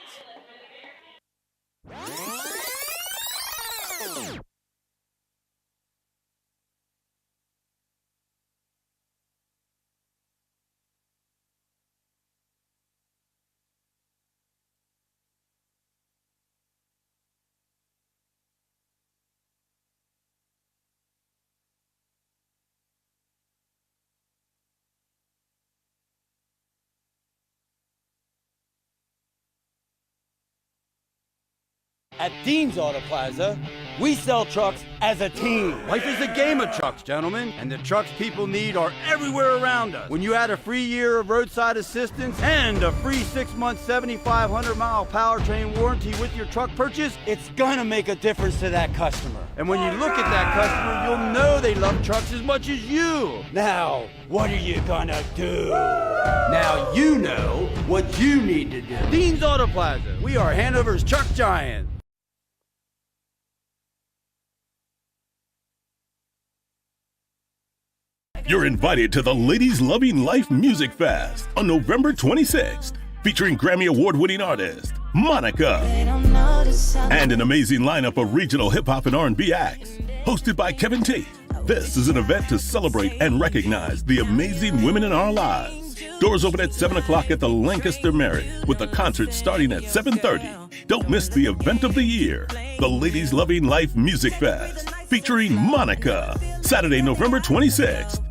At Dean's Auto Plaza, we sell trucks as a team. Life is a game of trucks, gentlemen, and the trucks people need are everywhere around us. When you add a free year of roadside assistance and a free 6-month, 7,500-mile powertrain warranty with your truck purchase, it's gonna make a difference to that customer. And when you look at that customer, you'll know they love trucks as much as you. Now, what are you gonna do? Now you know what you need to do. Dean's Auto Plaza, we are Hanover's truck giant. You're invited to the Ladies Loving Life Music Fest on November 26th, featuring Grammy Award-winning artist Monica and an amazing lineup of regional hip-hop and R&B acts, hosted by Kevin T. This is an event to celebrate and recognize the amazing women in our lives. Doors open at 7 o'clock at the Lancaster Marriott, with the concert starting at 7:30. Don't miss the event of the year, the Ladies Loving Life Music Fest, featuring Monica, Saturday, November 26th.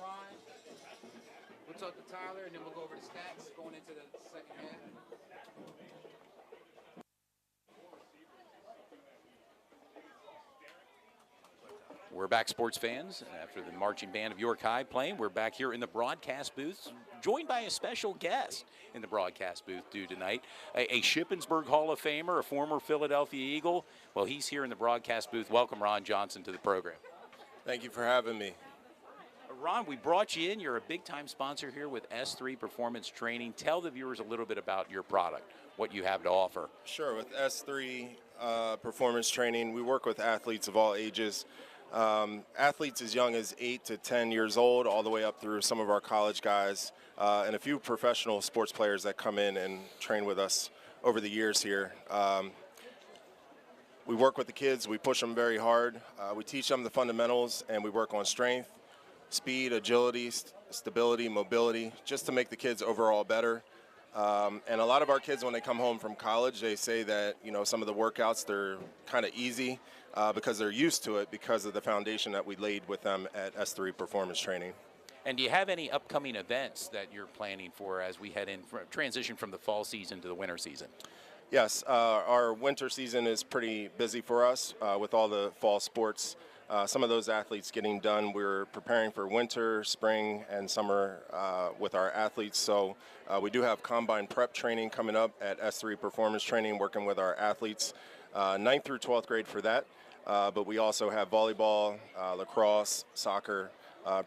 Ron. We'll talk to Tyler, and then we'll go over the stats going into the second half. We're back, sports fans. After the marching band of York High playing, we're back here in the broadcast booth, joined by a special guest in the broadcast booth tonight, a Shippensburg Hall of Famer, a former Philadelphia Eagle. Well, he's here in the broadcast booth. Welcome, Ron Johnson, to the program. Thank you for having me. Ron, we brought you in. You're a big-time sponsor here with S3 Performance Training. Tell the viewers a little bit about your product, what you have to offer. Sure. With S3 Performance Training, we work with athletes of all ages. Athletes as young as 8 to 10 years old, all the way up through some of our college guys, and a few professional sports players that come in and train with us over the years here. We work with the kids. We push them very hard. We teach them the fundamentals, and we work on strength, speed, agility, stability, mobility, just to make the kids overall better. And a lot of our kids, when they come home from college, they say that, you know, some of the workouts, they're kind of easy because they're used to it because of the foundation that we laid with them at S3 Performance Training. And do you have any upcoming events that you're planning for as we head in, transition from the fall season to the winter season? Yes, our winter season is pretty busy for us with all the fall sports. Some of those athletes getting done. We're preparing for winter, spring, and summer with our athletes. So we do have combine prep training coming up at S3 Performance Training, working with our athletes, 9th through 12th grade for that. But we also have volleyball, lacrosse, soccer,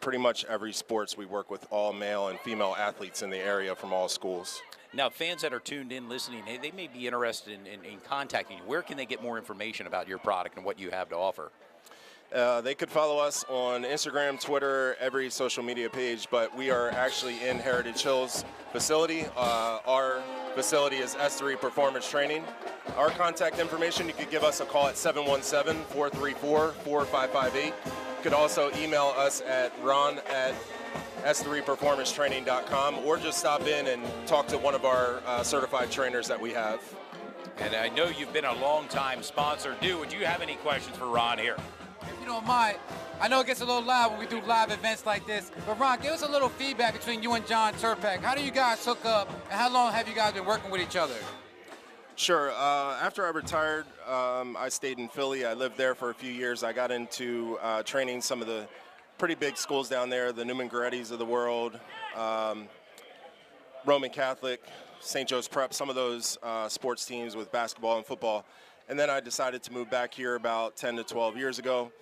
pretty much every sports. We work with all male and female athletes in the area from all schools. Now, fans that are tuned in listening, hey, they may be interested in contacting you. Where can they get more information about your product and what you have to offer? They could follow us on Instagram, Twitter, every social media page, but we are actually in Heritage Hills facility. Our facility is S3 Performance Training. Our contact information, you could give us a call at 717-434-4558. You could also email us at ron@s3performancetraining.com or just stop in and talk to one of our certified trainers that we have. And I know you've been a long-time sponsor. Would you have any questions for Ron here? If you don't mind, I know it gets a little loud when we do live events like this, but Ron, give us a little feedback between you and John Turpak. How do you guys hook up, and how long have you guys been working with each other? Sure. After I retired, I stayed in Philly. I lived there for a few years. I got into training some of the pretty big schools down there, the Newman Gorettis of the world, Roman Catholic, St. Joe's Prep, some of those sports teams with basketball and football. And then I decided to move back here about 10 to 12 years ago.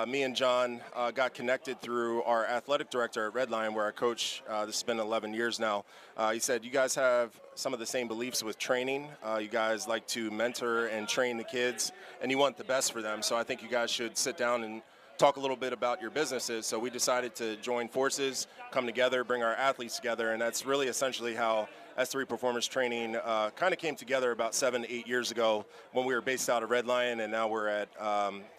Me and John got connected through our athletic director at Redline, where I coach. This has been 11 years now. He said, you guys have some of the same beliefs with training. You guys like to mentor and train the kids, and you want the best for them. So I think you guys should sit down and talk a little bit about your businesses. So we decided to join forces, come together, bring our athletes together, and that's really essentially how S3 Performance Training kind of came together about 7 to 8 years ago when we were based out of Red Lion, and now we're at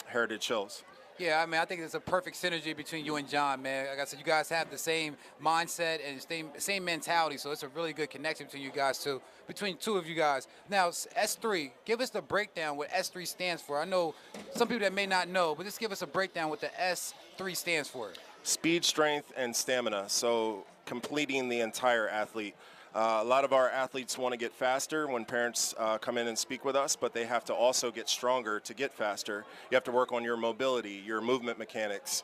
Heritage Hills. Yeah, I mean, I think it's a perfect synergy between you and John, man. Like I said, you guys have the same mindset and same mentality, so it's a really good connection between you guys, too, between two of you guys. Now, S3, give us the breakdown what S3 stands for. I know some people that may not know, but just give us a breakdown what the S3 stands for. Speed, strength, and stamina, so completing the entire athlete. A lot of our athletes want to get faster when parents come in and speak with us, but they have to also get stronger to get faster. You have to work on your mobility, your movement mechanics,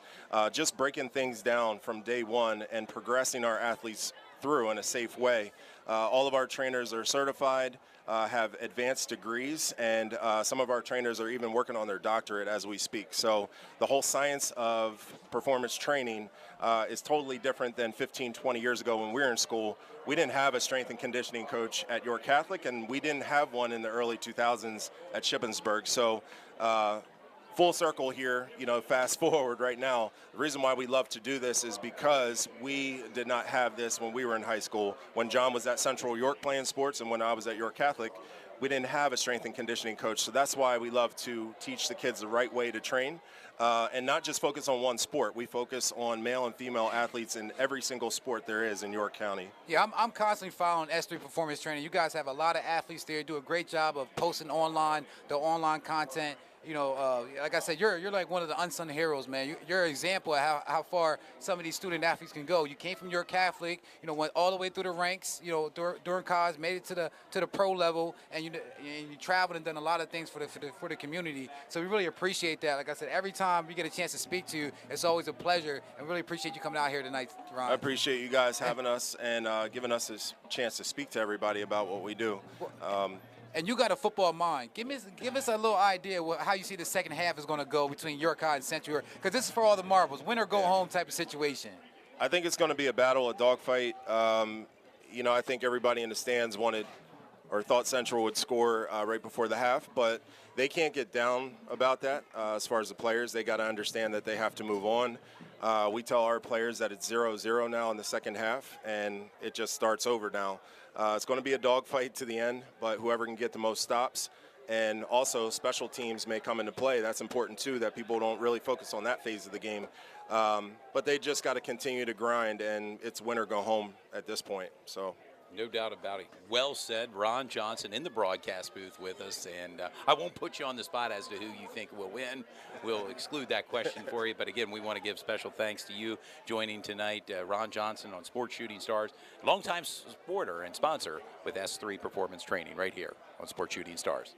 just breaking things down from day one and progressing our athletes through in a safe way. All of our trainers are certified, have advanced degrees, and some of our trainers are even working on their doctorate as we speak. So the whole science of performance training is totally different than 15, 20 years ago when we were in school. We didn't have a strength and conditioning coach at York Catholic, and we didn't have one in the early 2000s at Shippensburg. So full circle here, you know, fast forward right now. The reason why we love to do this is because we did not have this when we were in high school. When John was at Central York playing sports and when I was at York Catholic, we didn't have a strength and conditioning coach. So that's why we love to teach the kids the right way to train and not just focus on one sport. We focus on male and female athletes in every single sport there is in York County. Yeah, I'm constantly following S3 Performance Training. You guys have a lot of athletes there, do a great job of posting online, the online content. You know, like I said, you're like one of the unsung heroes, man. You're an example of how far some of these student athletes can go. You came from your Catholic, you know, went all the way through the ranks, you know, during college, made it to the pro level, and you traveled and done a lot of things for the community. So we really appreciate that. Like I said, every time we get a chance to speak to you, it's always a pleasure, and really appreciate you coming out here tonight, Ron. I appreciate you guys having us and giving us this chance to speak to everybody about what we do. And you got a football mind. Give us a little idea how you see the second half is going to go between York High and Central York, because this is for all the marbles, win or go home type of situation. I think it's going to be a battle, a dogfight. You know, I think everybody in the stands wanted or thought Central would score right before the half, but they can't get down about that. As far as the players, they got to understand that they have to move on. We tell our players that it's 0-0 now in the second half, and it just starts over now. It's going to be a dogfight to the end, but whoever can get the most stops. And also, special teams may come into play. That's important, too, that people don't really focus on that phase of the game. But they just got to continue to grind, and it's win or go home at this point. So. No doubt about it. Well said. Ron Johnson in the broadcast booth with us. And I won't put you on the spot as to who you think will win. We'll exclude that question for you. But, again, we want to give special thanks to you joining tonight. Ron Johnson on Sports Shooting Stars, longtime supporter and sponsor with S3 Performance Training right here on Sports Shooting Stars.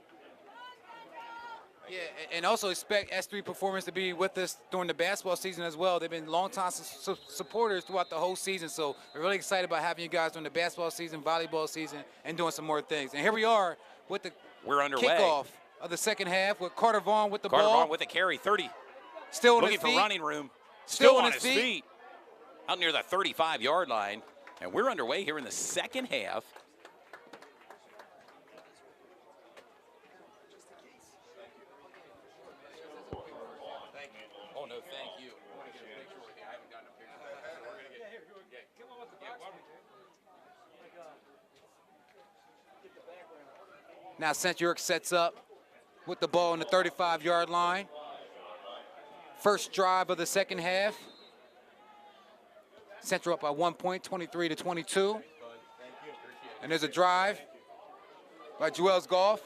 Yeah, and also expect S3 Performance to be with us during the basketball season as well. They've been longtime supporters throughout the whole season, so we're really excited about having you guys during the basketball season, volleyball season, and doing some more things. And here we are with the kickoff of the second half with Carter Vaughn with the ball. Carter Vaughn with a carry, 30. Still on looking his feet. for running room. Still on his feet. Out near the 35-yard line. And we're underway here in the second half. Oh, no, thank you. I want to get a picture with you. I haven't gotten a picture. We're going to get. Come on with the box. Now Central York sets up with the ball on the 35-yard line. First drive of the second half. Central up by 1 point, 23-22. And there's a drive by Joel's Goff.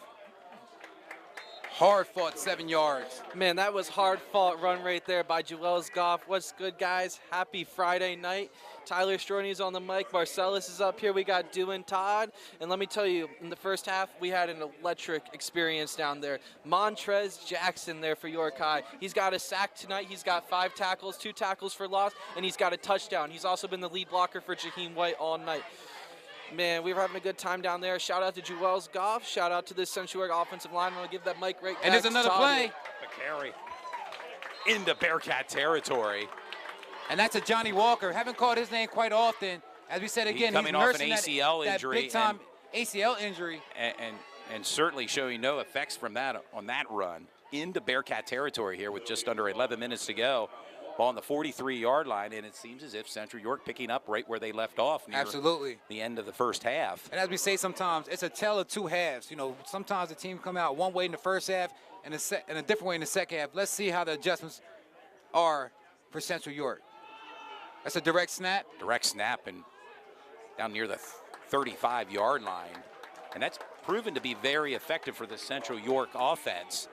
Hard fought 7 yards. Man, that was hard fought run right there by Joel's Goff. What's good, guys? Happy Friday night. Tyler Stroni's on the mic. Marcellus is up here. We got Dewin Todd. And let me tell you, in the first half, we had an electric experience down there. Montrez Jackson there for York High. He's got a sack tonight. He's got 5 tackles, 2 tackles for loss, and he's got a touchdown. He's also been the lead blocker for Jaheim White all night. Man, we were having a good time down there. Shout out to Joel's Goff. Shout out to this Central York offensive line. I'm going to give that mic right back. And there's another play. The carry into Bearcat territory. And that's a Johnny Walker. Haven't called his name quite often. As we said again, he's coming off an ACL that injury. Big-time ACL injury. And certainly showing no effects from that on that run into Bearcat territory here with just under 11 minutes to go. Ball on the 43-yard line, and it seems as if Central York picking up right where they left off near the end of the first half. And as we say sometimes, it's a tale of 2 halves. You know, sometimes the team come out one way in the first half and a different way in the second half. Let's see how the adjustments are for Central York. That's a direct snap. Direct snap and down near the 35-yard line. And that's proven to be very effective for the Central York offense.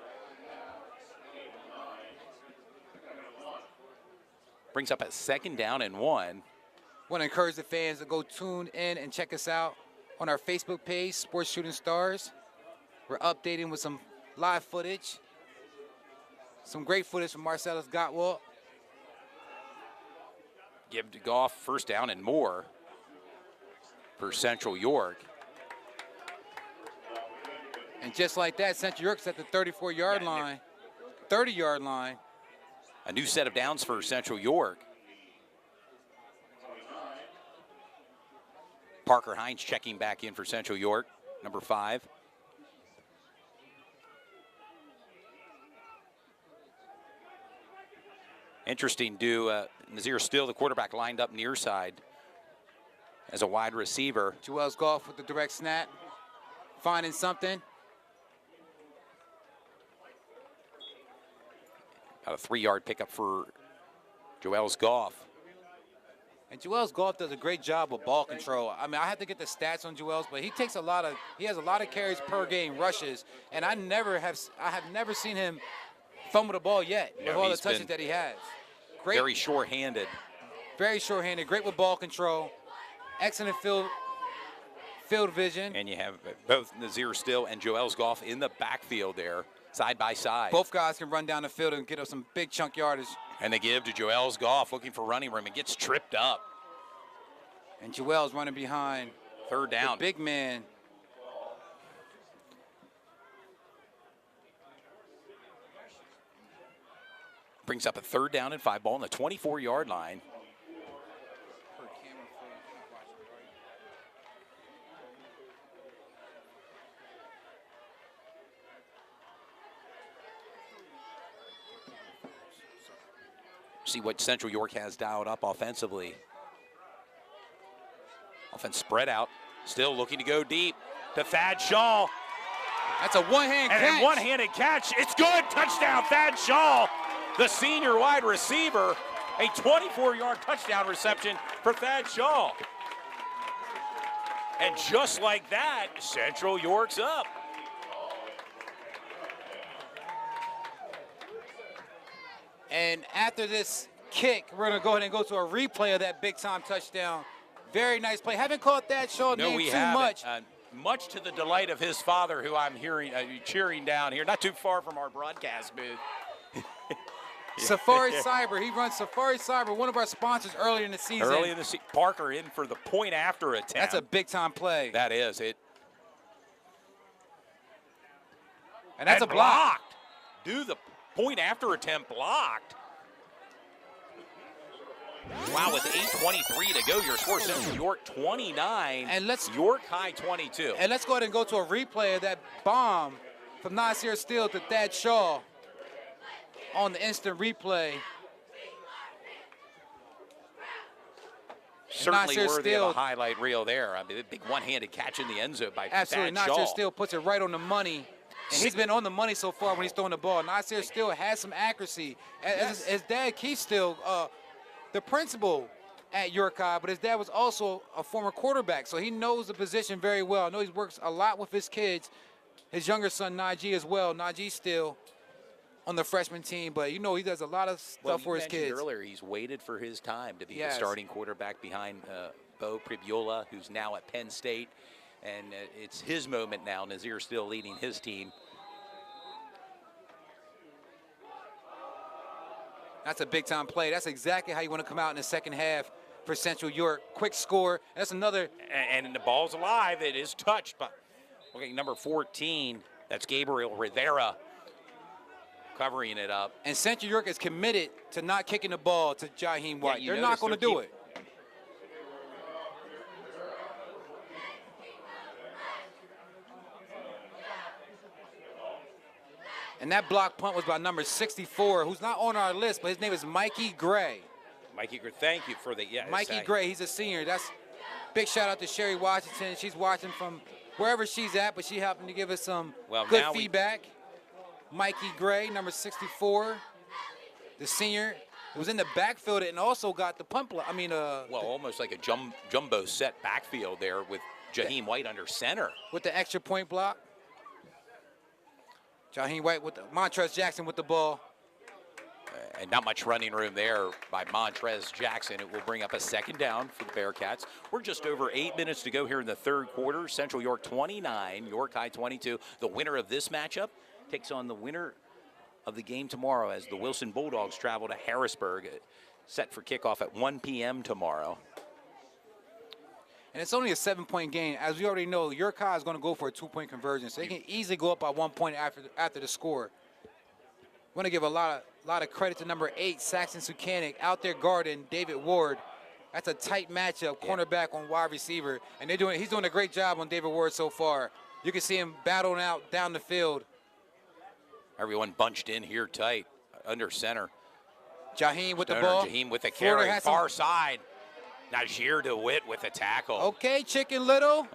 Brings up a 2nd down and 1. Want to encourage the fans to go tune in and check us out on our Facebook page, Sports Shooting Stars. We're updating with some live footage, some great footage from Marcellus Gottwald. Give to Goff 1st down and more for Central York. And just like that, Central York's at the 34-yard line, 30-yard line. A new set of downs for Central York. Parker Hines checking back in for Central York, number 5. Interesting, Nazir Still, the quarterback, lined up near side as a wide receiver. Joel's Goff with the direct snap, finding something. About a 3-yard pickup for Joel's Goff. And Joel's Golf does a great job with ball control. I mean, I have to get the stats on Joel's, but he has a lot of carries per game, rushes, and I have never seen him fumble the ball yet with all the he's touches been that he has. Great, Very short-handed. very short-handed, great with ball control, excellent field vision. And you have both Nazir Still and Joel's Golf in the backfield there, side by side. Both guys can run down the field and get us some big chunk yardage. And they give to Joel's Golf, looking for running room, and gets tripped up. And Joel's running behind. Third down. The big man. Brings up a 3rd down and 5 ball on the 24-yard line. See what Central York has dialed up offensively. Offense spread out. Still looking to go deep to Thad Shaw. That's a one-hand catch. And a one-handed catch. It's good. Touchdown, Thad Shaw, the senior wide receiver. A 24-yard touchdown reception for Thad Shaw. And just like that, Central York's up. And after this kick, we're going to go ahead and go to a replay of that big-time touchdown. Very nice play. Haven't called Thad Shaw No, name we too haven't. much. Much to the delight of his father, who I'm hearing cheering down here, not too far from our broadcast booth. Safari Cyber. He runs Safari Cyber, one of our sponsors earlier in the season. Early in the season, Parker in for the point after attempt. That's a big-time play. That is it. And that's a block. Do the point after attempt blocked. Wow, with 8:23 to go, your score Central York 29, and York High 22. And let's go ahead and go to a replay of that bomb from Nasir Steele to Thad Shaw on the instant replay. Certainly Nasir worthy Steele, of a highlight reel there. I mean, a big one-handed catch in the end zone by absolutely. Thad Shaw. Nasir Steele puts it right on the money. And he's been on the money so far when he's throwing the ball. Nasir Steele has some accuracy. His dad, Keith Steele, the principal at York High, but his dad was also a former quarterback, so he knows the position very well. I know he works a lot with his kids, his younger son Najee as well. Najee still on the freshman team, but you know he does a lot of stuff for his kids. Earlier, he's waited for his time to be the starting quarterback behind Bo Pribiola, who's now at Penn State, and it's his moment now. Nazir still leading his team. That's a big-time play. That's exactly how you want to come out in the second half for Central York. Quick score. That's another. And the ball's alive. It is touched by, okay, number 14. That's Gabriel Rivera covering it up. And Central York is committed to not kicking the ball to Jaheim White. Yeah, they're not going to do it. And that block punt was by number 64, who's not on our list, but his name is Mikey Gray. Mikey Gray, thank you for the, Mikey Gray, he's a senior. That's big shout out to Sherry Washington. She's watching from wherever she's at, but she happened to give us some good feedback. Mikey Gray, number 64, the senior, who was in the backfield and also got the punt block. Well, almost like a jumbo set backfield there with Jaheim White under center. With the extra point block. Jaheim White with Montrez Jackson with the ball. And not much running room there by Montrez Jackson. It will bring up a second down for the Bearcats. We're just over 8 minutes to go here in the third quarter. Central York 29, York High 22. The winner of this matchup takes on the winner of the game tomorrow as the Wilson Bulldogs travel to Harrisburg, set for kickoff at 1 p.m. tomorrow. And it's only a 7-point game. As we already know, York High is going to go for a 2-point conversion, so they can easily go up by 1 point after the score. I want to give a lot of credit to number 8, Saxon Sukanic, out there guarding David Ward. That's a tight matchup, cornerback on wide receiver, and he's doing a great job on David Ward so far. You can see him battling out down the field. Everyone bunched in here tight, under center. Jaheim with the ball. Jaheim with the carry, far side. Najir DeWitt with a tackle. Okay, Chicken Little.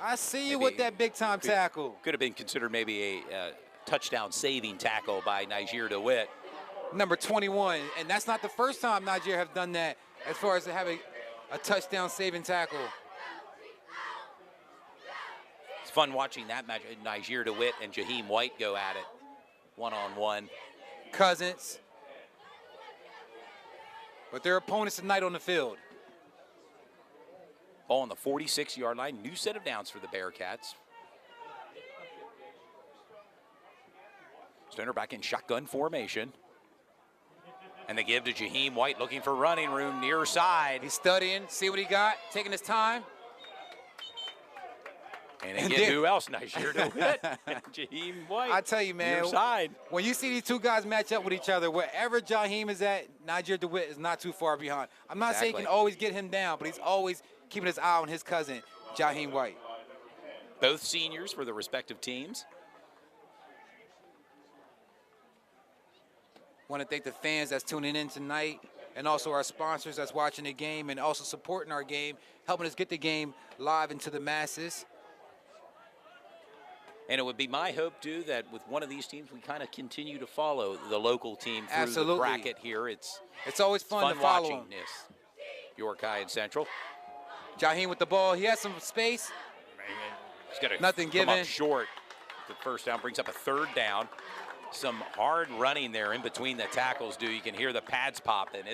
I see you with that big-time tackle. Could have been considered maybe a touchdown-saving tackle by Najir DeWitt. Number 21, and that's not the first time Najir have done that as far as having a touchdown saving tackle. It's fun watching that match. Niger DeWitt and Jaheim White go at it one-on-one. Cousins. But their opponents tonight on the field. Ball on the 46-yard line. New set of downs for the Bearcats. Stoner back in shotgun formation. And they give to Jaheim White, looking for running room near side. He's studying, see what he got, taking his time. And again, who else? Niger DeWitt and Jaheim White. I tell you, man, near side. when you see these two guys match up with each other, wherever Jaheim is at, Niger DeWitt is not too far behind. I'm not saying you can always get him down, but he's always keeping his eye on his cousin, Jaheim White. Both seniors for the respective teams. Want to thank the fans that's tuning in tonight, and also our sponsors that's watching the game and also supporting our game, helping us get the game live into the masses. And it would be my hope, too, that with one of these teams, we kind of continue to follow the local team through the bracket here. It's always fun to follow watching this. York High and Central. Jaheim with the ball. He has some space. He's got to Nothing come given. up short. The first down brings up a third down. Some hard running there in between the tackles, You can hear the pads popping.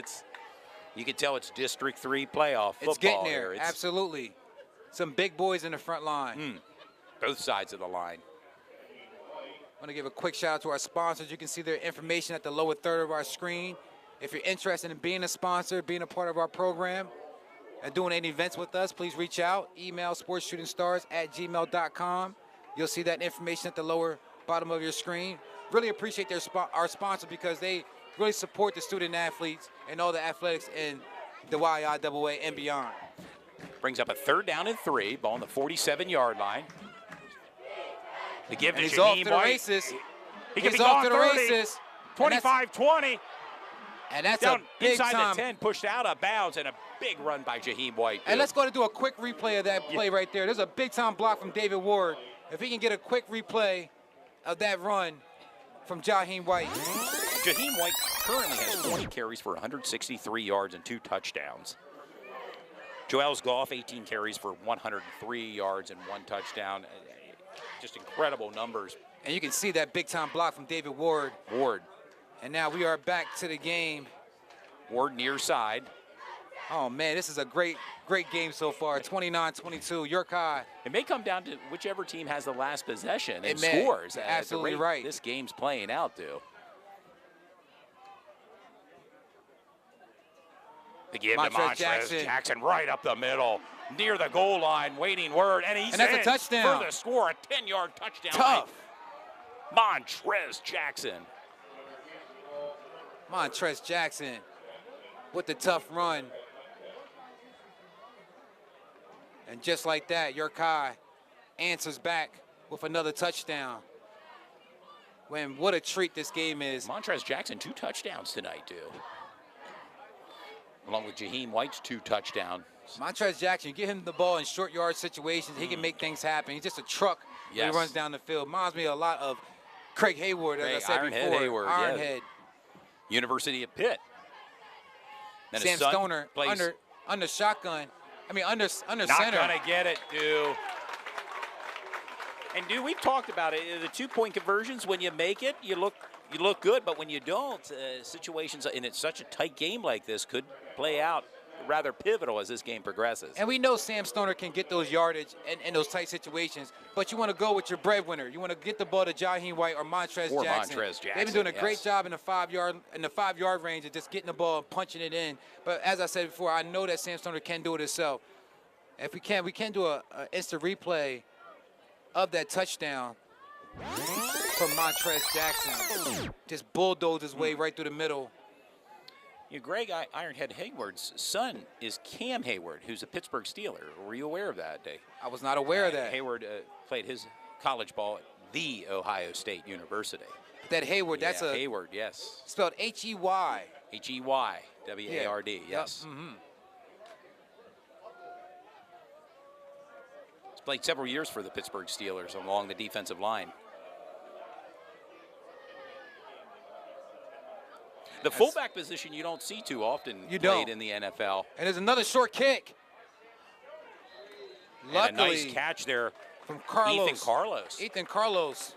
You can tell it's District 3 playoff football. It's getting there, here. absolutely. Some big boys in the front line. Both sides of the line. I want to give a quick shout out to our sponsors. You can see their information at the lower third of our screen. If you're interested in being a sponsor, being a part of our program, and doing any events with us, please reach out. Email sportsshootingstars@gmail.com. You'll see that information at the lower bottom of your screen. Really appreciate our sponsor because they really support the student athletes and all the athletics in the YIAA and beyond. Brings up a third down and 3. Ball on the 47-yard line. The give to He's off to Jaheim the White. races. He can He's be off gone to the 30, races. 25-20. And that's Down a big inside time. the 10, pushed out of bounds, and a big run by Jaheim White. And let's go ahead and do a quick replay of that play right there. There's a big time block from David Ward. If he can get a quick replay of that run from Jaheim White. Jaheim White currently has 20 carries for 163 yards and 2 touchdowns. Joels Goff, 18 carries for 103 yards and 1 touchdown. Just incredible numbers. And you can see that big time block from David Ward. Ward. And now we are back to the game. Ward near side. Oh, man, this is a great game so far. 29-22, York High. It may come down to whichever team has the last possession and It may. scores. Absolutely at the rate right. This game's playing out, to. The give to Montrez Jackson right up the middle, near the goal line, waiting Word, and he's that's in a touchdown. for the score, a 10-yard touchdown. Tough. By Montrez Jackson. Montrez Jackson with the tough run. And just like that, York High answers back with another touchdown. What a treat this game is. Montrez Jackson, 2 touchdowns tonight, too. Along with Jaheim White's 2 touchdowns. Montrez Jackson, you get him the ball in short yard situations, he can make things happen. He's just a truck when he runs down the field. Reminds me a lot of Craig Hayward, as I said Ironhead before. Hayward, Ironhead. University of Pitt. Then Sam Stoner under shotgun. Under Not center. gonna get it, dude. And, dude, we've talked about it. The 2-point conversions, when you make it, you look good. But when you don't, situations in such a tight game like this could play out rather pivotal as this game progresses. And we know Sam Stoner can get those yardage in those tight situations, but you want to go with your breadwinner. You want to get the ball to Jaheim White or Montrez Jackson. They've been doing a great job in the 5-yard range of just getting the ball and punching it in. But as I said before, I know that Sam Stoner can do it himself. If we can do an instant replay of that touchdown from Montrez Jackson. Just bulldozed his way right through the middle. Greg Ironhead Hayward's son is Cam Hayward, who's a Pittsburgh Steeler. Were you aware of that, Dave? I was not aware of that. Hayward played his college ball at The Ohio State University. That Hayward, that's a Hayward, yes. Spelled H-E-Y. H-E-Y-W-A-R-D, yes. Yep. He's played several years for the Pittsburgh Steelers along the defensive line. The fullback position you don't see too often You played don't. in the NFL. And there's another short kick. And a Luckily, nice catch there from Carlos. Ethan Carlos. Ethan Carlos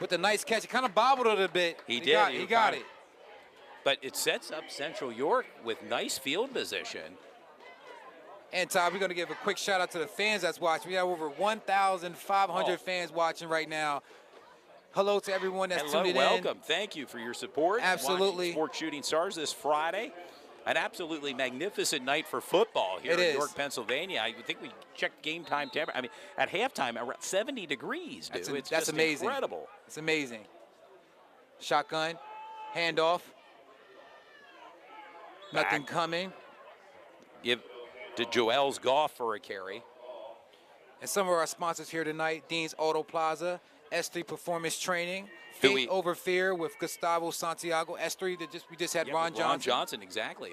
with the nice catch. He kind of bobbled it a bit. He He did. got, He he got got it. But it sets up Central York with nice field position. And Todd, we're going to give a quick shout out to the fans that's watching. We have over 1,500 fans watching right now. Hello to everyone that's Hello, tuning welcome. Thank you for your support. Absolutely. Watching Sports Shooting Stars this Friday. An absolutely magnificent night for football here It in is. York, Pennsylvania. I think we checked game time temperature. I mean, at halftime, around 70 degrees, dude. It's That's just amazing. incredible. It's amazing. Shotgun, handoff. Nothing Back. coming. Give to Joel's Goff for a carry. And some of our sponsors here tonight, Dean's Auto Plaza, S3 Performance Training, Who Faith we- Over Fear with Gustavo Santiago, S3 that we just had Yeah, Ron with Johnson. Ron Johnson, exactly.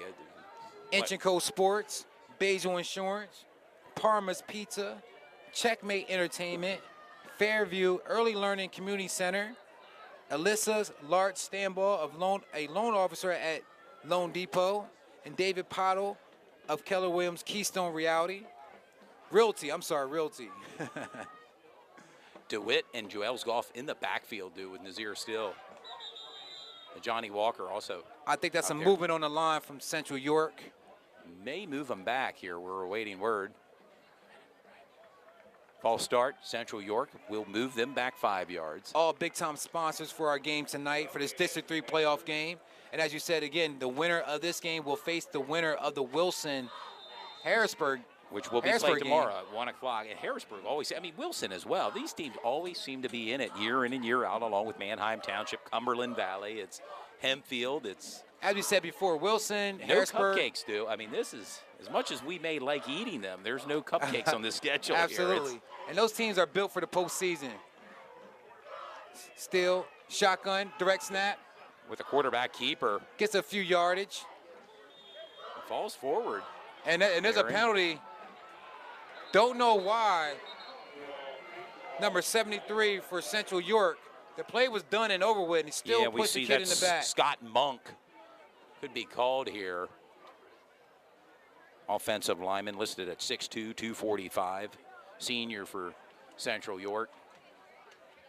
Inch & Co Sports, Basil Insurance, Parma's Pizza, Checkmate Entertainment, Fairview Early Learning Community Center, Alyssa's Large Standball of a loan officer at Loan Depot, and David Pottle of Keller Williams Keystone Realty. Realty. DeWitt and Joel's Goff in the backfield, dude, with Nazir Still. And Johnny Walker also I think that's Out a there. movement on the line from Central York. may move them back here. We're awaiting word. False start. Central York will move them back 5 yards. All big-time sponsors for our game tonight for this District 3 playoff game. And as you said, again, the winner of this game will face the winner of the Wilson-Harrisburg, Which will be Harrisburg played game. tomorrow at 1 o'clock. And Harrisburg always, I mean, Wilson as well. These teams always seem to be in it year in and year out, along with Manheim Township, Cumberland Valley. It's Hempfield. It's As we said before, Wilson, no Harrisburg. cupcakes, dude. I mean, this is, as much as we may like eating them, there's no cupcakes on the schedule here. Absolutely. And those teams are built for the postseason. Still, shotgun, direct snap, With a quarterback keeper, gets a few yardage. falls forward. And there's a Gary. penalty. Don't know why. Number 73 for Central York. The play was done and over with, and he still Yeah, we pushed see the kid that in the back. Scott Monk could be called here. Offensive lineman listed at 6'2", 245. Senior for Central York.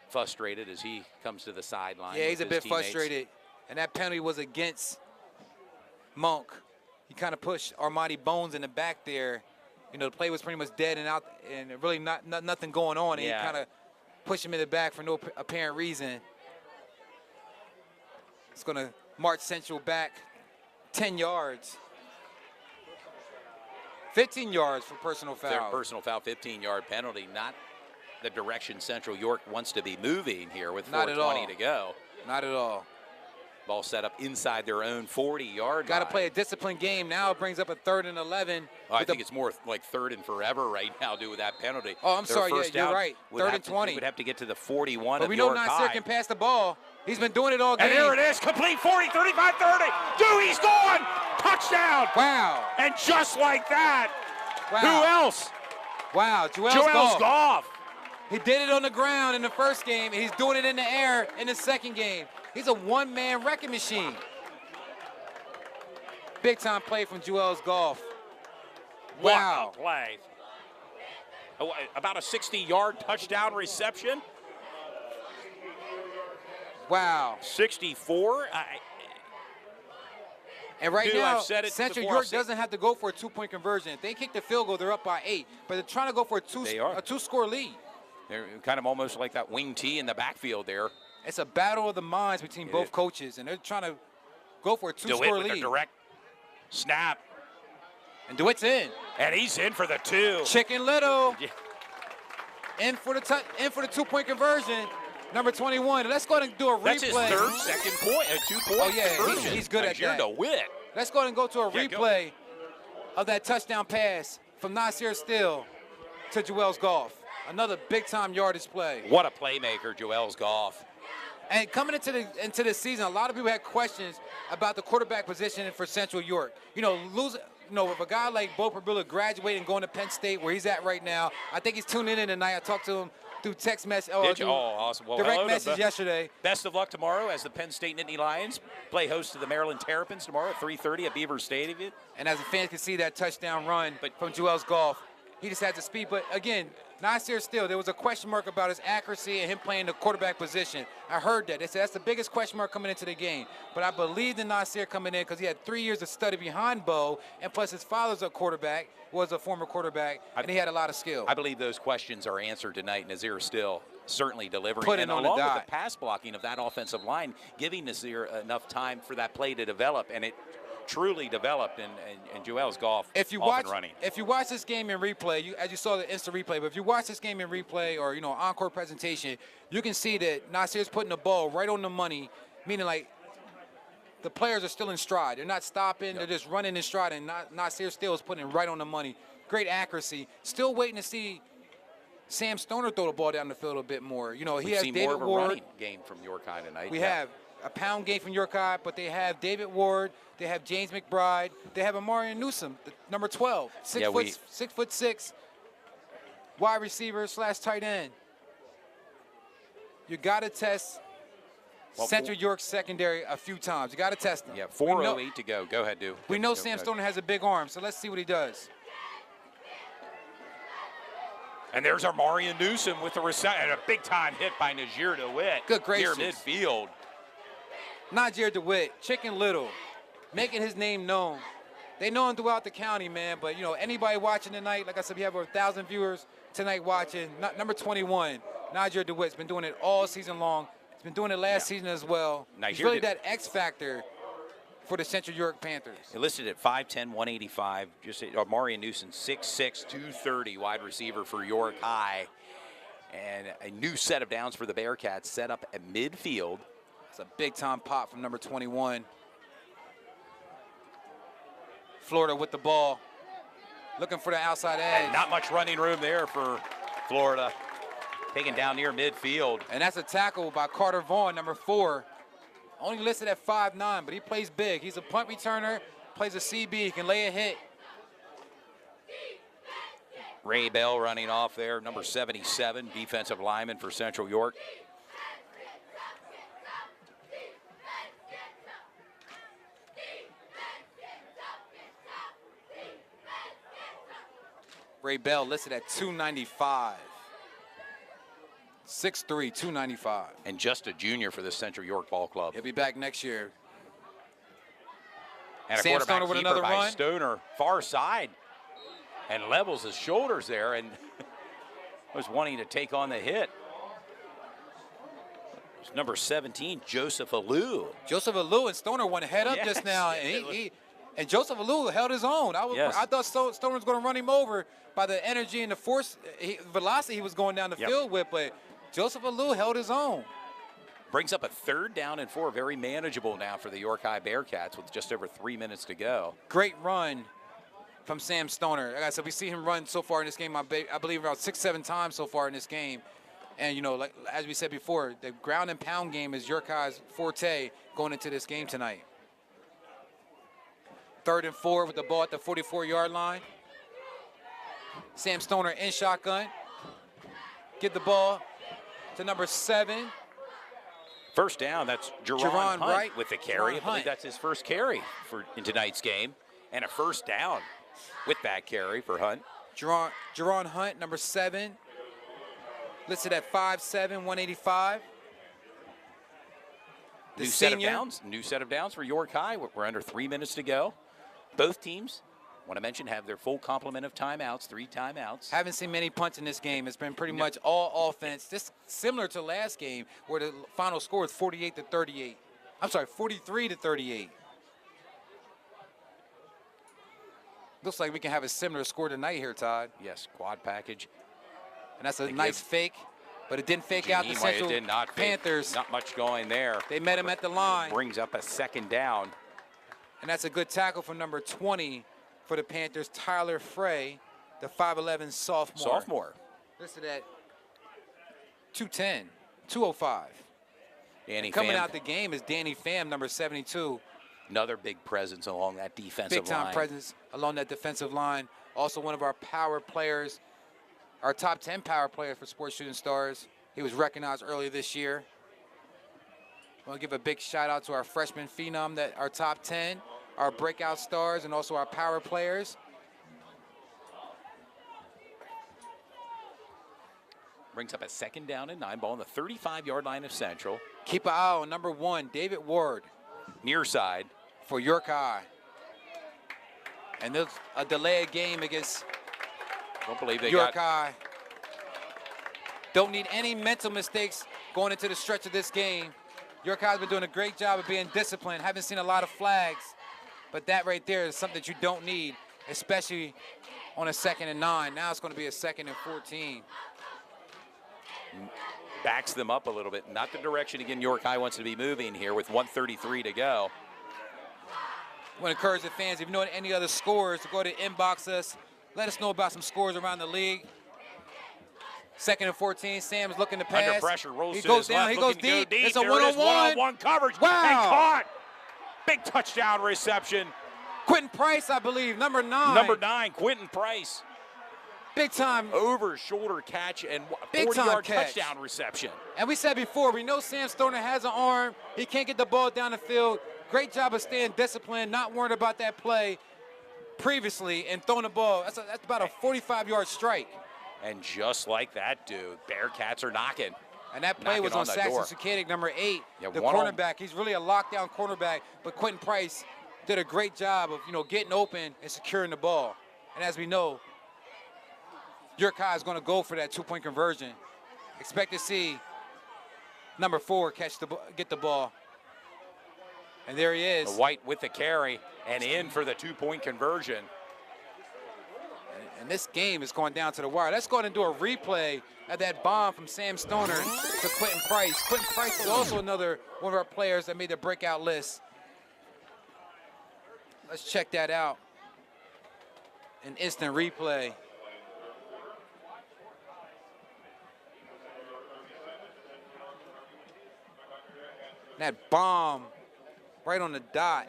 Frustrated as he comes to the sideline. Yeah, he's with a his bit teammates. frustrated. And that penalty was against Monk. He kind of pushed Armani Bones in the back there. You know, the play was pretty much dead and out, and really nothing going on. And Yeah. he kind of pushed him in the back for no apparent reason. It's going to march Central back 10 yards. 15 yards for personal Their foul. personal foul, 15-yard penalty. Not the direction Central York wants to be moving here with Not at 4:20 all. to go. Not at all. Ball set up inside their own 40-yard Got to line. play a disciplined game. Now it brings up a 3rd and 11. Oh, I with think the- it's more like 3rd and forever right now due with that penalty. Oh, I'm Their sorry. Yeah, first you're down right. would 3rd have and to- 20. Would have to get to the 41 But of we know York Nasir High. can pass the ball. He's been doing it all game. And there it is, complete 40, 35, 30. Dewey's gone! Touchdown! Wow. And just like that, Wow. who else? Wow. Joel's Joel's Goff. Goff. He did it on the ground in the first game. He's doing it in the air in the second game. He's a one-man wrecking machine. Big-time play from Joel's Goff. Wow. What a play. Oh, about a 60-yard touchdown reception. Wow. 64. And right Dude, now, I've said it Central before, York I've said- doesn't have to go for a two-point conversion. If they kick the field goal, they're up by 8. But they're trying to go for They are. a two-score lead. They're kind of almost like that wing T in the backfield there. It's a battle of the minds between It both is. coaches, and they're trying to go for a DeWitt two-score with a lead. direct snap. And DeWitt's in. And he's in for the 2. Chicken Little Yeah. in for the two-point conversion. Number 21. Let's go ahead and do a That's his replay. third, second point, a 2-point Oh, yeah, conversion. he's good at Nazir that. DeWitt. Let's go ahead and go to a Yeah, go. replay of that touchdown pass from Nasir Still to Joel's Goff. Another big-time yardage play. What a playmaker, Joel's Goff. And coming into this season, a lot of people had questions about the quarterback position for Central York. You know, with a guy like Bo Perbilla graduating and going to Penn State, where he's at right now, I think he's tuning in tonight. I talked to him through text message. Did you? Oh, awesome. Well, direct hello to message yesterday. Best of luck tomorrow as the Penn State Nittany Lions play host to the Maryland Terrapins tomorrow at 3:30 at Beaver Stadium. And as the fans can see that touchdown run from Joel's Goff, he just had the speed. But again, Nasir Steele, there was a question mark about his accuracy and him playing the quarterback position. I heard that. They said that's the biggest question mark coming into the game. But I believed in Nasir coming in because he had 3 years of study behind Bo, and plus his father's a quarterback, was a former quarterback, and he had a lot of skill. I believe those questions are answered tonight. Nasir Steele certainly delivering. Put it and on the along with dot. the pass blocking of that offensive line, giving Nasir enough time for that play to develop, and it truly developed, and Joel's Goff If you off watch, and running. if you watch this game in replay, as you saw the instant replay, but if you watch this game in replay or encore presentation, you can see that Nasir's putting the ball right on the money, meaning like the players are still in stride. They're not stopping. They're just running in stride, and Nasir Steele is putting it right on the money. Great accuracy. Still waiting to see Sam Stoner throw the ball down the field a bit more. He We've has seen David more of a Ward. running game from York High tonight. We have a pound game from York High, but they have David Ward, they have James McBride, they have Amarian Newsom, number 12, 6'6", wide receiver / tight end. You got to test Central York secondary a few times. You got to test them. Yeah, 4:08 to go. Go ahead, Du. We know Go Sam ahead. Stoner has a big arm, so let's see what he does. And there's our Marion Newsom with the reception, and a big-time hit by Najir DeWitt. Good gracious. Near midfield. Najir DeWitt, Chicken Little, making his name known. They know him throughout the county, man, but, anybody watching tonight, like I said, we have over 1,000 viewers tonight watching. Number 21, Najir DeWitt's been doing it all season long. He's been doing it last season as well. He's Najir really did- that X factor for the Central York Panthers. He listed at 5'10", 185. Just Marion Newsom, 6'6", 230, wide receiver for York High. And a new set of downs for the Bearcats set up at midfield. It's a big-time pop from number 21. Florida with the ball, looking for the outside edge. And not much running room there for Florida. Taken down near midfield. And that's a tackle by Carter Vaughn, number 4. Only listed at 5'9", but he plays big. He's a punt returner, plays a CB, he can lay a hit. Ray Bell running off there, number 77, defensive lineman for Central York. Ray Bell listed at 295. 6'3", 295. And just a junior for the Central York Ball Club. He'll be back next year. And a Sam quarterback Stoner with keeper another by run. Stoner, far side, and levels his shoulders there, and was wanting to take on the hit. It's number 17, Joseph Alou. Joseph Alou and Stoner went head up just Yes. now, and Joseph Alou held his own. I thought Stoner was going to run him over by the energy and the force, velocity he was going down the field with, but Joseph Alou held his own. Brings up a 3rd down and 4, very manageable now for the York High Bearcats with just over 3 minutes to go. Great run from Sam Stoner. Like I said, we see him run so far in this game, I believe about 6-7 times so far in this game. And, like as we said before, the ground and pound game is York High's forte going into this game tonight. 3rd and 4 with the ball at the 44-yard line. Sam Stoner in shotgun. Get the ball to number 7. First down, that's Jerron Hunt Wright with the carry. Jerron I believe Hunt. that's his first carry in tonight's game. And a first down with that carry for Hunt. Jerron Hunt, number 7. Listed at 5'7", 185. The New set of downs for York High. We're under 3 minutes to go. Both teams, want to mention, have their full complement of timeouts, 3 timeouts. Haven't seen many punts in this game. It's been pretty much all offense. This similar to last game where the final score is 48-38. I'm sorry, 43-38. Looks like we can have a similar score tonight here, Todd. Yes, quad package. And that's a nice fake, but it didn't fake out the Central Panthers. Not much going there. They met him at the line. Brings up a 2nd down. And that's a good tackle from number 20 for the Panthers, Tyler Frey, the 5'11 sophomore. Listed at 210, 205. Coming out the game is Danny Pham, number 72. Another big presence along that defensive line. Big-time presence along that defensive line. Also one of our power players our top 10 power player for Sports Shooting Stars. He was recognized earlier this year. I want to give a big shout out to our freshman phenom, that our top 10, our breakout stars, and also our power players. Brings up a 2nd down and 9, ball on the 35-yard line of Central. Keep an eye on number 1, David Ward, Near side. for York High. And there's a delayed game against Don't believe they York got High. Don't need any mental mistakes going into the stretch of this game. York High's been doing a great job of being disciplined. Haven't seen a lot of flags, but that right there is something that you don't need, especially on a 2nd and 9. Now it's going to be a 2nd and 14. backs them up a little bit. Not the direction, again, York High wants to be moving here with 1:33 to go. I want to encourage the fans, if you know any other scores, to go to inbox us. Let us know about some scores around the league. 2nd and 14, Sam's looking to pass. Under pressure, rolls he to goes his down, left, he goes looking to go deep. deep. It's a There it is, one-on-one. one-on-one coverage. Wow. And caught. Big touchdown reception. Quentin Price, I believe, number 9. Number 9, Quentin Price. Big time. Over shoulder catch and Big time 40-yard catch. touchdown reception. And we said before, we know Sam Stoner has an arm. He can't get the ball down the field. Great job of staying disciplined, not worried about that play previously, and throwing the ball. That's about a 45-yard strike. And just like that, dude, Bearcats are knocking. And that play was Knocking on on the Saxon door. Sukatic, number 8, Yeah, the one-on- cornerback. He's really a lockdown cornerback, but Quentin Price did a great job of, getting open and securing the ball. And as we know, York High is going to go for that 2-point conversion. Expect to see number 4 get the ball. And there he is. The White with the carry and in for the 2-point conversion. And this game is going down to the wire. Let's go ahead and do a replay of that bomb from Sam Stoner to Quentin Price. Quentin Price is also another one of our players that made the breakout list. Let's check that out. An instant replay. That bomb right on the dot.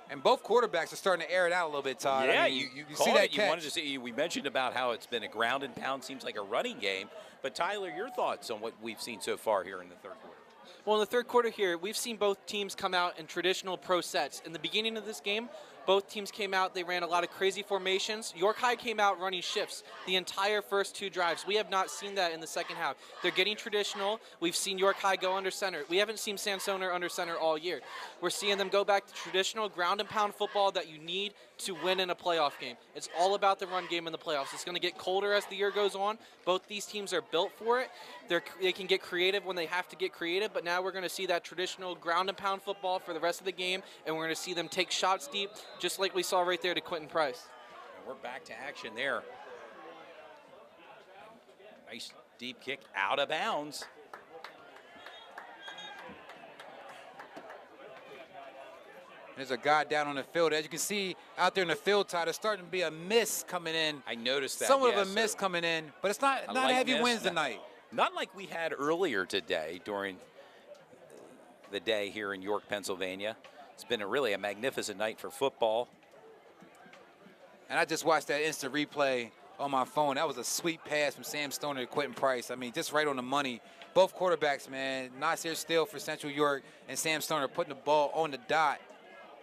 And both quarterbacks are starting to air it out a little bit, Todd. Yeah, I mean, you see called that it. You catch. wanted to see. We mentioned about how it's been a ground and pound, seems like a running game. But Tyler, your thoughts on what we've seen so far here in the third quarter? Well, in the third quarter here, we've seen both teams come out in traditional pro sets. In the beginning of this game, both teams came out, they ran a lot of crazy formations. York High came out running shifts the entire first 2 drives. We have not seen that in the second half. They're getting traditional. We've seen York High go under center. We haven't seen Sam Stoner under center all year. We're seeing them go back to traditional ground and pound football that you need to win in a playoff game. It's all about the run game in the playoffs. It's going to get colder as the year goes on. Both these teams are built for it. They can get creative when they have to get creative, but now we're going to see that traditional ground and pound football for the rest of the game, and we're going to see them take shots deep, just like we saw right there to Quentin Price. And we're back to action there. Nice deep kick out of bounds. There's a guy down on the field. As you can see out there in the field, Todd, there's starting to be a mist coming in. I noticed that. Somewhat yes, of a mist coming in, but it's a not light heavy mist. winds tonight. Not like we had earlier today during the day here in York, Pennsylvania. It's been really a magnificent night for football. And I just watched that instant replay on my phone. That was a sweet pass from Sam Stoner to Quentin Price. I mean, just right on the money. Both quarterbacks, man, Nasir Steele for Central York and Sam Stoner putting the ball on the dot.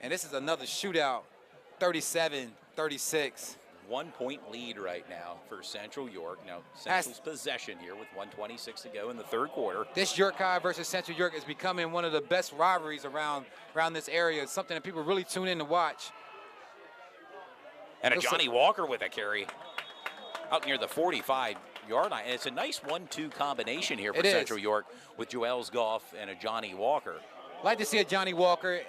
And this is another shootout, 37-36. 1-point lead right now for Central York. Now, Central's possession here with 1:26 to go in the third quarter. This York High versus Central York is becoming one of the best rivalries around this area. It's something that people really tune in to watch. And a Johnny Walker with a carry out near the 45-yard line. And it's a nice 1-2 combination here for It is. Central York with Joel's Goff and a Johnny Walker. Like to see a Johnny Walker.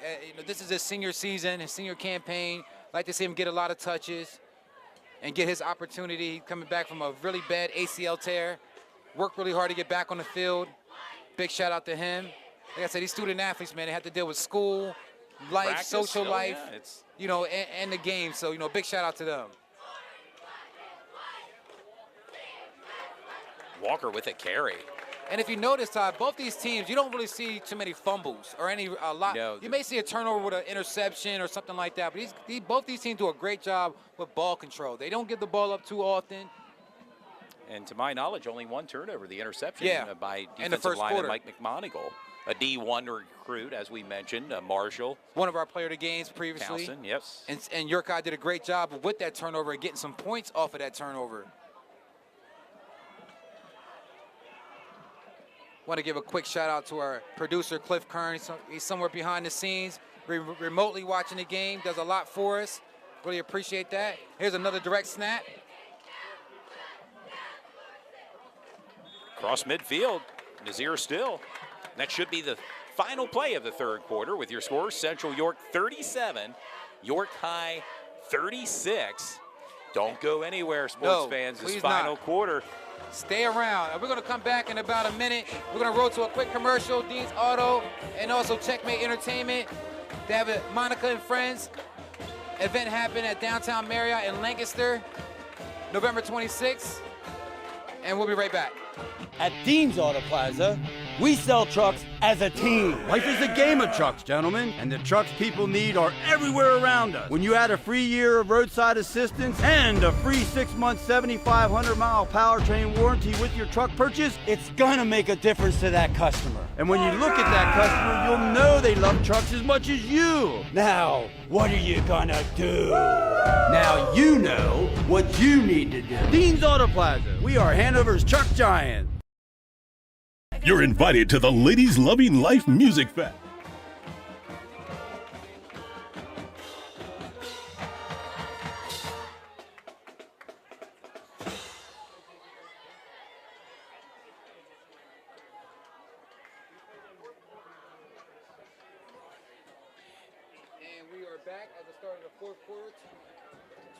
This is his senior season, his senior campaign. Like to see him get a lot of touches and get his opportunity coming back from a really bad ACL tear. Worked really hard to get back on the field. Big shout out to him. Like I said, these student athletes, man, they have to deal with school, life, Practice, social life, yeah, it's and the game. So, big shout out to them. Walker with a carry. And if you notice, Todd, both these teams, you don't really see too many fumbles or a lot. No. You may see a turnover with an interception or something like that, but both these teams do a great job with ball control. They don't give the ball up too often. And to my knowledge, only one turnover, the interception by in the defensive first lineman quarter. Mike McMonigle. A D1 recruit, as we mentioned, Marshall. One of our player of the games previously. Townsend, yes. And York High did a great job with that turnover and getting some points off of that turnover. Want to give a quick shout out to our producer, Cliff Kern. He's somewhere behind the scenes, remotely watching the game, does a lot for us. Really appreciate that. Here's another direct snap. Cross midfield, Nazir Still. That should be the final play of the third quarter with your scores. Central York 37, York High 36. Don't go anywhere, sports fans, this final quarter. Stay around. We're going to come back in about a minute. We're going to roll to a quick commercial, Dean's Auto, and also Checkmate Entertainment. They have a Monica and Friends event happen at Downtown Marriott in Lancaster, November 26th. And we'll be right back. At Dean's Auto Plaza, we sell trucks as a team. Life is a game of trucks, gentlemen, and the trucks people need are everywhere around us. When you add a free year of roadside assistance and a free 6-month, 7,500-mile powertrain warranty with your truck purchase, it's gonna make a difference to that customer. And when you look at that customer, you'll know they love trucks as much as you. Now, what are you gonna do? Now you know what you need to do. Dean's Auto Plaza. We are Hanover's truck giant. You're invited to the Ladies Loving Life Music Fest. And we are back at the start of the fourth quarter.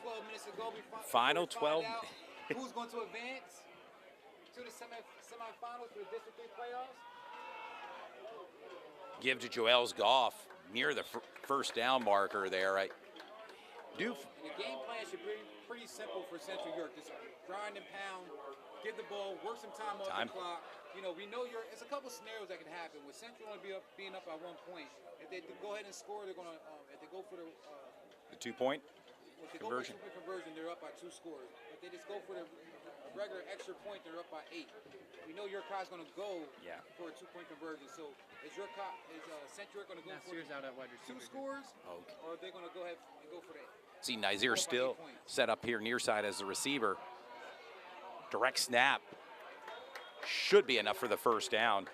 12 minutes ago, Final 12. Who's going to advance to the semifinals for the District 3 playoffs? Give to Joels Goff near the first down marker there. The game plan should be pretty simple for Central York. Just grind and pound, give the ball, work some time off the clock. You know, we know it's a couple scenarios that can happen. With Central only being up by 1 point, if they go ahead and score, they're going to, if they go for the 2-point conversion. They're up by 2 scores. If they just go for the regular extra point, they're up by 8. We know your High is going to go for a 2-point conversion. So is Central York going to go for out at wide receiver. 2 scores, or are they going to go ahead and go for the 8? See Nazir Still set up here near side as the receiver. Direct snap should be enough for the first down.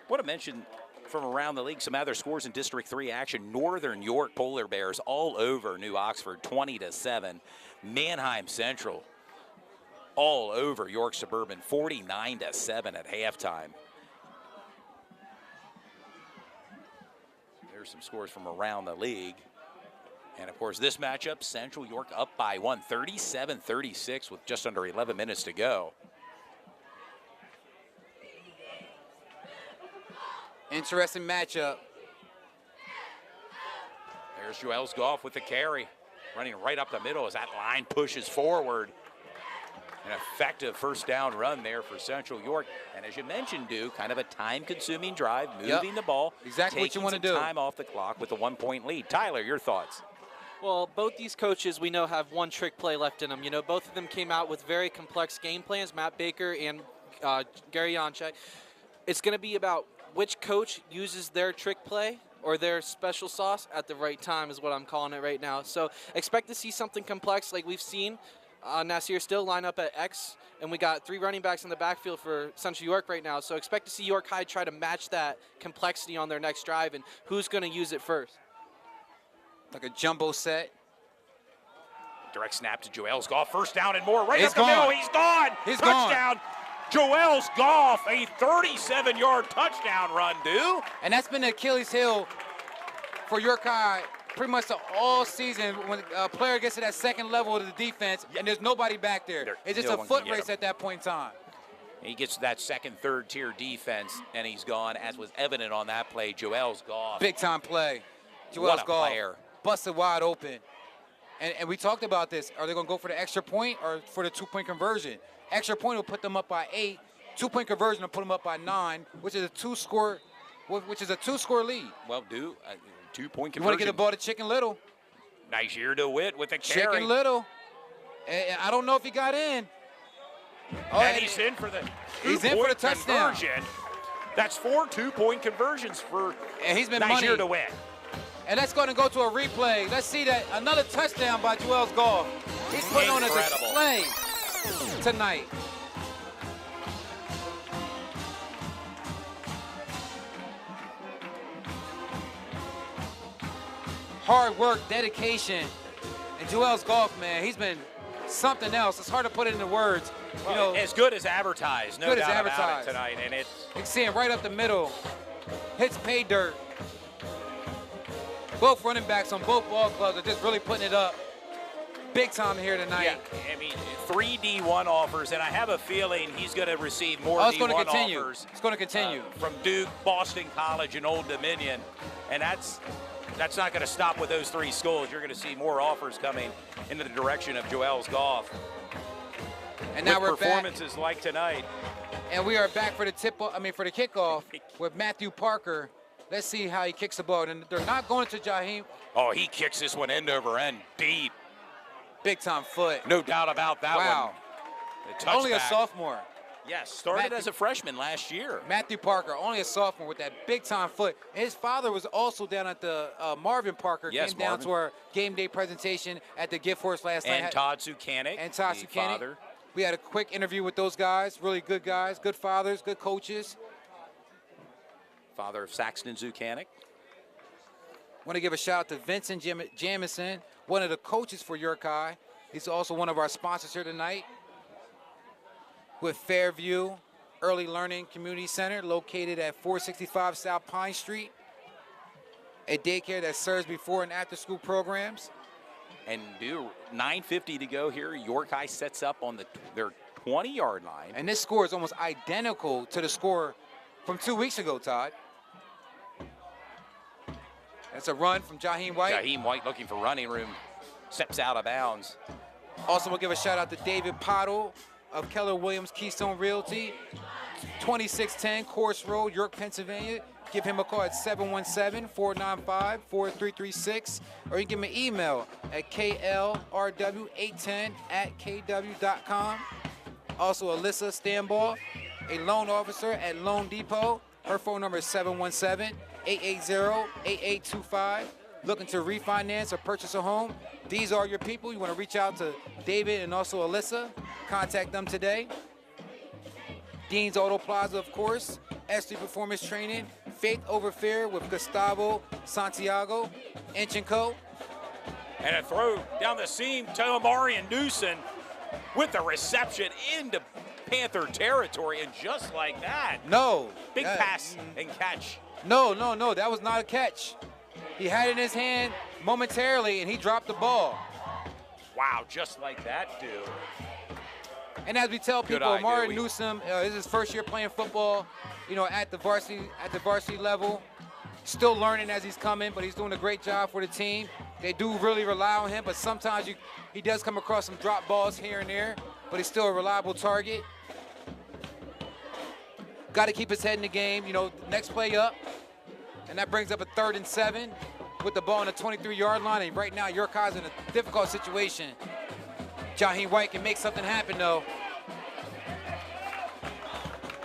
Want to mention from around the league some other scores in District 3 action. Northern York Polar Bears all over New Oxford, 20-7. Manheim Central all over York Suburban, 49-7 at halftime. There's some scores from around the league. And, of course, this matchup, Central York up by 1, 37-36 with just under 11 minutes to go. Interesting matchup. There's Joels Goff with the carry, running right up the middle as that line pushes forward. An effective first down run there for Central York. And as you mentioned, Duke, kind of a time-consuming drive, moving the ball. Exactly what you want to do. Taking some time off the clock with a 1-point lead. Tyler, your thoughts? Well, both these coaches we know have one trick play left in them. You know, both of them came out with very complex game plans, Matt Baker and Gary Janczak. It's going to be about which coach uses their trick play or their special sauce at the right time is what I'm calling it right now. So expect to see something complex like we've seen. Nasir Still line up at X, and we got 3 running backs in the backfield for Central York right now. So expect to see York High try to match that complexity on their next drive, and who's going to use it first. Like a jumbo set. Direct snap to Joels Goff. First down and more. Right He's up the middle. He's gone. Touchdown. Joels Goff, a 37-yard touchdown run, Duke. And that's been the Achilles heel for York High pretty much all season when a player gets to that second level of the defense and there's nobody back there. It's just a foot race at that point in time. He gets to that second, third tier defense, and he's gone, as was evident on that play. Joels Goff. Big time play. What a Goff player. Busted wide open. And we talked about this. Are they going to go for the extra point or for the 2-point conversion? Extra point will put them up by 8. 2-point conversion will put them up by 9, which is a 2-score lead. Well, 2-point conversion. You want to get the ball to Chicken Little. Nice year to Witt with the carry. Chicken Little. I don't know if he got in. Oh, and he's in for the he's in for the touchdown. conversion. That's 4 2-point conversions for And he's been Niger money. to win. And let's go ahead and go to a replay. Let's see that another touchdown by Juelz Goff. He's putting on a Incredible. display tonight. Hard work, dedication, and Juelz Goff, man, he's been something else. It's hard to put it into words. You know, As good as advertised, no Good as doubt about advertised. it tonight. And it's you can see him right up the middle. Hits pay dirt. Both running backs on both ball clubs are just really putting it up big time here tonight. yeah, I mean, 3 D1 offers, and I have a feeling he's going to receive more Oh, it's D1 going to continue. offers. It's going to continue. From Duke, Boston College, and Old Dominion, and that's not going to stop with those 3 schools. You're going to see more offers coming in the direction of Juelz Goff. And now with we're back, performances like tonight. and we are back for the for the kickoff with Matthew Parker. Let's see how he kicks the ball. And they're not going to Jaheim. Oh, he kicks this one end over end deep. Big time foot. No doubt about that Wow. one. The Only a touchback. sophomore. Yes, started Matthew- as a freshman last year. Matthew Parker, only a sophomore with that big time foot. His father was also down at the Marvin Parker. Yes, came down Marvin. to our game day presentation at the Gift Horse last night. And Todd Zucanic, And Todd the Zucanic. father. We had a quick interview with those guys. Really good guys, good fathers, good coaches. Father of Saxton Zucanic. Want to give a shout out to Vincent Jamison, one of the coaches for York High. He's also one of our sponsors here tonight with Fairview Early Learning Community Center, located at 465 South Pine Street, a daycare that serves before and after school programs. And 9:50 to go here. York High sets up on their 20-yard line. And this score is almost identical to the score from 2 weeks ago, Todd. That's a run from Jaheim White. Jaheim White looking for running room. Steps out of bounds. Also, we'll give a shout out to David Pottle of Keller Williams Keystone Realty, 2610 Course Road, York, Pennsylvania. Give him a call at 717-495-4336, or you can give him an email at klrw810@kw.com. Also, Alyssa Stanball, a loan officer at Loan Depot. Her phone number is 717-880-8825. Looking to refinance or purchase a home? These are your people. You want to reach out to David and also Alyssa. Contact them today. Dean's Auto Plaza, of course. S3 Performance Training. Faith Over Fear with Gustavo Santiago. Inch & Co. And a throw down the seam to Amarian Newson with the reception into Panther territory. And just like that, No. big pass and catch. No. That was not a catch. He had it in his hand momentarily, and he dropped the ball. Wow, just like that, dude. And as we tell Good people, idea. Amari Newsom this is his first year playing football, at the varsity level. Still learning as he's coming, but he's doing a great job for the team. They do really rely on him, but sometimes he does come across some drop balls here and there, but he's still a reliable target. Got to keep his head in the game. Next play up, and that brings up a 3rd and 7 with the ball on the 23-yard line. And right now, York High's in a difficult situation. Jaheim White can make something happen, though.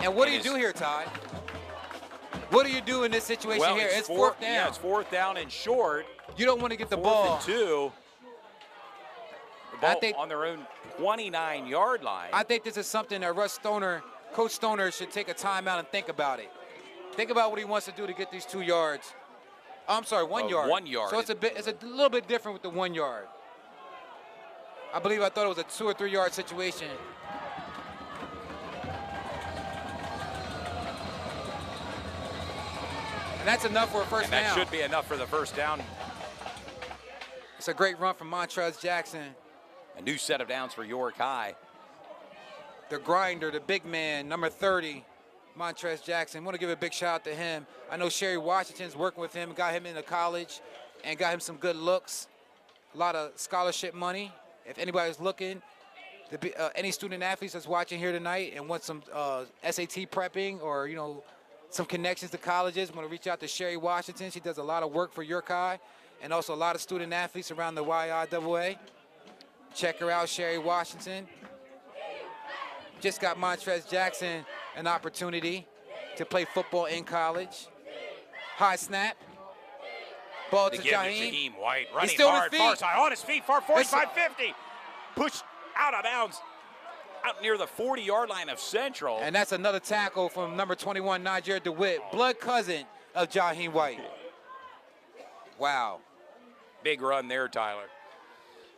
And what do you do here, Todd? What do you do in this situation here? It's 4th down. Yeah, it's 4th down and short. You don't want to get the 4th ball. and 2. The ball think- on their own 29-yard line. I think this is something that Coach Stoner should take a timeout and think about it. Think about what he wants to do to get these 2 yards. I'm sorry, 1 yard. 1 yard. So it's a little bit different with the 1 yard. I thought it was a 2 or 3 yard situation. And that's enough for a first and down. that should be enough for the first down. It's a great run from Montrez Jackson. A new set of downs for York High. The grinder, the big man, number 30, Montrez Jackson. Want to give a big shout out to him. I know Sherry Washington's working with him, got him into college, and got him some good looks. A lot of scholarship money. If anybody's looking, any student athletes that's watching here tonight and want some SAT prepping or some connections to colleges, want to reach out to Sherry Washington. She does a lot of work for York High, and also a lot of student athletes around the YIAA. Check her out, Sherry Washington. just got Montrez Jackson an opportunity to play football in college. High snap. Ball to They give it to Jaheim. Jaheim White, running still on hard, his far feet. side, on his feet, far 45, 50. Pushed out of bounds, out near the 40-yard line of Central. And that's another tackle from number 21, Niger DeWitt, blood cousin of Jaheim White. Wow. Big run there, Tyler.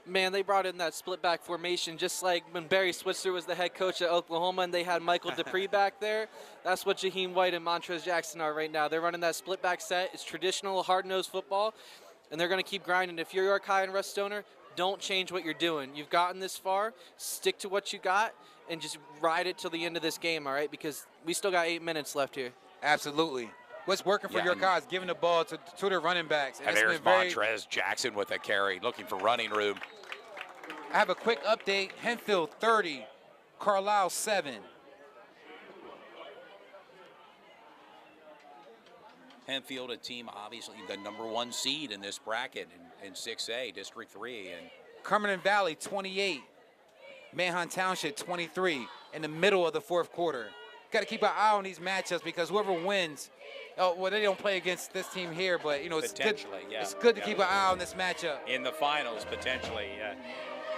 Man, they brought in that split back formation just like when Barry Switzer was the head coach at Oklahoma and they had Michael Dupree back there. That's what Jaheim White and Montrez Jackson are right now. They're running that split back set. It's traditional hard-nosed football, and they're going to keep grinding. If you're York High and Russ Stoner, don't change what you're doing. You've gotten this far. Stick to what you got and just ride it till the end of this game, all right? Because we still got 8 minutes left here. Absolutely. What's working for Yeah, York High is giving the ball to their running backs. And it's there's been Montrez Jackson with a carry, looking for running room. I have a quick update. Henfield 30, Carlisle 7. Henfield, a team obviously the #1 seed in this bracket in 6A, District 3. And Cumberland Valley 28, Manhunt Township 23 in the middle of the fourth quarter. Got to keep an eye on these matchups because whoever wins, well, they don't play against this team here, but you know it's good. Potentially, yeah. It's good to Yeah. keep an eye on this matchup. in the finals, potentially.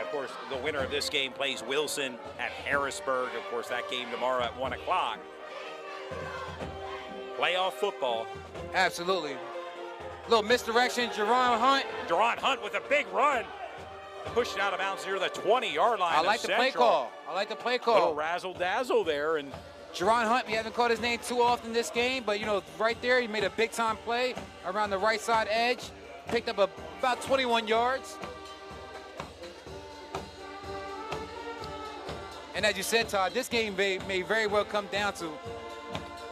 Of course, the winner of this game plays Wilson at Harrisburg. Of course, that game tomorrow at 1 o'clock. Playoff football. Absolutely. Little misdirection, Jerron Hunt. Duron Hunt with a big run. Pushed out of bounds near the 20-yard line. I like of the play Central. call. I like the play Little call. razzle-dazzle there. And Jerron Hunt, we haven't called his name too often this game, but you know, right there, he made a big-time play around the right side edge. Picked up about 21 yards. And as you said, Todd, this game may very well come down to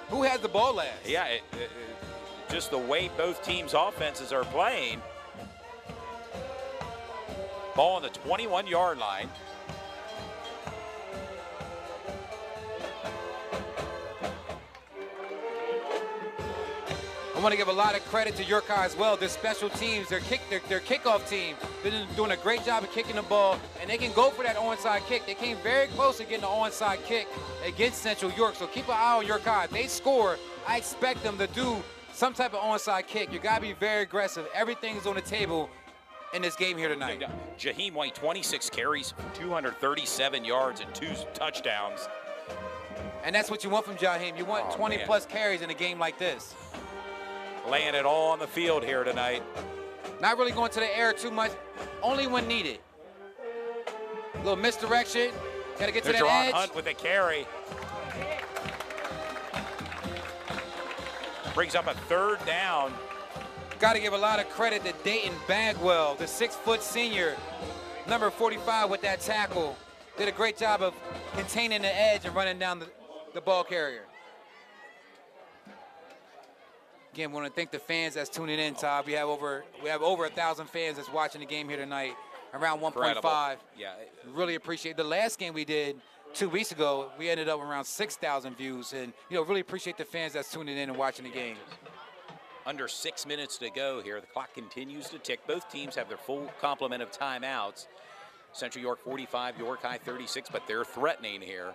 who has the ball last. yeah, just the way both teams' offenses are playing. Ball on the 21-yard line. I want to give a lot of credit to York High as well. Their special teams, their kickoff team, they're doing a great job of kicking the ball, and they can go for that onside kick. They came very close to getting the onside kick against Central York, so keep an eye on York High. If they score, I expect them to do some type of onside kick. You got to be very aggressive. Everything's on the table in this game here tonight. Jaheim White, 26 carries, 237 yards, and 2 touchdowns. And that's what you want from Jaheim. You want 20-plus carries in a game like this. Laying it all on the field here tonight. Not really going to the air too much, only when needed. A little misdirection. Got to get to There's that Jerron edge. Hunt with a carry. Brings up a 3rd down. Got to give a lot of credit to Dayton Bagwell, the 6-foot senior, number 45 with that tackle. Did a great job of containing the edge and running down the ball carrier. Again, want to thank the fans that's tuning in, Todd. We have over 1,000 fans that's watching the game here tonight, around 1.5. Yeah. Really appreciate the last game we did 2 weeks ago. We ended up around 6,000 views, and really appreciate the fans that's tuning in and watching the game. Under 6 minutes to go here. The clock continues to tick. Both teams have their full complement of timeouts. Central York 45, York High 36, but they're threatening here.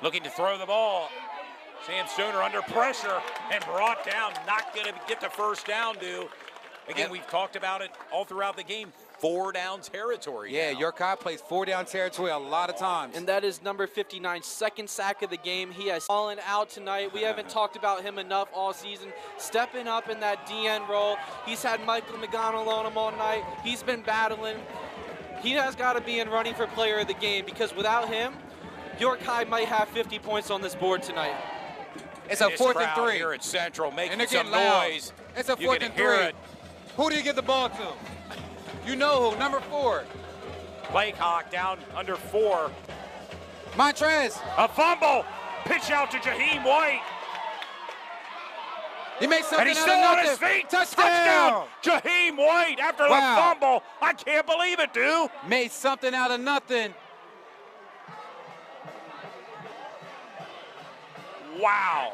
Looking to throw the ball. Sam Stoner under pressure and brought down. Not going to get the first down, do. Again, we've talked about it all throughout the game. 4-down territory. Yeah, now. York High plays 4-down territory a lot of times. And that is number 59's second sack of the game. He has fallen out tonight. We haven't talked about him enough all season. Stepping up in that DN role. He's had Michael McGonnell on him all night. He's been battling. He has got to be in running for player of the game because without him, York High might have 50 points on this board tonight. It's a This 4th crowd and 3. here at Central making And they're some getting loud. noise. It's a You 4th can and hear 3. it. Who do you give the ball to? You know who, number 4. Laycock down under 4. Montrez. A fumble. Pitch out to Jaheim White. He made something And he's out still of on nothing. his feet. Touchdown. Jaheim White after Wow. the fumble. I can't believe it, dude. Made something out of nothing. Wow.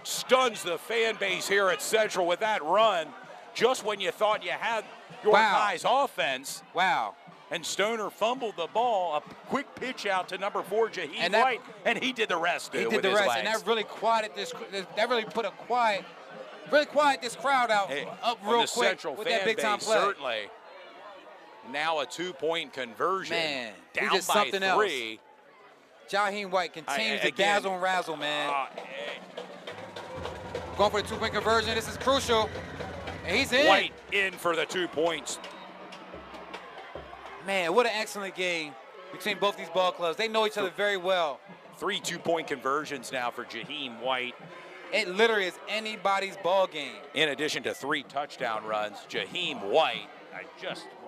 Stuns the fan base here at Central with that run. Just when you thought you had York Wow. High's offense. Wow. And Stoner fumbled the ball. A quick pitch out to number 4, Jaheim that- White, and he did the rest. He with did the his rest, legs. and that really quieted this. That really put a really quiet this crowd out Hey, up on real the quick Central with fan that big time base, play. certainly. Now a 2-point conversion. Man, he down did by something else. 3. Jaheim White continues to again, dazzle and razzle, man. Hey, Going for the 2-point conversion. This is crucial, and he's in. White in for the 2 points. Man, what an excellent game between both these ball clubs. They know each other very well. 3 2-point conversions now for Jaheim White. It literally is anybody's ball game. In addition to 3 touchdown runs, Jaheim White,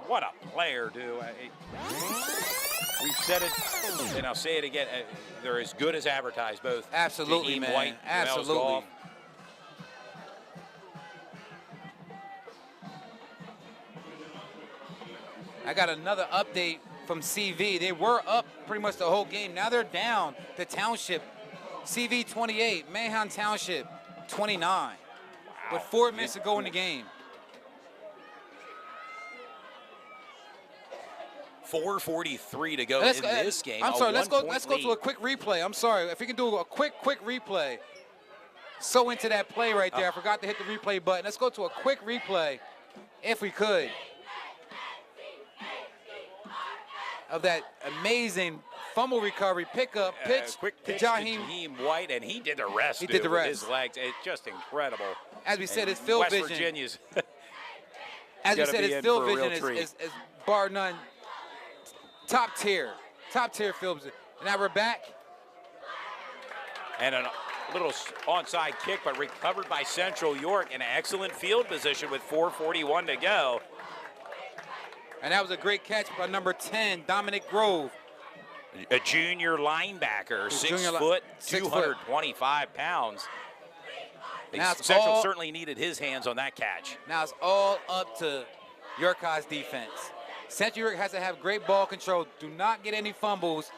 what a player, dude. We've said it, and I'll say it again. They're as good as advertised, both. Absolutely, Jaheim man. White, Absolutely. Goff. I got another update from CV. They were up pretty much the whole game. Now they're down to Township. CV 28, Mahon Township 29. With 4 minutes to go in the game. 4:43 to go in this game. I'm sorry, let's go to a lead. quick replay. I'm sorry. If we can do a quick replay. So into that play right there. I forgot to hit the replay button. Let's go to a quick replay, if we could, of that amazing fumble recovery, pickup, pitch Quick to pitch Jaheim. to Jaheim White, and he did the rest. He did the with rest. his legs. It's just incredible. As we said, And his field West vision. Virginia's As we gotta said, be his in field for a real vision treat. is bar none. Top tier field vision. And now we're back. and a little onside kick, but recovered by Central York in excellent field position with 4:41 to go. And that was a great catch by number 10, Dominic Grove. A junior linebacker, 6 foot, 6 foot. 225 pounds. Now it's Central all- certainly needed his hands on that catch. Now it's all up to York High's defense. Central York has to have great ball control. Do not get any fumbles.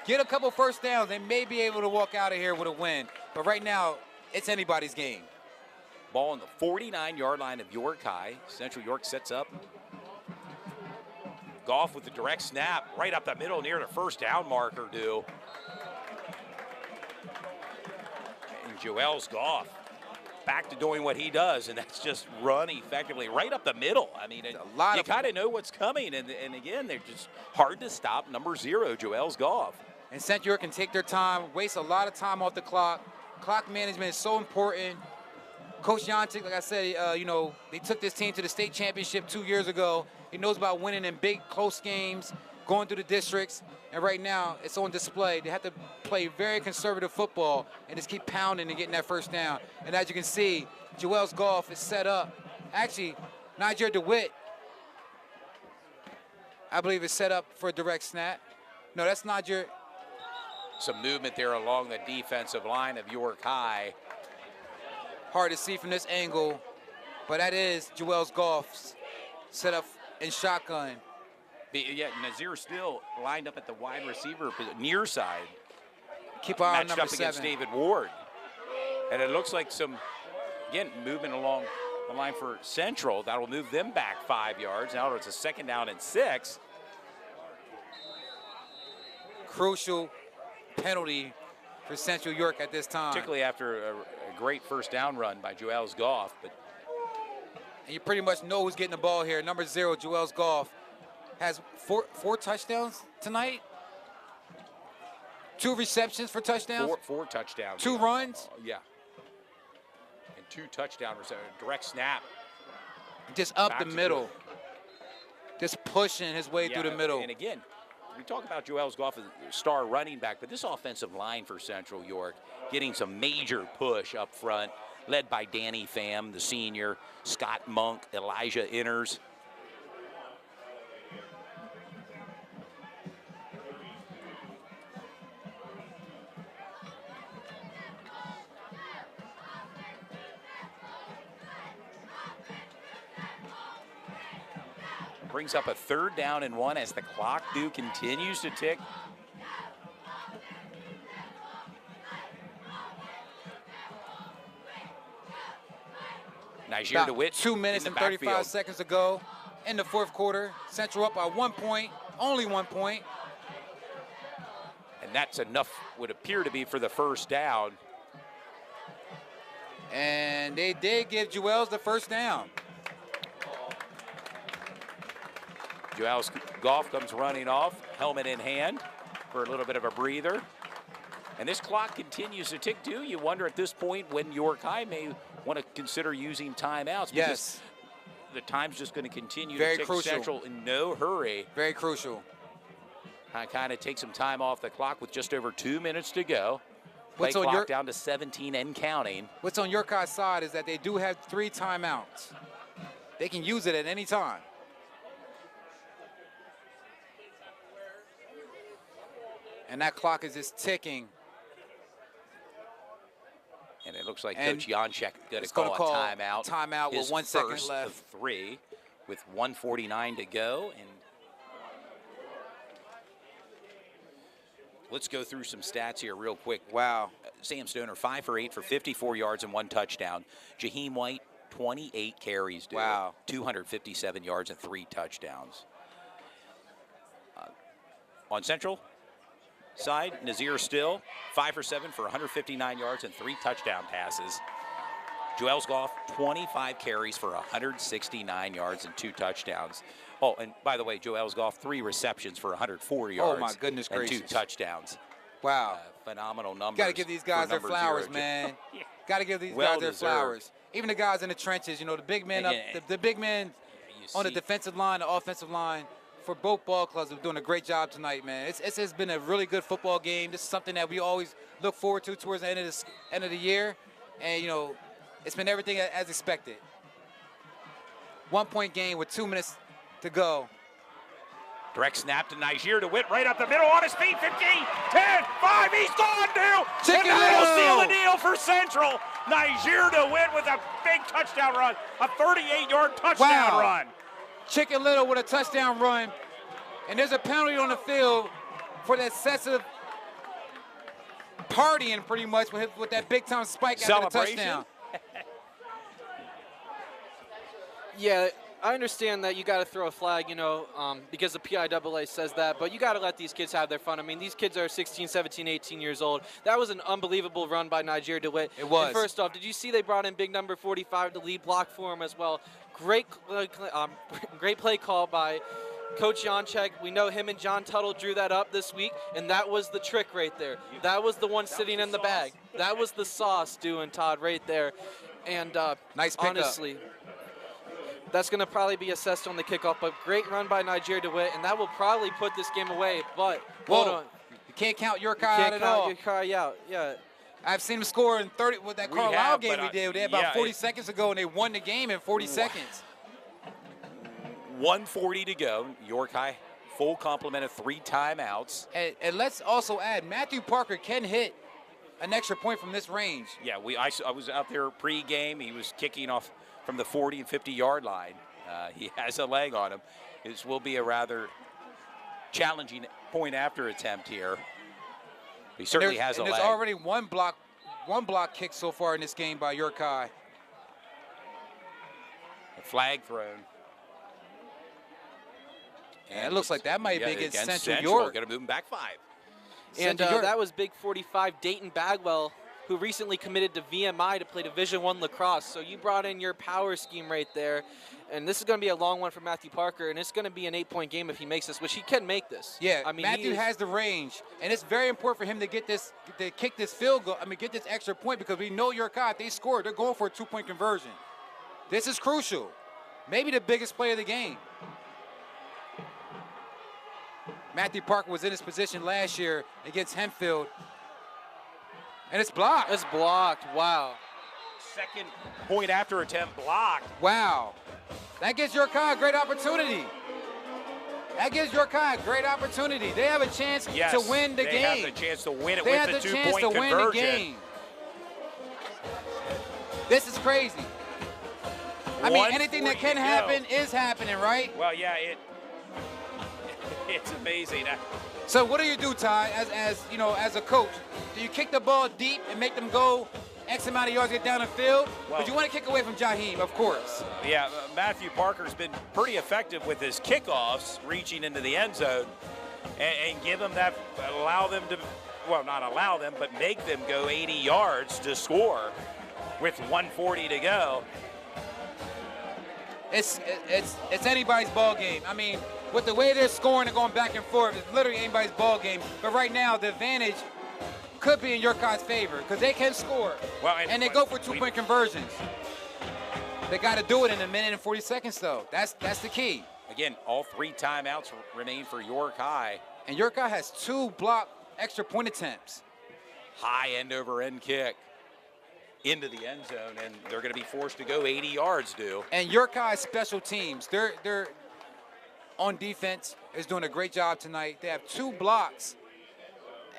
Get a couple first downs. They may be able to walk out of here with a win. But right now, it's anybody's game. Ball on the 49-yard line of York High. Central York sets up. Goff with the direct snap right up the middle near the first down marker, do. And Joels Goff back to doing what he does, and that's just run effectively right up the middle. I mean, you kind of know what's coming, and again, they're just hard to stop. Number 0, Joels Goff. And Central York can take their time, waste a lot of time off the clock. Clock management is so important. Coach Jantic, like I said, they took this team to the state championship 2 years ago. He knows about winning in big, close games, going through the districts, and right now it's on display. They have to play very conservative football and just keep pounding and getting that first down. And as you can see, Joels Goff is set up. Actually, Niger DeWitt, I believe, is set up for a direct snap. No, that's Niger. Some movement there along the defensive line of York High. Hard to see from this angle, but that is Joels Goff's set up in shotgun. Yeah, Nazir still lined up at the wide receiver near side. Keep our eye on matched number up against 7. David Ward. And it looks like some, again, movement along the line for Central. That'll move them back 5 yards. Now it's a 2nd down and 6. Crucial penalty for Central York at this time. Particularly after a great first down run by Joels Goff. But And you pretty much know who's getting the ball here. Number 0, Joels Goff, has four touchdowns tonight. 2 receptions for touchdowns. four touchdowns. 2 runs. Yeah. And 2 touchdowns. Direct snap. Just up Back the to middle. Just pushing his way through the middle. And again, we talk about Joels Goff as a star running back, but this offensive line for Central York getting some major push up front, led by Danny Pham, the senior, Scott Monk, Elijah Inners. Brings up a 3rd down and 1 as the clock continues to tick. Niger About DeWitt 2 minutes in and the 35 backfield. seconds to go. in the fourth quarter. Central up by 1 point, only 1 point. And that's enough, would appear to be, for the first down. And they did give Jewels the first down. Jewels Goff comes running off, helmet in hand, for a little bit of a breather. And this clock continues to tick too. You wonder at this point when York High may want to consider using timeouts. Yes. The time's just going to continue Very to tick. crucial. Central in no hurry. Very crucial. Kind of take some time off the clock with just over 2 minutes to go. Play What's on clock your- down to 17 and counting. What's on York High's side is that they do have 3 timeouts. They can use it at any time. And that clock is just ticking. And it looks like And Coach Janczek going to it's gonna call a call timeout. timeout with His 1 second first left. of 3 with 1:49 to go. And let's go through some stats here real quick. Wow. Sam Stoner, 5 for 8 for 54 yards and 1 touchdown. Jaheim White, 28 carries, dude. Wow. 257 yards and 3 touchdowns. On Central side, Nazir Still, 5 for 7 for 159 yards and 3 touchdown passes. Joels Goff, 25 carries for 169 yards and 2 touchdowns. Oh, and by the way, Joels Goff, 3 receptions for 104 yards. Oh, my goodness and 2 gracious. touchdowns. Wow. Phenomenal numbers. Got to give these guys for their number flowers, 0. man. Yeah. Got to give these Well guys their deserved. flowers. Even the guys in the trenches, you know, the big men up, Yeah. the big men You on the see- defensive line, the offensive line, for both ball clubs are doing a great job tonight, man. It's been a really good football game. This is something that we always look forward to towards the end of the year, and you know, it's been everything as expected. 1 point game with 2 minutes to go. Direct snap to Niger to Witt right up the middle on his feet. 15, 10, 5. He's gone now. Chicken and that'll seal the Little. deal for Central. Niger to Witt with a big touchdown run, a 38-yard touchdown Wow. run. Chicken Little with a touchdown run, and there's a penalty on the field for the excessive partying, pretty much, with that big time spike after the Celebration? touchdown. Yeah, I understand that you got to throw a flag, you know, because the PIAA says that, but you got to let these kids have their fun. I mean, these kids are 16, 17, 18 years old. That was an unbelievable run by Niger DeWitt. It was. And first off, did you see they brought in big number 45 to lead block for him as well? Great, great play call by Coach Janczek. We know him and John Tuttle drew that up this week, and that was the trick right there. That was the one sitting in the bag. That was the sauce doing, Todd, right there. And Nice pickup. honestly, that's going to probably be assessed on the kickoff, but great run by Niger DeWitt, and that will probably put this game away. But hold Whoa. on, You can't count your car out can't at count all. your car out. Yeah, I've seen them score in 30 with that We Carlisle have, game but we did. They had yeah, about 40 seconds ago, and they won the game in 40 seconds. 1:40 to go. York High, full complement of 3 timeouts. And let's also add, Matthew Parker can hit an extra point from this range. Yeah, I was out there pre-game. He was kicking off from the 40 and 50-yard line. He has a leg on him. This will be a rather challenging point after attempt here. He certainly has a and leg. there's already one block kick so far in this game by York High. A flag thrown. And it looks like that might be against Central York. Going to move him back 5. and Central York. that was big 45 Dayton Bagwell, who recently committed to VMI to play Division I lacrosse. So you brought in your power scheme right there, and this is going to be a long one for Matthew Parker, and it's going to be an 8-point game if he makes this, which he can make this. Yeah, I mean, Matthew has the range, and it's very important for him to get this, to kick this field goal. I mean, get this extra point, because we know York High, if they score, they're going for a 2-point conversion. This is crucial. Maybe the biggest play of the game. Matthew Parker was in his position last year against Hempfield, and it's blocked. It's blocked. Wow. Second point after attempt blocked. Wow. That gives York High a great opportunity. That gives York High a great opportunity. They have a chance Yes, to win the they game. have the chance to win it They with have the the chance 2-point to win the conversion. game. This is crazy. I mean, anything that 1:40 can to go. happen is happening, right? Well, yeah, it's amazing. So what do you do, Ty, as you know, as a coach? Do you kick the ball deep and make them go X amount of yards to get down the field, Well- but you want to kick away from Jaheim, of course. Yeah, Matthew Parker's been pretty effective with his kickoffs, reaching into the end zone, and give them that, allow them to, well, not allow them, but make them go 80 yards to score with 1:40 to go. It's anybody's ball game. I mean, with the way they're scoring and going back and forth, it's literally anybody's ball game. But right now, the advantage could be in York's favor because they can score. Well, and they go for two-point conversions. They got to do it in 1 minute and 40 seconds, though. That's the key. Again, all 3 timeouts remain for York High. And York High has 2 block extra point attempts. High end-over-end kick into the end zone, and they're going to be forced to go 80 yards, And York High's special teams, they're on defense, is doing a great job tonight. They have 2 blocks,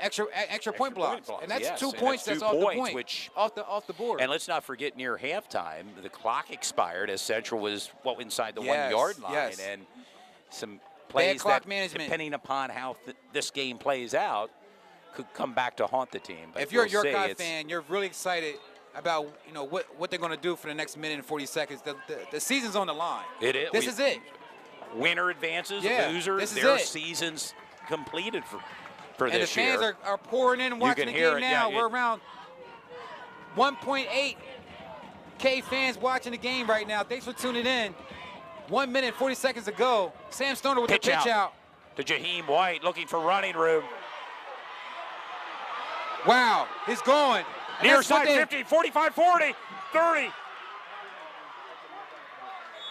extra point blocks. And that's yes. 2 And points that's that's 2 off points, the point, which, off the board. and let's not forget, near halftime, the clock expired as Central was, inside the Yes, 1 yard line. yes. And some plays clock that, management. depending upon how this game plays out, could come back to haunt the team. But If you're a we'll York see. High It's- fan, you're really excited about what they're going to do for the next minute and 40 seconds. The season's on the line. It is. This is it. Winner advances, Yeah, loser, this is their it. season's completed for And the this fans year. are pouring in and watching can the hear game it, now. yeah, We're around 1.8K fans watching the game right now. Thanks for tuning in. 1 minute, 40 seconds to go. Sam Stoner with the pitch out. To Jaheim White, looking for running room. Wow, he's going. And Near that's what side they- 50, 45, 40, 30.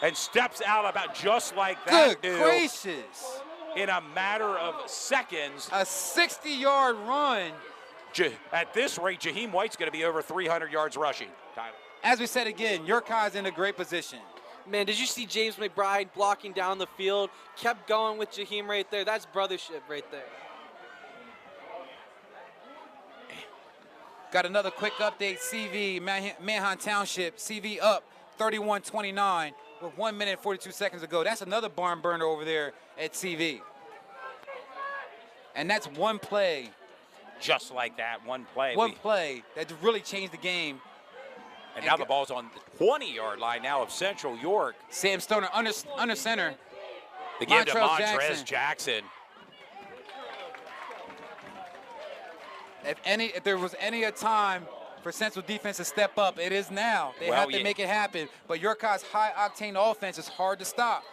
And steps out about just like that, Good dude. gracious. In a matter of seconds. A 60-yard run. At this rate, Jaheim White's going to be over 300 yards rushing. Tyler. As we said again, York High's in a great position. Man, did you see James McBride blocking down the field? Kept going with Jaheim right there. That's brothership right there. Got another quick update. CV, Manheim Township, CV up 31-29 with 1 minute and 42 seconds to go. That's another barn burner over there at CV. And that's one play. Just like that, one play. One play that really changed the game. And now the ball's on the 20-yard line now of Central York. Sam Stoner under center. The give to Montrez Montrez Jackson. If there was any a time for Central defense to step up, it is now. They have to make it happen. But York High's high-octane offense is hard to stop.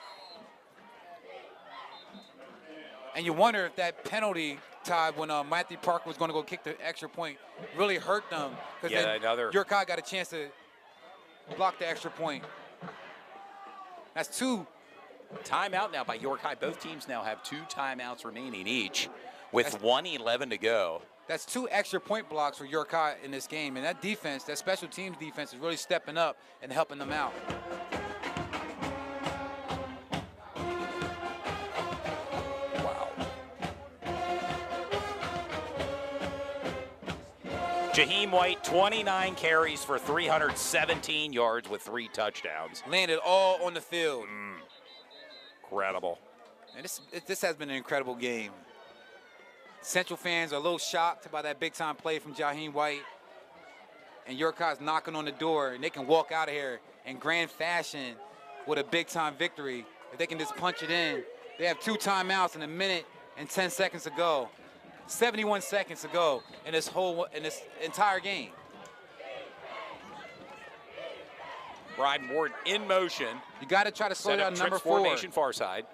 And you wonder if that penalty, Todd, when Matthew Parker was going to go kick the extra point, really hurt them. Because then York High got a chance to block the extra point. That's 2. Timeout now by York High. Both teams now have 2 timeouts remaining each with 1:11 to go. That's 2 extra point blocks for York High in this game. And that defense, that special teams defense, is really stepping up and helping them out. Wow. Jaheim White, 29 carries for 317 yards with 3 touchdowns. Landed all on the field. Incredible. And this has been an incredible game. Central fans are a little shocked by that big-time play from Jaheim White. And York High's knocking on the door, and they can walk out of here in grand fashion with a big-time victory. If they can just punch it in. They have 2 timeouts in 1 minute and 10 seconds to go. 71 seconds to go in this entire game. Bryden Ward in motion. You got to try to slow Set down up number trips 4. formation far side.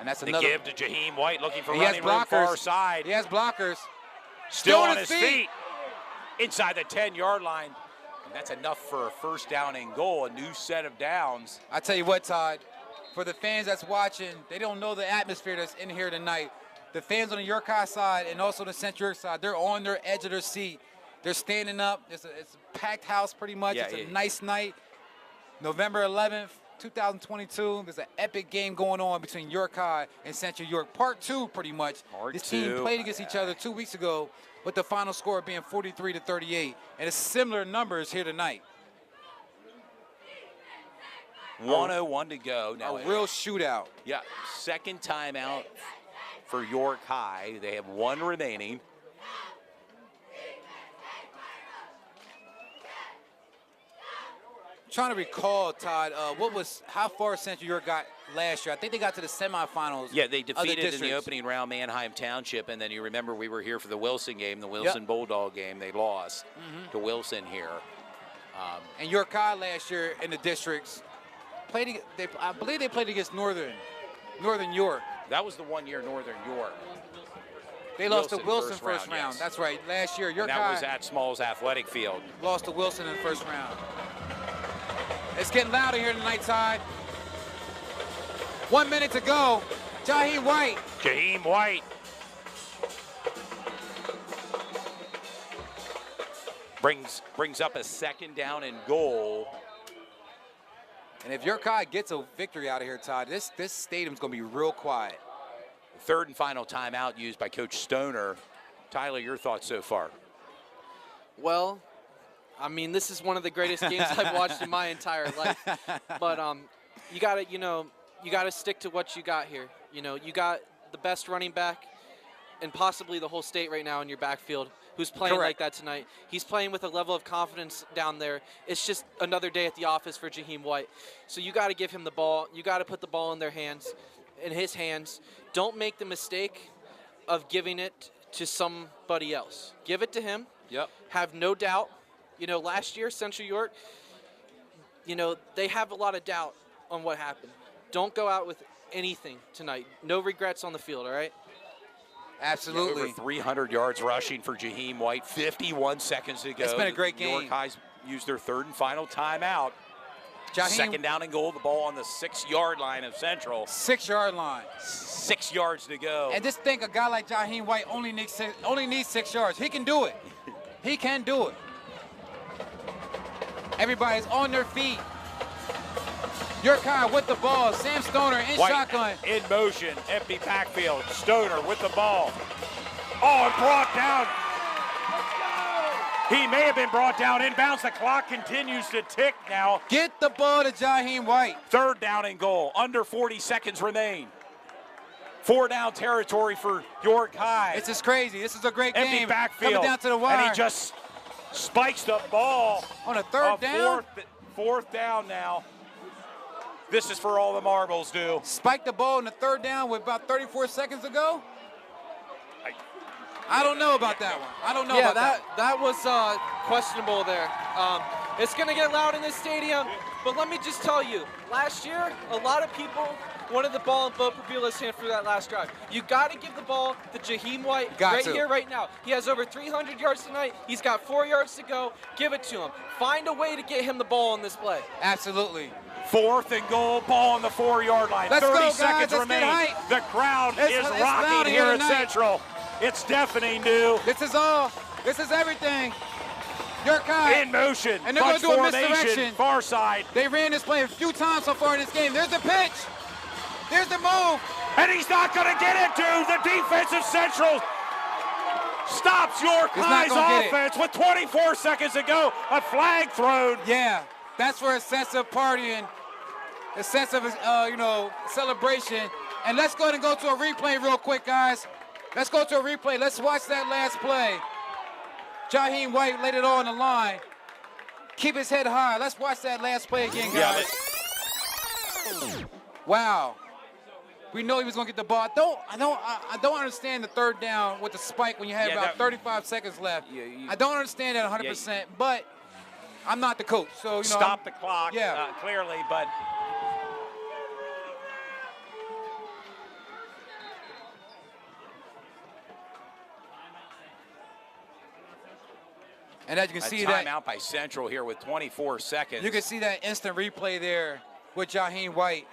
And that's The another. give to Jaheim White, looking for He has running room blockers. far side. He has blockers. Still on his feet. Inside the 10-yard line. And that's enough for a first down and goal, a new set of downs. I tell you what, Todd, for the fans that's watching, they don't know the atmosphere that's in here tonight. The fans on the York High side and also the Central York side, they're on their edge of their seat. They're standing up. It's a packed house pretty much. Yeah, it's a nice night. November 11th, 2022. There's an epic game going on between York High and Central York. Part 2, pretty much. This team played against each other 2 weeks ago, with the final score being 43-38. And it's similar numbers here tonight. 1:01 to go. Now A real shootout. Yeah, second timeout for York High. They have one remaining. Trying to recall, Todd, how far Central York got last year? I think they got to the semifinals. Yeah, they of the defeated in the districts. opening round Manheim Township, and then you remember we were here for the Wilson game, the Wilson Bulldog game. They lost to Wilson here. And York High last year in the districts I believe they played against Northern York. That was the 1 year Northern York. They lost to Wilson first first round. yes. That's right. Last year, York And that High was at Smalls Athletic Field. lost to Wilson in the first round. It's getting louder here tonight, Todd. 1 minute to go. Jaheim White. Jaheim White brings up a second down and goal. And if York High gets a victory out of here, Todd, this stadium's going to be real quiet. Third and final timeout used by Coach Stoner. Tyler, your thoughts so far? Well, I mean, this is one of the greatest games I've watched in my entire life. But you gotta stick to what you got here. You know, you got the best running back and possibly the whole state right now in your backfield who's playing like that tonight. He's playing with a level of confidence down there. It's just another day at the office for Jaheim White. So you got to give him the ball. You got to put the ball in his hands. Don't make the mistake of giving it to somebody else. Give it to him. Yep. Have no doubt. You know, last year, Central York, you know, they have a lot of doubt on what happened. Don't go out with anything tonight. No regrets on the field, all right? Absolutely. Over 300 yards rushing for Jaheim White, 51 seconds to go. It's been a great game. York High's used their third and final timeout. Jaheim, Second down and goal, the ball on the 6-yard line of Central. 6-yard line. 6 yards to go. And just think, a guy like Jaheim White only needs 6 yards. He can do it. He can do it. Everybody's on their feet. York High with the ball. Sam Stoner in White shotgun. in motion, empty backfield. Stoner with the ball. Oh, and brought down. He may have been brought down inbounds. The clock continues to tick now. Get the ball to Jaheim White. Third down and goal. Under 40 seconds remain. 4-down territory for York High. This is crazy. This is a great Empty game. backfield. Coming down to the wire. And he just spikes the ball. On a third down. Fourth down now. This is for all the marbles, do. Spiked the ball in the third down with about 34 seconds to go. I don't know about that one. I don't know about that. That was questionable there. It's going to get loud in this stadium, but let me just tell you, last year, a lot of people wanted the ball in Bo Perbila's hand for that last drive. You got to give the ball to Jaheim White here, right now. He has over 300 yards tonight. He's got 4 yards to go. Give it to him. Find a way to get him the ball on this play. Absolutely. Fourth and goal, ball on the 4-yard line. Let's 30 go, guys. seconds Let's remain. get hype. The crowd is loud rocking here here at tonight. Central. It's deafening, new. This is all. This is everything. York High. In motion. And they're going to do a formation, misdirection. Far side. They ran this play a few times so far in this game. There's the pitch. There's the move. And he's not going to get it, dude. The defensive Central stops York He's not High's gonna get it. offense with 24 seconds to go. A flag thrown. Yeah, that's for a sense of partying, a sense of, celebration. And let's go ahead and go to a replay real quick, guys. Let's go to a replay. Let's watch that last play. Jaheim White laid it all on the line. Keep his head high. Let's watch that last play again, guys. Wow. We know he was going to get the ball. I don't understand the third down with the spike when you had about 35 seconds left. I don't understand that 100%, but I'm not the coach. So, Stop the clock, Yeah. clearly, but and as you can a see that timeout by Central here with 24 seconds. you can see that instant replay there with Jaheim White.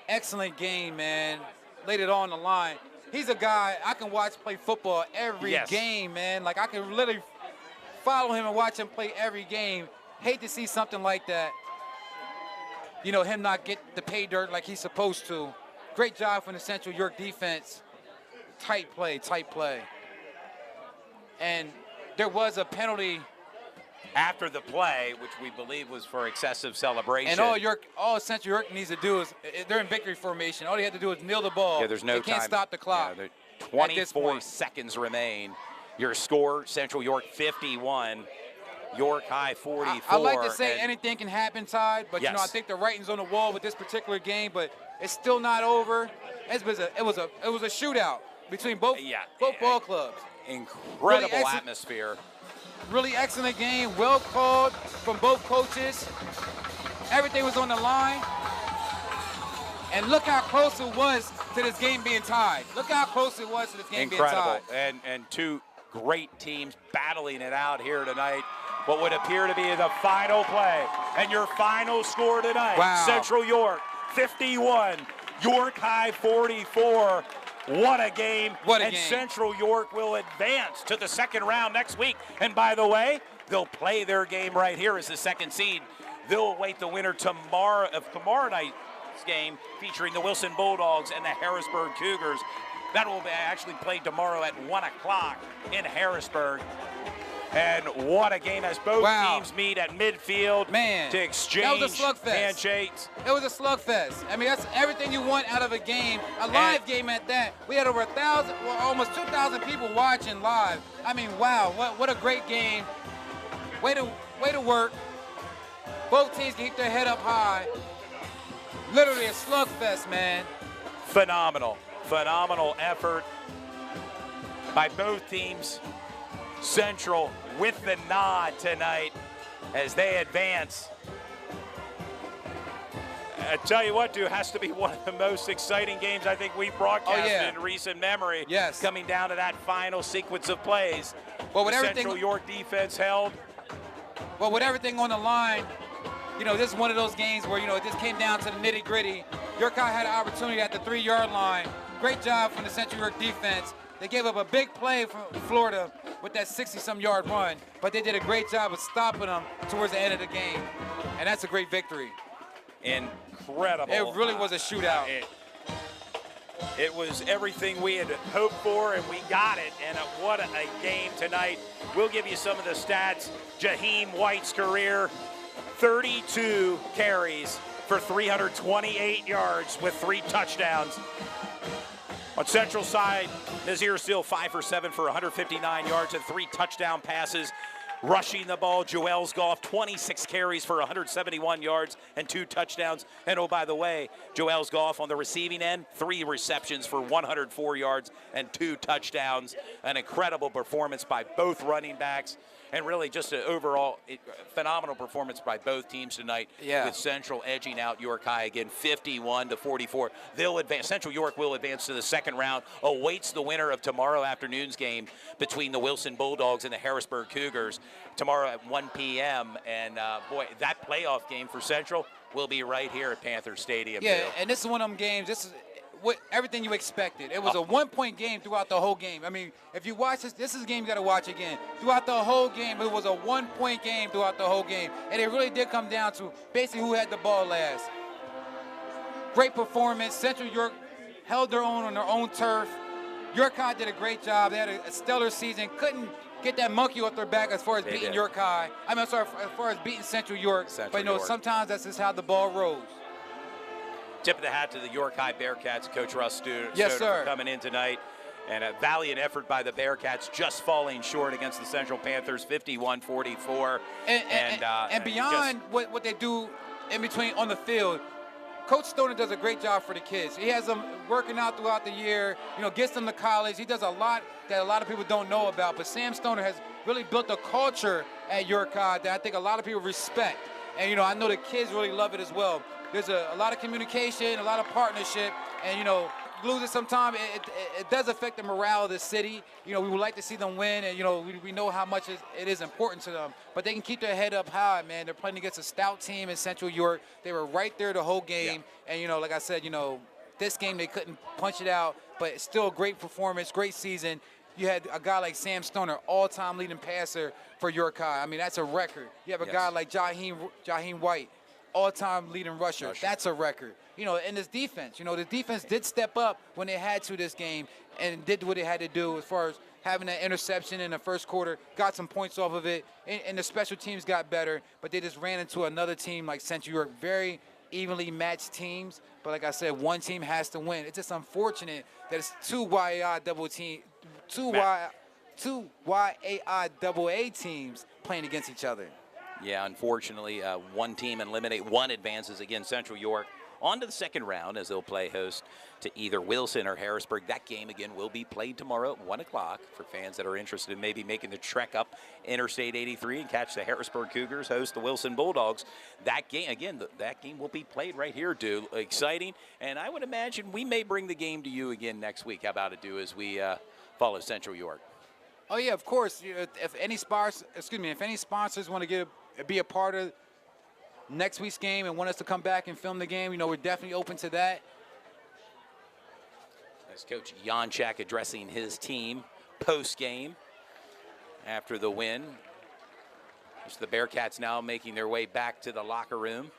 Excellent game, man. Laid it on the line. He's a guy I can watch play football every game, man. Like, I can literally follow him and watch him play every game. Hate to see something like that. Him not get the pay dirt like he's supposed to. Great job from the Central York defense. Tight play. And there was a penalty. After the play, which we believe was for excessive celebration. And all Central York needs to do is, they're in victory formation. All they have to do is kneel the ball. Yeah, there's no They can't time. stop the clock. Yeah, point. seconds remain. Your score, Central York 51, York High 44. I like to say and anything can happen, Todd, but you know, I Yes. think the writing's on the wall with this particular game, but it's still not over. It was a shootout between both ball clubs. incredible Really atmosphere. Really excellent game, well called from both coaches. Everything was on the line. And look how close it was to this game being tied. Look how close it was to this game being tied. Incredible. And two great teams battling it out here tonight. What would appear to be the final play. And your final score tonight, Wow. Central York 51, York High 44. What a game. What a and game. Central York will advance to the second round next week. And by the way, they'll play their game right here as the second seed. They'll await the winner tomorrow night's game featuring the Wilson Bulldogs and the Harrisburg Cougars. That will be actually played tomorrow at 1 o'clock in Harrisburg. And what a game as both teams meet at midfield to exchange that was a slugfest. handshakes. It was a slugfest. I mean, that's everything you want out of a game, a live game at that. We had over 1,000, well, almost 2,000 people watching live. I mean, wow, what a great game. Way to work. Both teams keep their head up high. Literally a slugfest, man. Phenomenal effort by both teams. Central with the nod tonight as they advance. I tell you what, dude, has to be one of the most exciting games I think we've broadcasted in recent memory. Yes. Coming down to that final sequence of plays. Well, with the everything, Central York defense held. Well, with everything on the line, you know, this is one of those games where, you know, it just came down to the nitty-gritty. York High had an opportunity at the 3-yard line. Great job from the Central York defense. They gave up a big play from Florida with that 60-some yard run, but they did a great job of stopping them towards the end of the game, and that's a great victory. Incredible. It really was a shootout. It was everything we had hoped for, and we got it. And what a game tonight. We'll give you some of the stats. Jaheim White's career, 32 carries for 328 yards with 3 touchdowns. On Central side, Nazir Steele 5 for 7 for 159 yards and 3 touchdown passes. Rushing the ball, Joels Goff, 26 carries for 171 yards and 2 touchdowns. And oh, by the way, Joels Goff on the receiving end, 3 receptions for 104 yards and 2 touchdowns. An incredible performance by both running backs. And really just an overall phenomenal performance by both teams tonight. Yeah. With Central edging out York High again, 51-44. They'll advance. Central York will advance to the second round. Awaits the winner of tomorrow afternoon's game between the Wilson Bulldogs and the Harrisburg Cougars tomorrow at 1 p.m. And boy, that playoff game for Central will be right here at Panther Stadium. Yeah, Bill. and this is one of them games. This is what everything you expected. It was a 1-point game throughout the whole game. I mean, if you watch this is a game you got to watch again. Throughout the whole game, it was a 1-point game throughout the whole game, and it really did come down to basically who had the ball last. Great performance. Central York held their own on their own turf. York High did a great job. They had a stellar season. Couldn't get that monkey off their back as far as beating York High. I mean, I'm sorry, as far as beating Central York. But you know, sometimes that's just how the ball rolls. Tip of the hat to the York High Bearcats, Coach Russ Stoner, Yes, sir. for coming in tonight. And a valiant effort by the Bearcats, just falling short against the Central Panthers, 51-44. And beyond what they do in between on the field, Coach Stoner does a great job for the kids. He has them working out throughout the year, you know, gets them to college. He does a lot that a lot of people don't know about. But Sam Stoner has really built a culture at York High that I think a lot of people respect. And, you know, I know the kids really love it as well. There's a lot of communication, a lot of partnership, and, you know, losing sometimes, it does affect the morale of the city. You know, we would like to see them win, and, you know, we know how much it is important to them. But they can keep their head up high, man. They're playing against a stout team in Central York. They were right there the whole game. Yeah. And, you know, like I said, you know, this game they couldn't punch it out, but it's still a great performance, great season. You had a guy like Sam Stoner, all-time leading passer for York High. I mean, that's a record. You have a guy like Jaheim White, all-time leading rusher. That's a record. You know, and this defense, you know, the defense did step up when they had to this game and did what they had to do as far as having that interception in the first quarter, got some points off of it, and the special teams got better, but they just ran into another team like Central York, very evenly matched teams, but like I said, one team has to win. It's just unfortunate that it's two YAIAA teams playing against each other. Yeah, unfortunately, one team eliminate, one advances against Central York on to the second round as they'll play host to either Wilson or Harrisburg. That game, again, will be played tomorrow at 1 o'clock for fans that are interested in maybe making the trek up Interstate 83 and catch the Harrisburg Cougars host the Wilson Bulldogs. That game, again, that game will be played right here, Dew. Exciting, and I would imagine we may bring the game to you again next week. How about it, Dew, as we follow Central York? Oh yeah, of course. If any sponsors want to be a part of next week's game and want us to come back and film the game, we're definitely open to that. As Coach Janczak addressing his team post-game after the win. As the Bearcats now making their way back to the locker room.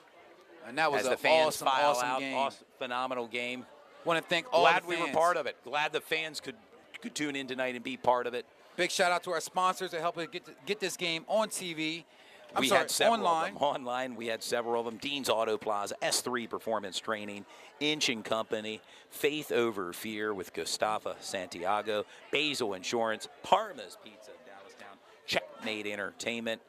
And that was as an the fans awesome, file awesome out. game. Phenomenal game. Want to thank all Glad the we fans. were part of it. Glad the fans could tune in tonight and be part of it. Big shout out to our sponsors that helped us get this game on TV. We had several of them online. We had several of them. Dean's Auto Plaza, S3 Performance Training, Inch & Company, Faith Over Fear with Gustavo Santiago, Basil Insurance, Parma's Pizza, Dallastown, Checkmate Entertainment,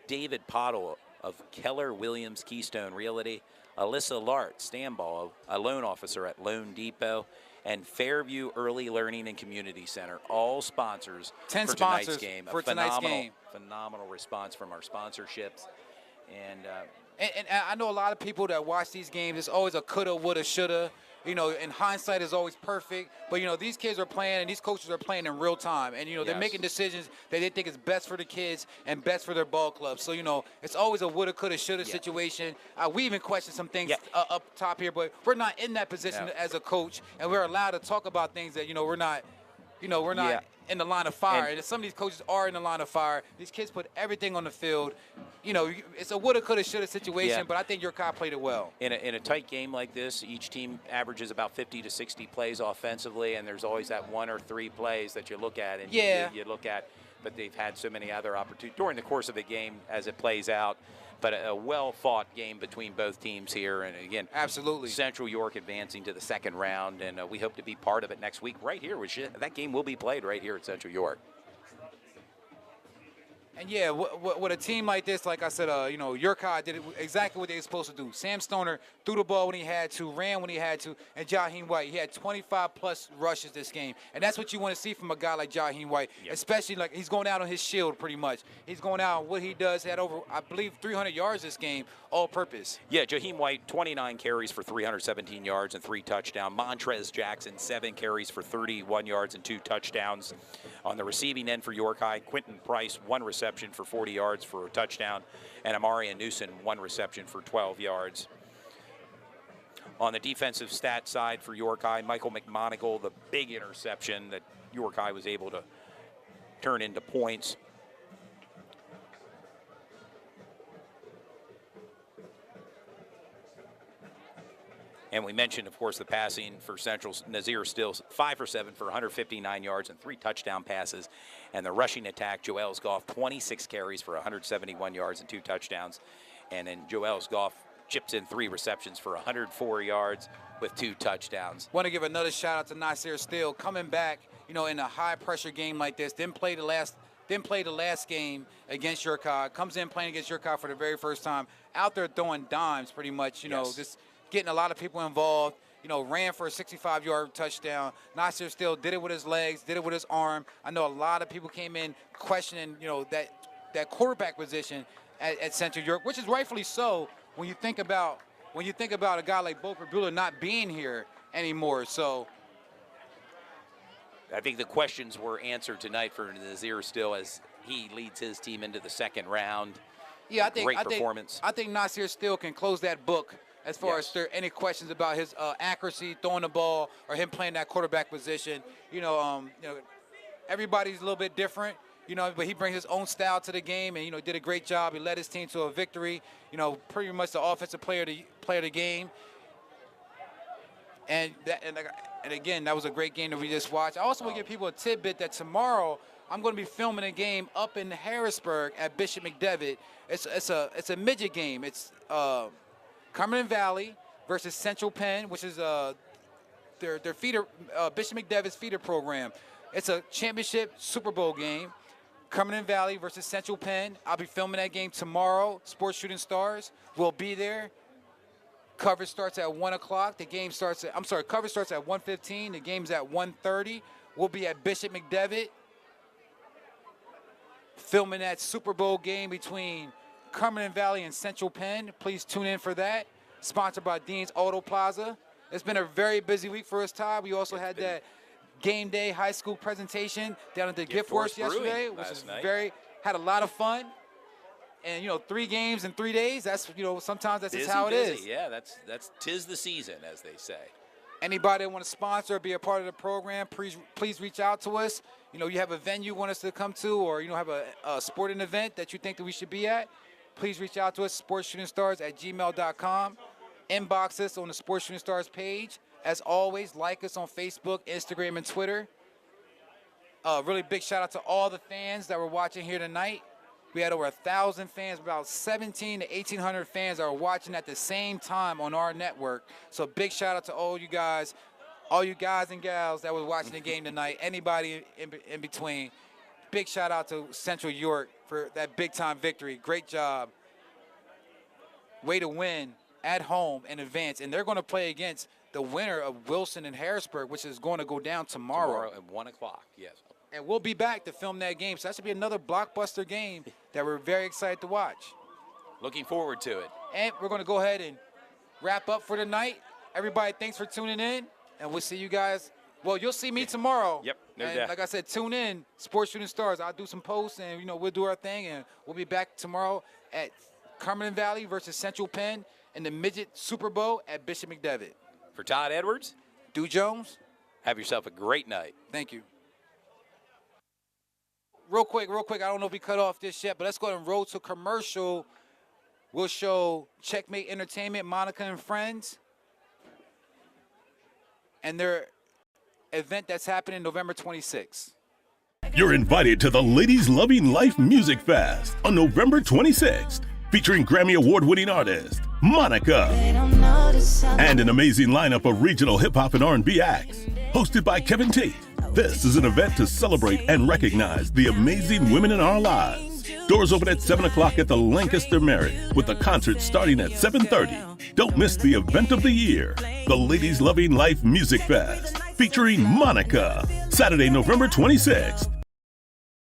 David Pottle of Keller Williams Keystone Realty, Alyssa Lart, Stamball, a loan officer at Loan Depot, and Fairview Early Learning and Community Center, all sponsors 10 for sponsors tonight's game. for tonight's game. Phenomenal response from our sponsorships. And I know a lot of people that watch these games, it's always a coulda, woulda, shoulda. And hindsight is always perfect. But, these kids are playing and these coaches are playing in real time. And, they're making decisions that they think is best for the kids and best for their ball club. So, it's always a woulda, coulda, shoulda situation. We even question some things up top here, but we're not in that position as a coach. And we're allowed to talk about things that, we're not in the line of fire. And some of these coaches are in the line of fire. These kids put everything on the field. It's a woulda, coulda, shoulda situation, but I think your York played it well. In a tight game like this, each team averages about 50 to 60 plays offensively, and there's always that 1 or 3 plays that you look at and you look at, but they've had so many other opportunities during the course of the game as it plays out. But a well-fought game between both teams here. And, again, absolutely, Central York advancing to the second round, and we hope to be part of it next week right here. That game will be played right here at Central York. And, with a team like this, like I said, York High did exactly what they were supposed to do. Sam Stoner threw the ball when he had to, ran when he had to, and Jaheim White, he had 25-plus rushes this game. And that's what you want to see from a guy like Jaheim White, especially like he's going out on his shield pretty much. He's going out on what he does. He had over, I believe, 300 yards this game, all purpose. Yeah, Jaheim White, 29 carries for 317 yards and 3 touchdowns. Montrez Jackson, 7 carries for 31 yards and 2 touchdowns. On the receiving end for York High, Quentin Price, 1 reception for 40 yards for a touchdown, and Amarian Newson, 1 reception for 12 yards. On the defensive stat side for York High, Michael McMonigal, the big interception that York High was able to turn into points. And we mentioned, of course, the passing for Central's Nazir Stills, 5 for 7 for 159 yards and 3 touchdown passes. And the rushing attack, Joel Goff, 26 carries for 171 yards and 2 touchdowns. And then Joel Goff chips in 3 receptions for 104 yards with 2 touchdowns. Want to give another shout out to Nasir Still coming back, in a high pressure game like this. Didn't play the last game against York High. Comes in playing against York High for the very first time. Out there throwing dimes pretty much, just getting a lot of people involved, ran for a 65-yard touchdown. Nasir Still did it with his legs, did it with his arm. I know a lot of people came in questioning, that quarterback position at Central York, which is rightfully so when you think about a guy like Boper Bueller not being here anymore. So I think the questions were answered tonight for Nazir Still as he leads his team into the second round. Yeah, Great performance. I think Nasir Still can close that book as far as there are any questions about his accuracy, throwing the ball, or him playing that quarterback position. Everybody's a little bit different, but he brings his own style to the game and, did a great job. He led his team to a victory, pretty much the offensive player of the game. And again, that was a great game that we just watched. I also want to give people a tidbit that tomorrow I'm going to be filming a game up in Harrisburg at Bishop McDevitt. It's a midget game. Cumberland Valley versus Central Penn, which is their feeder, Bishop McDevitt's feeder program. It's a championship Super Bowl game. Cumberland Valley versus Central Penn. I'll be filming that game tomorrow. Sports Shooting Stars will be there. Coverage starts at 1 o'clock. Coverage starts at 1:15. The game's at 1:30. We'll be at Bishop McDevitt filming that Super Bowl game between Cumberland Valley and Central Penn. Please tune in for that. Sponsored by Dean's Auto Plaza. It's been a very busy week for us, Todd. We also had that game day high school presentation down at the Gift Horse yesterday, which is had a lot of fun. And 3 games in 3 days, that's sometimes that's just how it is. Yeah, that's 'tis the season, as they say. Anybody that want to sponsor or be a part of the program, please reach out to us. You have a venue you want us to come to, or have a sporting event that you think that we should be at, please reach out to us, sportsshootingstars@gmail.com. Inbox us on the Sports Shooting Stars page. As always, like us on Facebook, Instagram, and Twitter. Really big shout out to all the fans that were watching here tonight. We had over 1,000 fans, about 1,700 to 1,800 fans that are watching at the same time on our network. So big shout out to all you guys and gals that was watching the game tonight. Anybody in between. Big shout out to Central York for that big time victory. Great job. Way to win at home in advance. And they're going to play against the winner of Wilson and Harrisburg, which is going to go down tomorrow at 1 o'clock, yes. And we'll be back to film that game. So that should be another blockbuster game that we're very excited to watch. Looking forward to it. And we're going to go ahead and wrap up for tonight. Everybody, thanks for tuning in. And we'll see you guys. Well, you'll see me tomorrow. Yep, no and doubt. Like I said, tune in, Sports Shooting Stars. I'll do some posts, and, we'll do our thing. And we'll be back tomorrow at Cumberland Valley versus Central Penn in the Midget Super Bowl at Bishop McDevitt. For Todd Edwards, Dew Jones. have yourself a great night. Thank you. Real quick, I don't know if we cut off this yet, but let's go ahead and roll to commercial. We'll show Checkmate Entertainment, Monica and Friends, and their event that's happening November 26th. You're invited to the Ladies Loving Life Music Fest on November 26th, featuring Grammy Award-winning artist Monica and an amazing lineup of regional hip-hop and R&B acts, hosted by Kevin Tate. This is an event to celebrate and recognize the amazing women in our lives. Doors open at 7 o'clock at the Lancaster Marriott, with the concert starting at 7:30. Don't miss the event of the year, the Ladies Loving Life Music Fest, featuring Monica, Saturday, November 26th